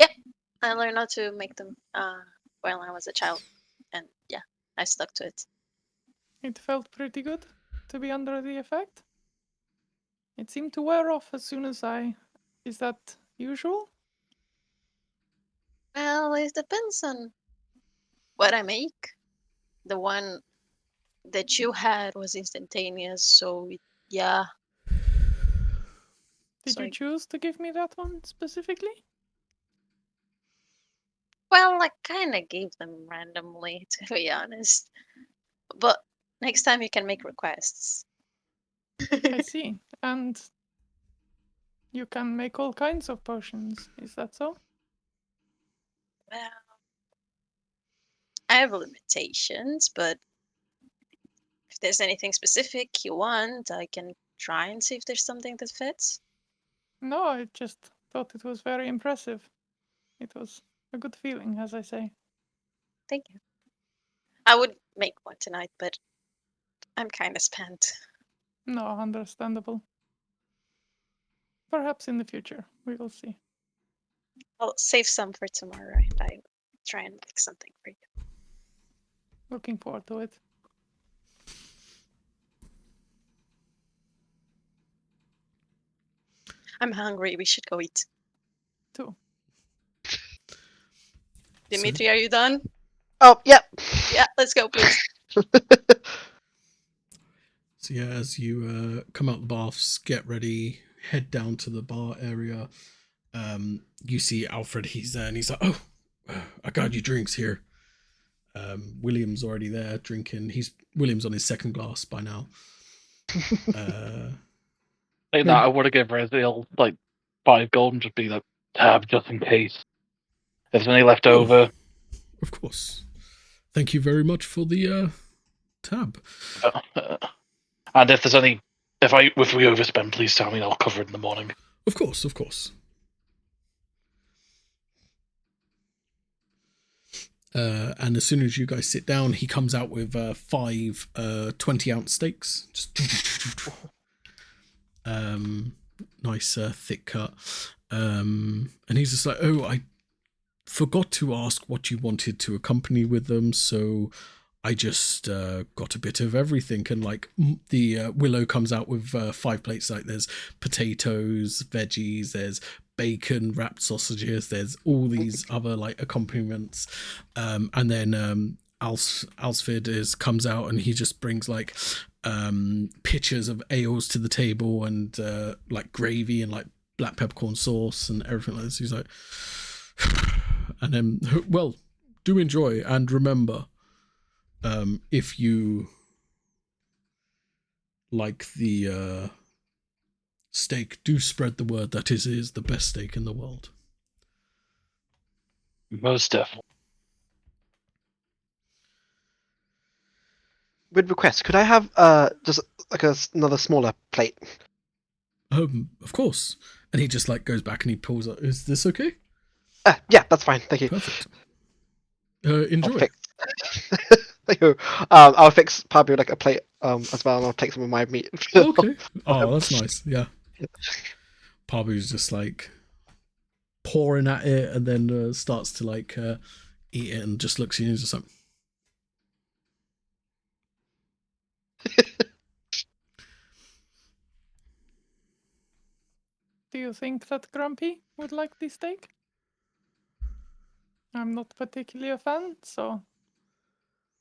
S3: Yep, I learned how to make them while I was a child, and yeah, I stuck to it.
S2: It felt pretty good to be under the effect. It seemed to wear off as soon as I. Is that usual?
S3: Well, it depends on what I make. The one that you had was instantaneous, so yeah.
S2: Did
S3: So
S2: you choose to give me that one specifically?
S3: well, I kind of gave them randomly, to be honest. But next time you can make requests.
S2: I see. And you can make all kinds of potions. Is that so?
S3: Well, I have limitations, but if there's anything specific you want, I can try and see if there's something that fits.
S2: No, I just thought it was very impressive. It was a good feeling, as I say.
S3: Thank you. I would make one tonight, but I'm kind of spent.
S2: No, understandable. Perhaps in the future, we will see.
S3: I'll save some for tomorrow and I try and make something for you.
S2: Looking forward to it.
S3: I'm hungry. We should go eat.
S2: Too.
S3: Dimitri, are you done?
S4: Oh, yeah.
S3: Yeah, let's go, please.
S1: So yeah, as you come out the baths, get ready, head down to the bar area. You see Alfred. He's there, and he's like, "Oh, I got you drinks here." William's already there drinking. William's on his second glass by now.
S5: Like that, I would have given Raziel like 5 gold and just be like, tab just in case. If there's any left
S1: Oh.
S5: over.
S1: Of course. Thank you very much for the tab.
S5: And if there's any, if we overspend, please tell me. I'll cover it in the morning.
S1: Of course, of course. And as soon as you guys sit down, he comes out with 5 20-ounce steaks. Just nice thick cut. And he's just like, "Oh, I forgot to ask what you wanted to accompany with them, so I just got a bit of everything." And like the Willow comes out with 5 plates. Like there's potatoes, veggies, there's bacon, wrapped sausages, there's all these other like accompaniments. And then Alsford comes out and he just brings like pitchers of ales to the table and like gravy and like black peppercorn sauce and everything like this. He's like, and then, well, do enjoy and remember, if you like the steak, do spread the word that it is the best steak in the world.
S5: Most definitely.
S4: With request, could I have just like another smaller plate?
S1: Of course. And he just like goes back and he pulls up. Is this okay?
S4: Yeah, that's fine. Thank you.
S1: Perfect. Enjoy.
S4: I'll fix. Thank you. I'll fix probably like a plate as well, and I'll take some of my meat.
S1: Okay. Oh, that's nice. Yeah. Parbu's just like pouring at it and then starts to like eat it and just looks at you and just like.
S2: Do you think that Grumpy would like this steak? I'm not particularly a fan, so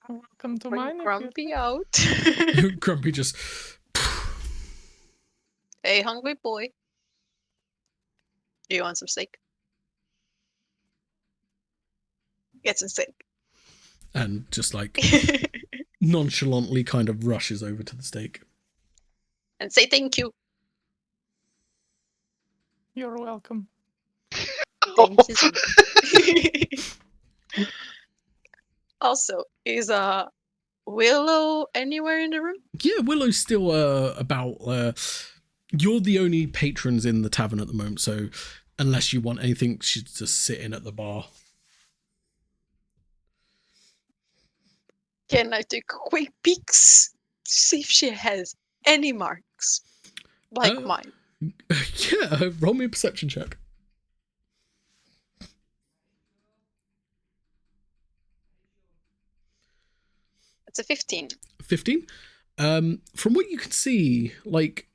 S2: welcome to
S3: Bring
S2: mine.
S3: Grumpy out.
S1: Grumpy just.
S3: Hey, hungry boy. Do you want some steak? Get some steak.
S1: And just like nonchalantly kind of rushes over to the steak.
S3: And say thank you.
S2: You're welcome.
S3: Thank you. Also, is Willow anywhere in the room?
S1: Yeah, Willow's still about. You're the only patrons in the tavern at the moment, so unless you want anything, she's just sitting at the bar.
S3: Can I take quick peeks? See if she has any marks like mine.
S1: Yeah, roll me a perception check.
S3: It's a 15.
S1: 15. From what you can see, like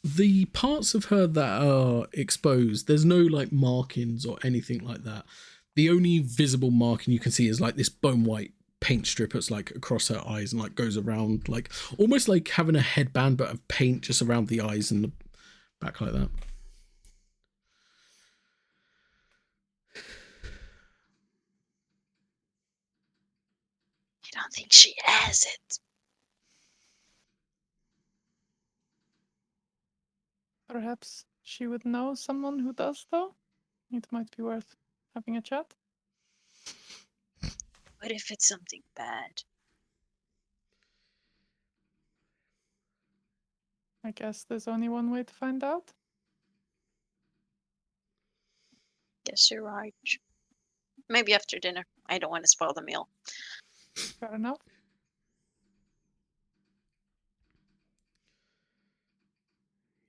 S1: the parts of her that are exposed, there's no like markings or anything like that. The only visible marking you can see is like this bone white paint strip that's like across her eyes and like goes around, like almost like having a headband but of paint just around the eyes and the back like that.
S3: I don't think she has it.
S2: Perhaps she would know someone who does, though. It might be worth having a chat.
S3: What if it's something bad?
S2: I guess there's only one way to find out.
S3: Guess you're right. Maybe after dinner. I don't want to spoil the meal.
S2: Fair enough.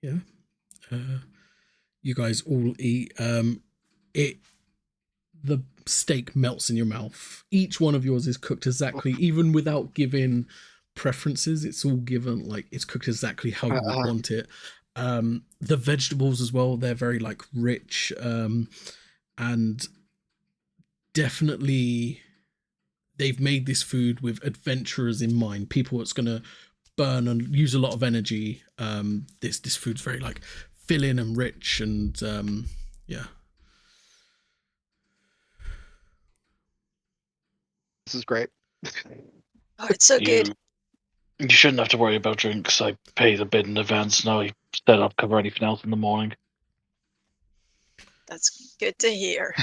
S1: Yeah. You guys all eat. The steak melts in your mouth. Each one of yours is cooked exactly, even without giving preferences. It's all given like it's cooked exactly how you would want it. The vegetables as well, they're very like rich, and definitely they've made this food with adventurers in mind. People that's gonna burn and use a lot of energy. This food's very like filling and rich, and yeah.
S4: This is great.
S3: Oh, it's so good.
S5: You shouldn't have to worry about drinks. I paid a bit in advance. Now I set up, cover anything else in the morning.
S3: That's good to hear.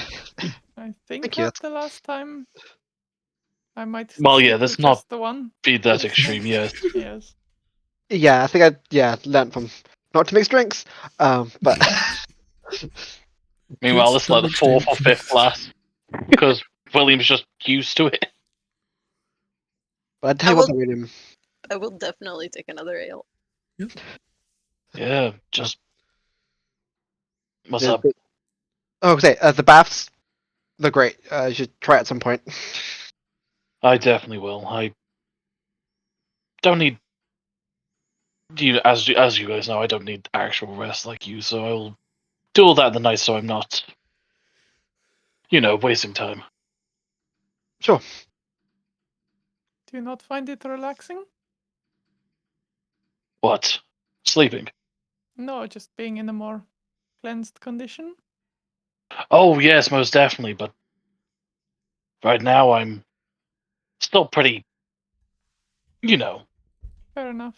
S2: I think
S4: Thank you,
S2: after the last time, I might
S5: Well, yeah,
S2: stick
S5: that's
S2: to
S5: not-
S2: just the one.
S5: Be that extreme, yes.
S2: Yes.
S4: Yeah, I think I learned from not to mix drinks. But
S5: Meanwhile,
S1: Kids,
S5: this is like
S1: don't
S5: the
S1: mix
S5: 4th or
S1: drinks.
S5: 5th glass because William's just used to it.
S4: I tell you what, William.
S3: I will definitely take another ale.
S5: Yeah, just what's
S4: the-
S5: up?
S4: the- Oh, say the baths. They're great. You should try it at some point.
S5: I definitely will. I don't need as you guys know. I don't need actual rest like you, so I'll do all that in the night, so I'm not, wasting time.
S4: Sure.
S2: Do you not find it relaxing?
S5: What? Sleeping?
S2: No, just being in a more cleansed condition.
S5: Oh yes, most definitely. But right now I'm still pretty,
S2: Fair enough.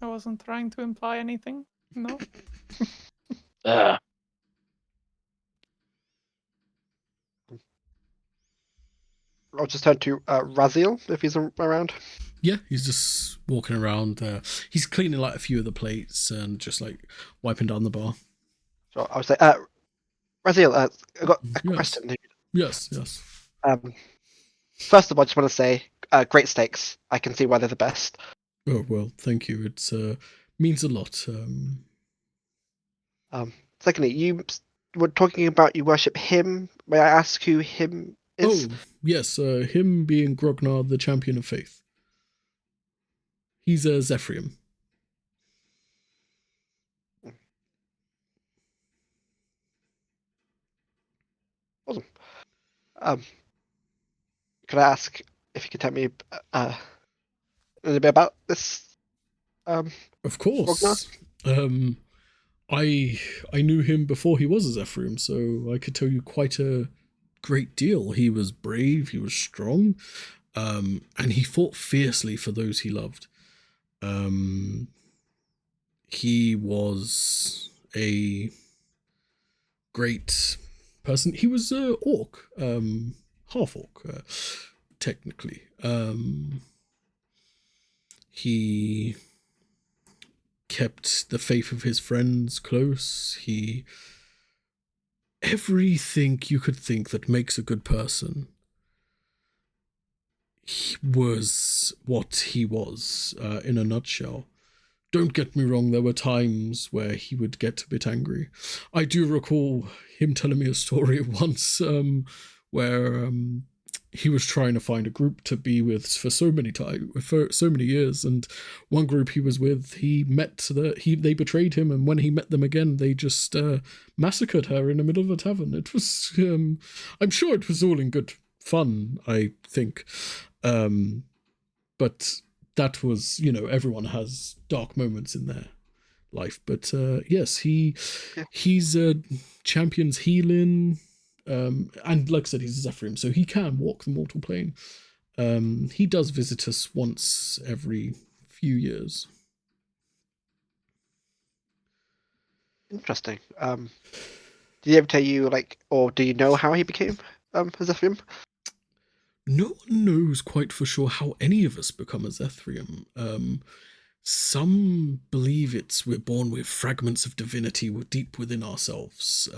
S2: I wasn't trying to imply anything. No.
S5: uh,
S4: I'll just turn to Raziel if he's around.
S1: Yeah, he's just walking around. He's cleaning like a few of the plates and just like wiping down the bar.
S4: So I would say, Raziel, I've got a
S1: Yes.
S4: question.
S1: Yes.
S4: First of all, I just want to say, great steaks. I can see why they're the best.
S1: Oh well, thank you. It's means a lot.
S4: Secondly, you were talking about you worship him. May I ask who him is?
S1: Oh yes, him being Grognar, the champion of faith. He's a Zephyrium.
S4: Awesome. Could I ask if you could tell me a little bit about this?
S1: Of course. I knew him before he was a Zephyrium, so I could tell you quite a great deal. He was brave, he was strong, and he fought fiercely for those he loved. He was a great person. He was a orc, half orc, technically. He kept the faith of his friends close. Everything you could think that makes a good person, he was what he was, in a nutshell. Don't get me wrong, there were times where he would get a bit angry. I do recall him telling me a story once, where he was trying to find a group to be with for so many years, and one group he was with, they betrayed him, and when he met them again, they just massacred her in the middle of a tavern. It was I'm sure it was all in good fun, I think, but that was, everyone has dark moments in their life, but yes, he's champions healing. And like I said, he's a Zephyrium, so he can walk the mortal plane. He does visit us once every few years.
S4: Interesting. Did he ever tell you, or do you know how he became a Zephyrium?
S1: No one knows quite for sure how any of us become a Zethrium. Some believe we're born with fragments of divinity deep within ourselves.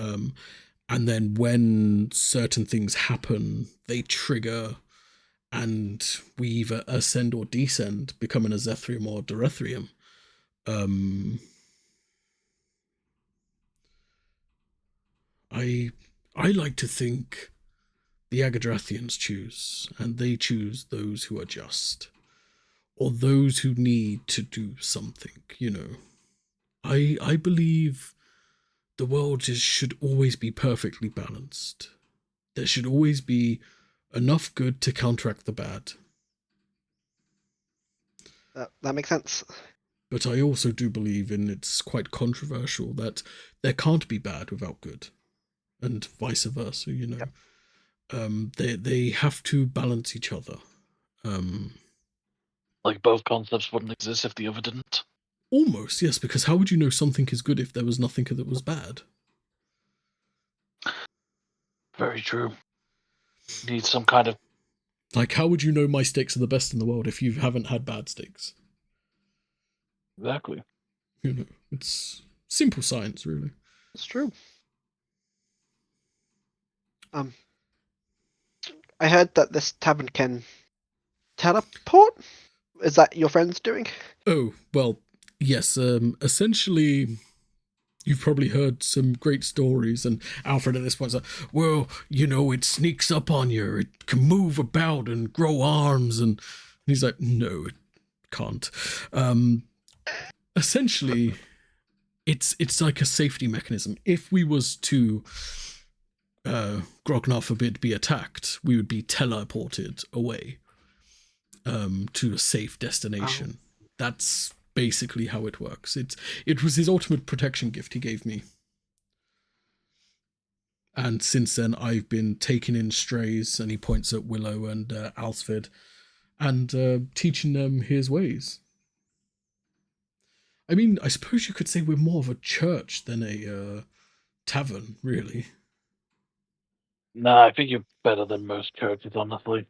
S1: And then when certain things happen, they trigger, and we either ascend or descend, becoming a Zethrium or Derethrium. I like to think the Agadrathians choose, and they choose those who are just, or those who need to do something, I believe the world should always be perfectly balanced. There should always be enough good to counteract the bad.
S4: That makes sense.
S1: But I also do believe it's quite controversial that there can't be bad without good, and vice versa,
S4: Yep.
S1: They have to balance each other.
S5: Like both concepts wouldn't exist if the other didn't.
S1: Almost, yes, because how would you know something is good if there was nothing that was bad?
S5: Very true. Need some kind of...
S1: Like, how would you know my steaks are the best in the world if you haven't had bad steaks?
S5: Exactly.
S1: It's simple science, really.
S4: It's true. I heard that this tavern can teleport. Is that your friend's doing?
S1: Oh, well, yes. Essentially, you've probably heard some great stories, and Alfred at this point is like, well, it sneaks up on you. It can move about and grow arms, and he's like, no, it can't. Essentially, it's like a safety mechanism. If we was to Grognard forbid be attacked, we would be teleported away to a safe destination.
S4: Oh.
S1: That's basically how it works. It was his ultimate protection gift he gave me. And since then, I've been taking in strays, and he points at Willow and Alsford, and teaching them his ways. I mean, I suppose you could say we're more of a church than a tavern, really.
S5: Nah, I think you're better than most churches, honestly.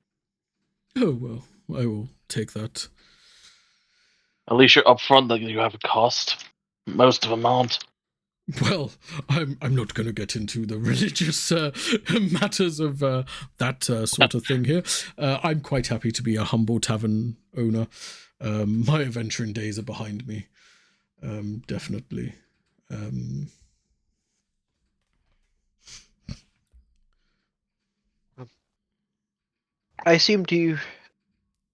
S1: Oh, well, I will take that.
S5: At least you're upfront that you have a cost. Most of them aren't.
S1: Well, I'm not going to get into the religious matters of that sort of thing here. I'm quite happy to be a humble tavern owner. My adventuring days are behind me. Definitely.
S4: I assumed you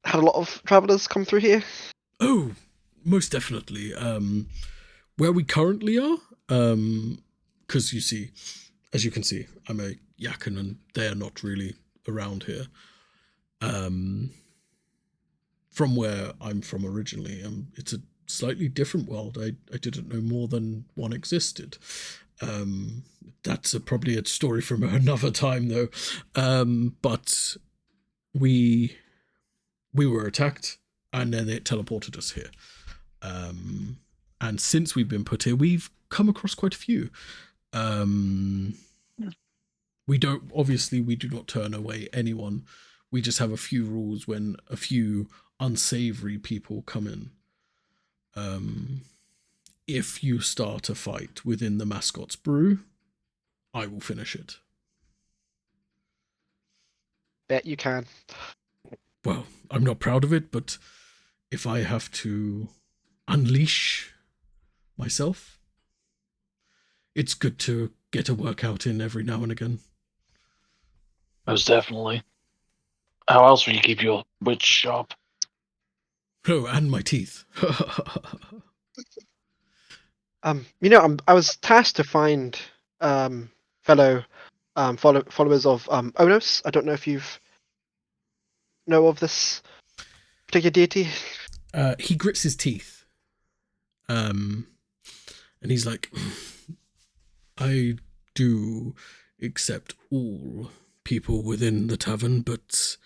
S4: had a lot of travelers come through here.
S1: Oh, most definitely. Where we currently are, because as you can see, I'm a Yakan, and they're not really around here. From where I'm from originally, it's a slightly different world. I didn't know more than one existed. That's probably a story from another time, though. But we were attacked, and then it teleported us here. And since we've been put here, we've come across quite a few. We do not turn away anyone. We just have a few rules when a few unsavory people come in. If you start a fight within the Mascots brew, I will finish it.
S4: Bet you can.
S1: Well, I'm not proud of it, but if I have to unleash myself, it's good to get a workout in every now and again.
S5: Most definitely. How else will you keep your wits sharp?
S1: Oh, and my teeth.
S4: I was tasked to find fellow followers of Onos. I don't know if you've know of this particular deity.
S1: He grits his teeth. And he's like, I do accept all people within the tavern, but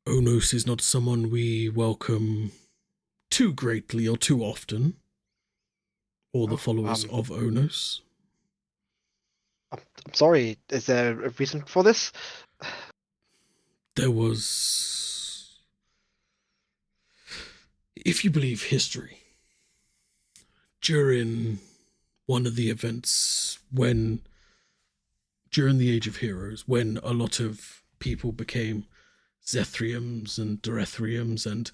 S1: Onos is not someone we welcome too greatly or too often. Or the followers of Onos.
S4: I'm sorry. Is there a reason for this?
S1: There was, if you believe history, during one of the events during the Age of Heroes, when a lot of people became Zethriums and Durethriums and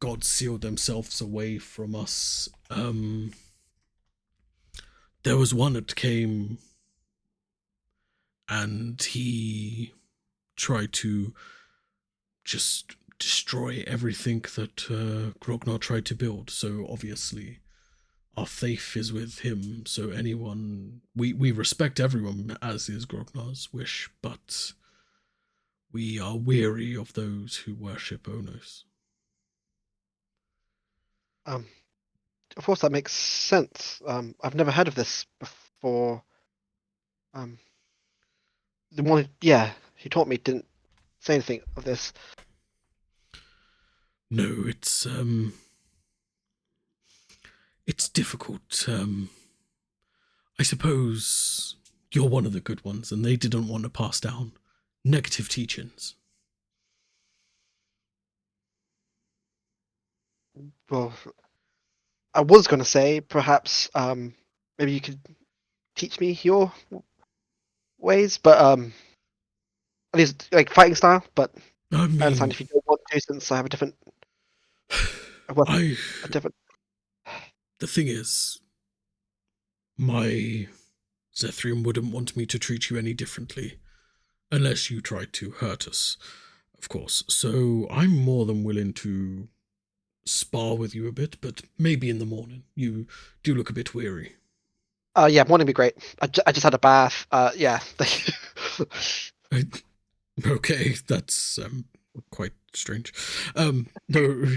S1: gods sealed themselves away from us, there was one that came and he tried to just destroy everything that Grognar tried to build. So obviously our faith is with him. So we respect everyone as is Grognar's wish, but we are weary of those who worship Onos.
S4: Of course, that makes sense. I've never heard of this before. The one, he taught me didn't say anything of this.
S1: No, it's difficult. I suppose you're one of the good ones, and they didn't want to pass down negative teachings.
S4: Well, I was going to say perhaps maybe you could teach me your ways, but at least like fighting style. But
S1: I mean,
S4: I understand if you don't want to, since I have a different.
S1: The thing is, my Zethrium wouldn't want me to treat you any differently, unless you tried to hurt us, of course. So I'm more than willing to spar with you a bit, but maybe in the morning. You do look a bit weary.
S4: Yeah, morning would be great. I just had a bath. Yeah.
S1: Okay, that's quite strange. No,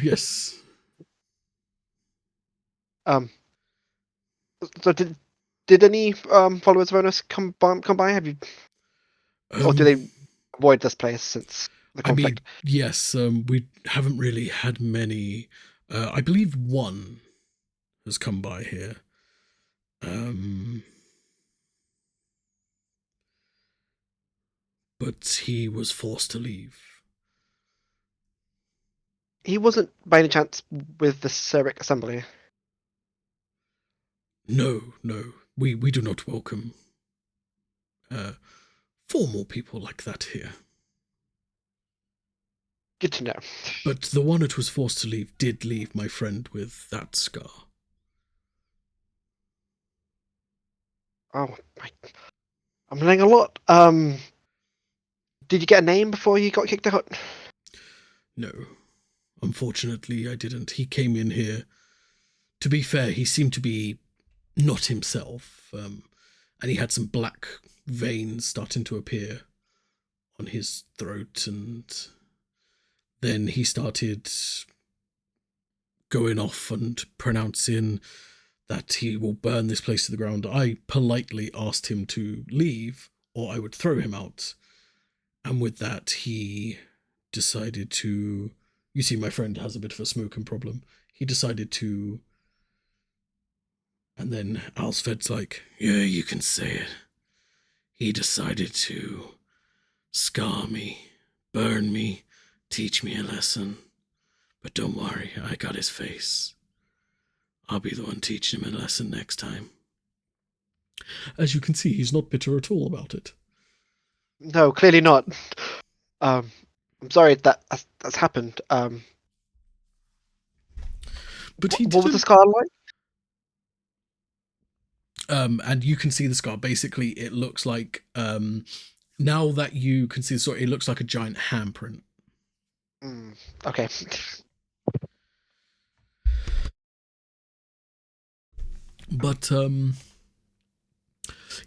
S1: yes.
S4: So did any followers of Onus come by? Have you, or do they avoid this place since the conflict?
S1: I mean, yes. We haven't really had many. I believe one has come by here. But he was forced to leave.
S4: He wasn't by any chance with the Cyric Assembly.
S1: No. We do not welcome formal people like that here.
S4: Good to know.
S1: But the one that was forced to leave did leave my friend with that scar.
S4: Oh, I'm learning a lot. Did you get a name before you got kicked out?
S1: No. Unfortunately, I didn't. He came in here. To be fair, he seemed to be not himself, and he had some black veins starting to appear on his throat, and then he started going off and pronouncing that he will burn this place to the ground. I politely asked him to leave, or I would throw him out, and with that, he decided to... You see, my friend has a bit of a smoking problem. He decided to... And then Alsved's like, yeah, you can say it. He decided to scar me, burn me, teach me a lesson. But don't worry, I got his face. I'll be the one teaching him a lesson next time. As you can see, he's not bitter at all about it.
S4: No, clearly not. I'm sorry that's happened.
S1: But he
S4: what was the scar like?
S1: And you can see the scar. Basically, it looks like now that you can see the scar, it looks like a giant handprint.
S4: Okay.
S1: But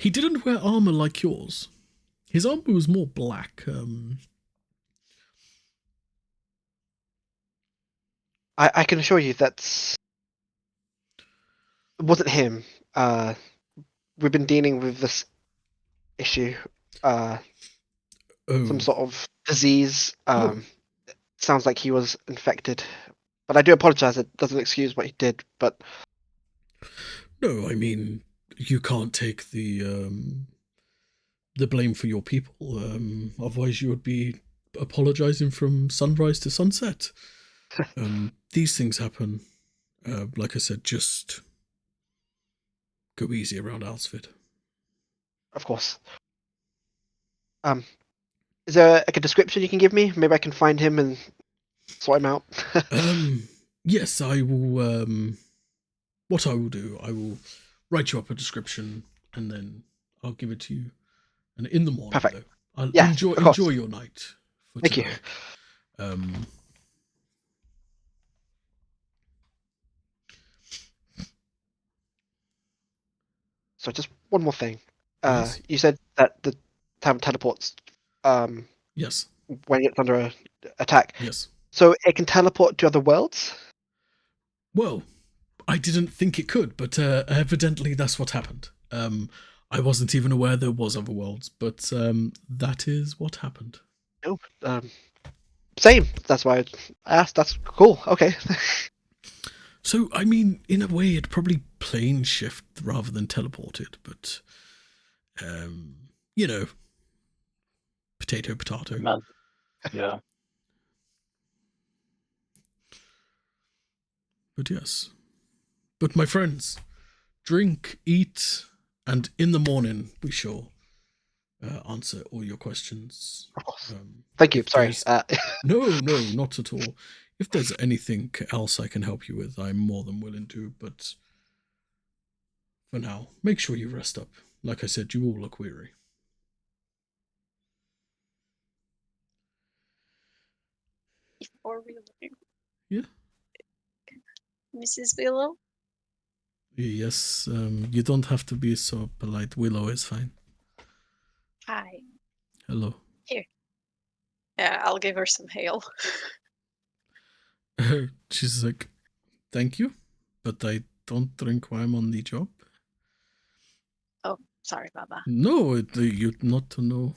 S1: he didn't wear armor like yours. His armor was more black.
S4: I can assure you that it wasn't him. We've been dealing with this issue. Some
S1: Oh,
S4: sort of disease.
S1: Oh.
S4: Sounds like he was infected. But I do apologize. It doesn't excuse what he did. But
S1: no, I mean, you can't take the blame for your people. Otherwise, you would be apologizing from sunrise to sunset. These things happen. Like I said, just go easy around Alsford.
S4: of course. Is there like a description you can give me? Maybe I can find him and sort him out.
S1: Yes, I will. What I will do, I will write you up a description, and then I'll give it to you. And in the morning,
S4: Perfect.
S1: though, I'll
S4: Yeah,
S1: enjoy
S4: of course.
S1: your night for
S4: Thank you.
S1: today.
S4: So just one more thing.
S1: Yes.
S4: You said that the town teleports
S1: Yes.
S4: when it's under attack.
S1: Yes.
S4: So it can teleport to other worlds?
S1: Well, I didn't think it could, but evidently that's what happened. I wasn't even aware there was other worlds, but that is what happened.
S4: No. Same. That's why I asked. That's cool. Okay.
S1: So, I mean, in a way, it probably plane shift rather than teleported, but, you know, potato.
S5: Man. Yeah.
S1: But yes. But my friends, drink, eat, and in the morning we shall answer all your questions.
S4: Of course. Thank you.
S1: if
S4: Sorry.
S1: there's- No, not at all. If there's anything else I can help you with, I'm more than willing to, but for now, make sure you rest up. Like I said, you all look weary.
S3: Before we leave.
S1: Yeah.
S3: Mrs. Willow?
S1: Yes, you don't have to be so polite. Willow is fine.
S3: Hi.
S1: Hello.
S3: Yeah, I'll give her some hail.
S1: She's like, thank you, but I don't drink while I'm on the job.
S3: Oh, sorry about that.
S1: No, you'd not to know.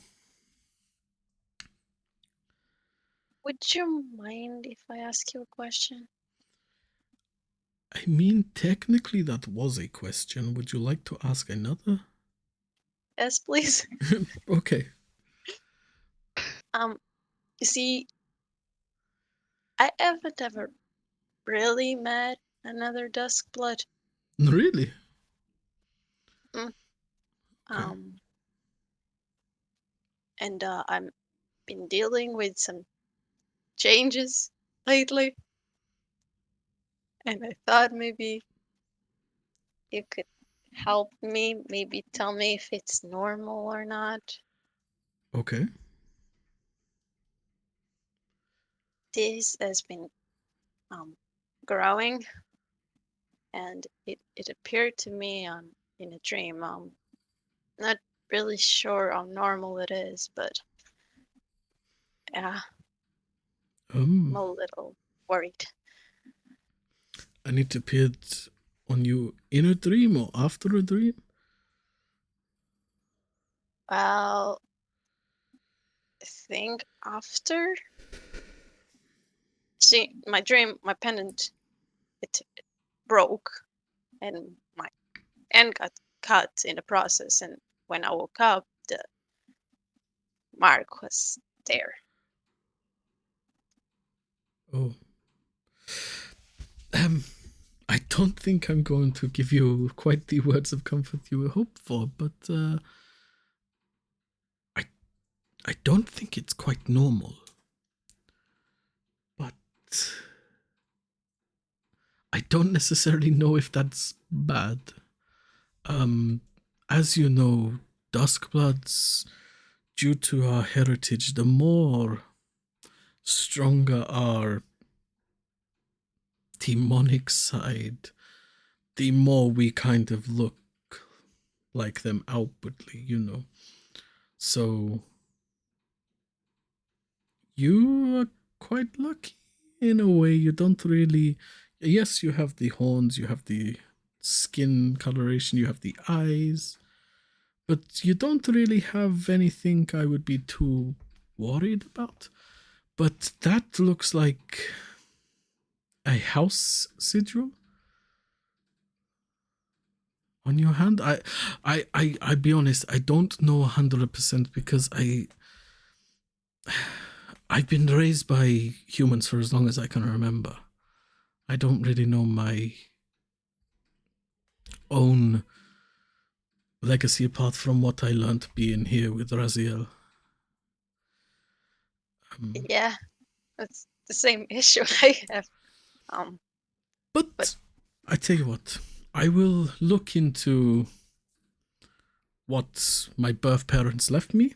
S3: Would you mind if I ask you a question?
S1: I mean, technically that was a question. Would you like to ask another?
S3: Yes, please.
S1: Okay.
S3: You see, I haven't ever really met another Duskblood.
S1: Really?
S3: Mm.
S1: Okay.
S3: And I've been dealing with some changes lately. And I thought maybe you could help me, maybe tell me if it's normal or not.
S1: Okay.
S3: This has been growing, and it appeared to me in a dream. Not really sure how normal it is, but yeah, I'm a little worried.
S1: And it appeared on you in a dream or after a dream?
S3: Well, I think after. See, my dream, my pendant, it broke, and my hand got cut in the process. And when I woke up, the mark was there.
S1: Oh. I don't think I'm going to give you quite the words of comfort you were hoped for, but I don't think it's quite normal. But I don't necessarily know if that's bad. As you know, Duskbloods, due to our heritage, the more stronger our demonic side, the more we kind of look like them outwardly, you know. So you are quite lucky in a way. You don't really. Yes, you have the horns, you have the skin coloration, you have the eyes, but you don't really have anything I would be too worried about. But that looks like a house sigil on your hand. I'll be honest, I don't know 100% because I've been raised by humans for as long as I can remember. I don't really know my own legacy apart from what I learned being here with Raziel.
S3: Yeah, that's the same issue I have.
S1: But I tell you what, I will look into what my birth parents left me,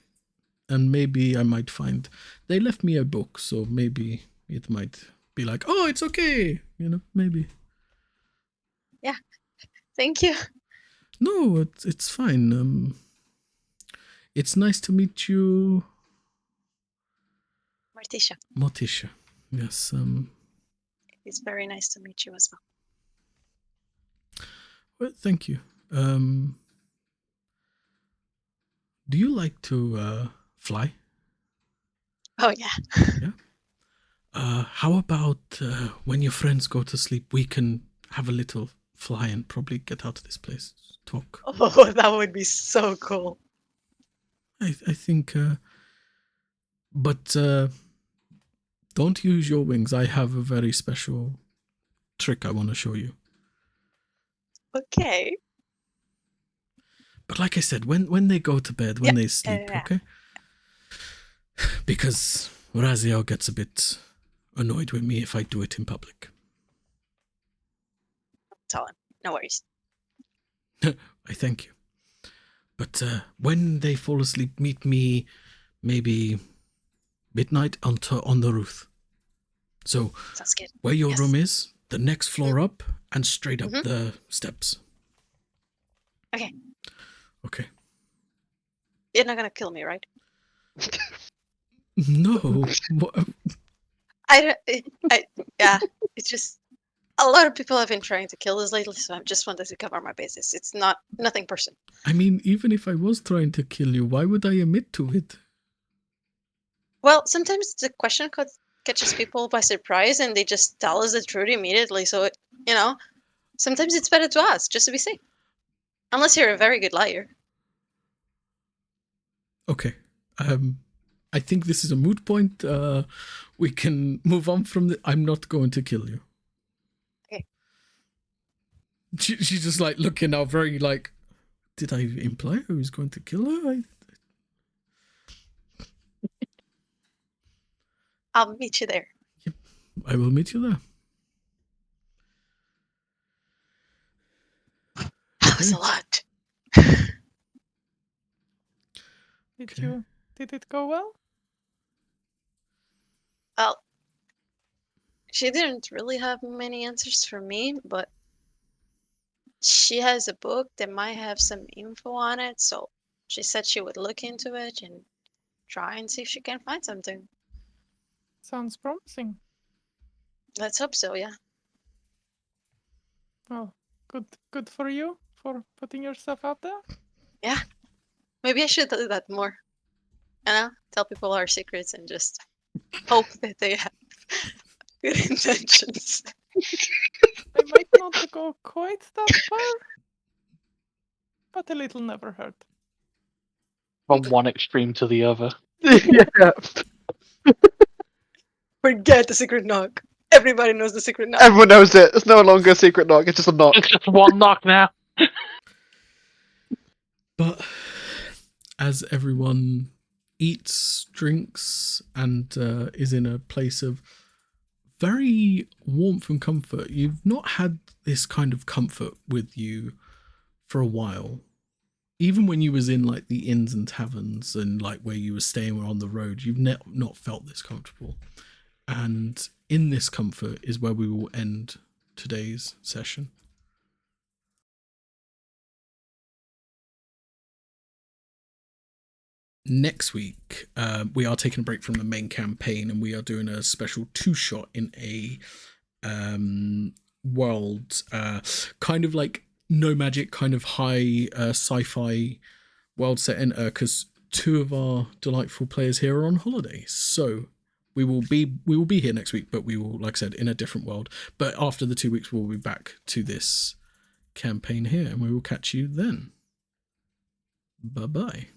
S1: and maybe I might find they left me a book, so maybe it might be like, oh, it's okay, you know, maybe.
S3: Yeah, thank you.
S1: No, it's fine. It's nice to meet you,
S3: Morticia,
S1: Morticia. Yes.
S3: it's very nice to meet you as well.
S1: Well, thank you. Do you like to fly?
S3: Oh, yeah.
S1: Yeah. How about when your friends go to sleep, we can have a little fly and probably get out of this place, talk.
S3: Oh, that would be so cool.
S1: I think, but don't use your wings. I have a very special trick I want to show you.
S3: Okay.
S1: But like I said, when they go to bed, when they sleep,
S3: yeah.
S1: okay? Because Raziel gets a bit annoyed with me if I do it in public.
S3: Tell him. No worries.
S1: I thank you. But when they fall asleep, meet me maybe midnight on the roof. So
S3: Sounds good.
S1: where your
S3: Yes.
S1: room is, the next floor up and straight up
S3: Mhm.
S1: the steps.
S3: Okay.
S1: Okay.
S3: You're not gonna kill me, right?
S1: No.
S3: Yeah, it's just a lot of people have been trying to kill us lately, so I just wanted to cover my bases. It's nothing personal.
S1: I mean, even if I was trying to kill you, why would I admit to it?
S3: Well, sometimes the question catches people by surprise and they just tell us the truth immediately. So, sometimes it's better to ask just to be safe. Unless you're a very good liar.
S1: Okay. I think this is a moot point. We can move on from the. I'm not going to kill you.
S3: Okay.
S1: She's just like looking out very like, did I imply I was going to kill her?
S3: I'll meet you there.
S1: I will meet you there.
S3: That was a
S1: Okay.
S3: lot.
S2: Did it go well?
S3: Well, she didn't really have many answers for me, but she has a book that might have some info on it, so she said she would look into it and try and see if she can find something.
S2: Sounds promising.
S3: Let's hope so, yeah.
S2: Well, good for you for putting yourself out there.
S3: Yeah. Maybe I should do that more. Tell people our secrets and just hope that they have good intentions.
S2: I might not go quite that far, but a little never hurt.
S5: From one extreme to the other.
S4: Yeah.
S3: Forget the secret knock. Everybody knows the secret knock.
S4: Everyone knows it. It's no longer a secret knock. It's just a knock.
S5: It's just one knock now.
S1: But as everyone eats, drinks, and is in a place of very warmth and comfort, you've not had this kind of comfort with you for a while. Even when you was in like the inns and taverns and like where you were staying or on the road, you've not felt this comfortable. And in this comfort is where we will end today's session. Next week, we are taking a break from the main campaign, and we are doing a special 2-shot in a world, kind of like no magic, kind of high sci-fi world set in, because 2 of our delightful players here are on holiday. So we will be here next week, but we will, like I said, in a different world. But after the 2 weeks, we'll be back to this campaign here, and we will catch you then. Bye-bye.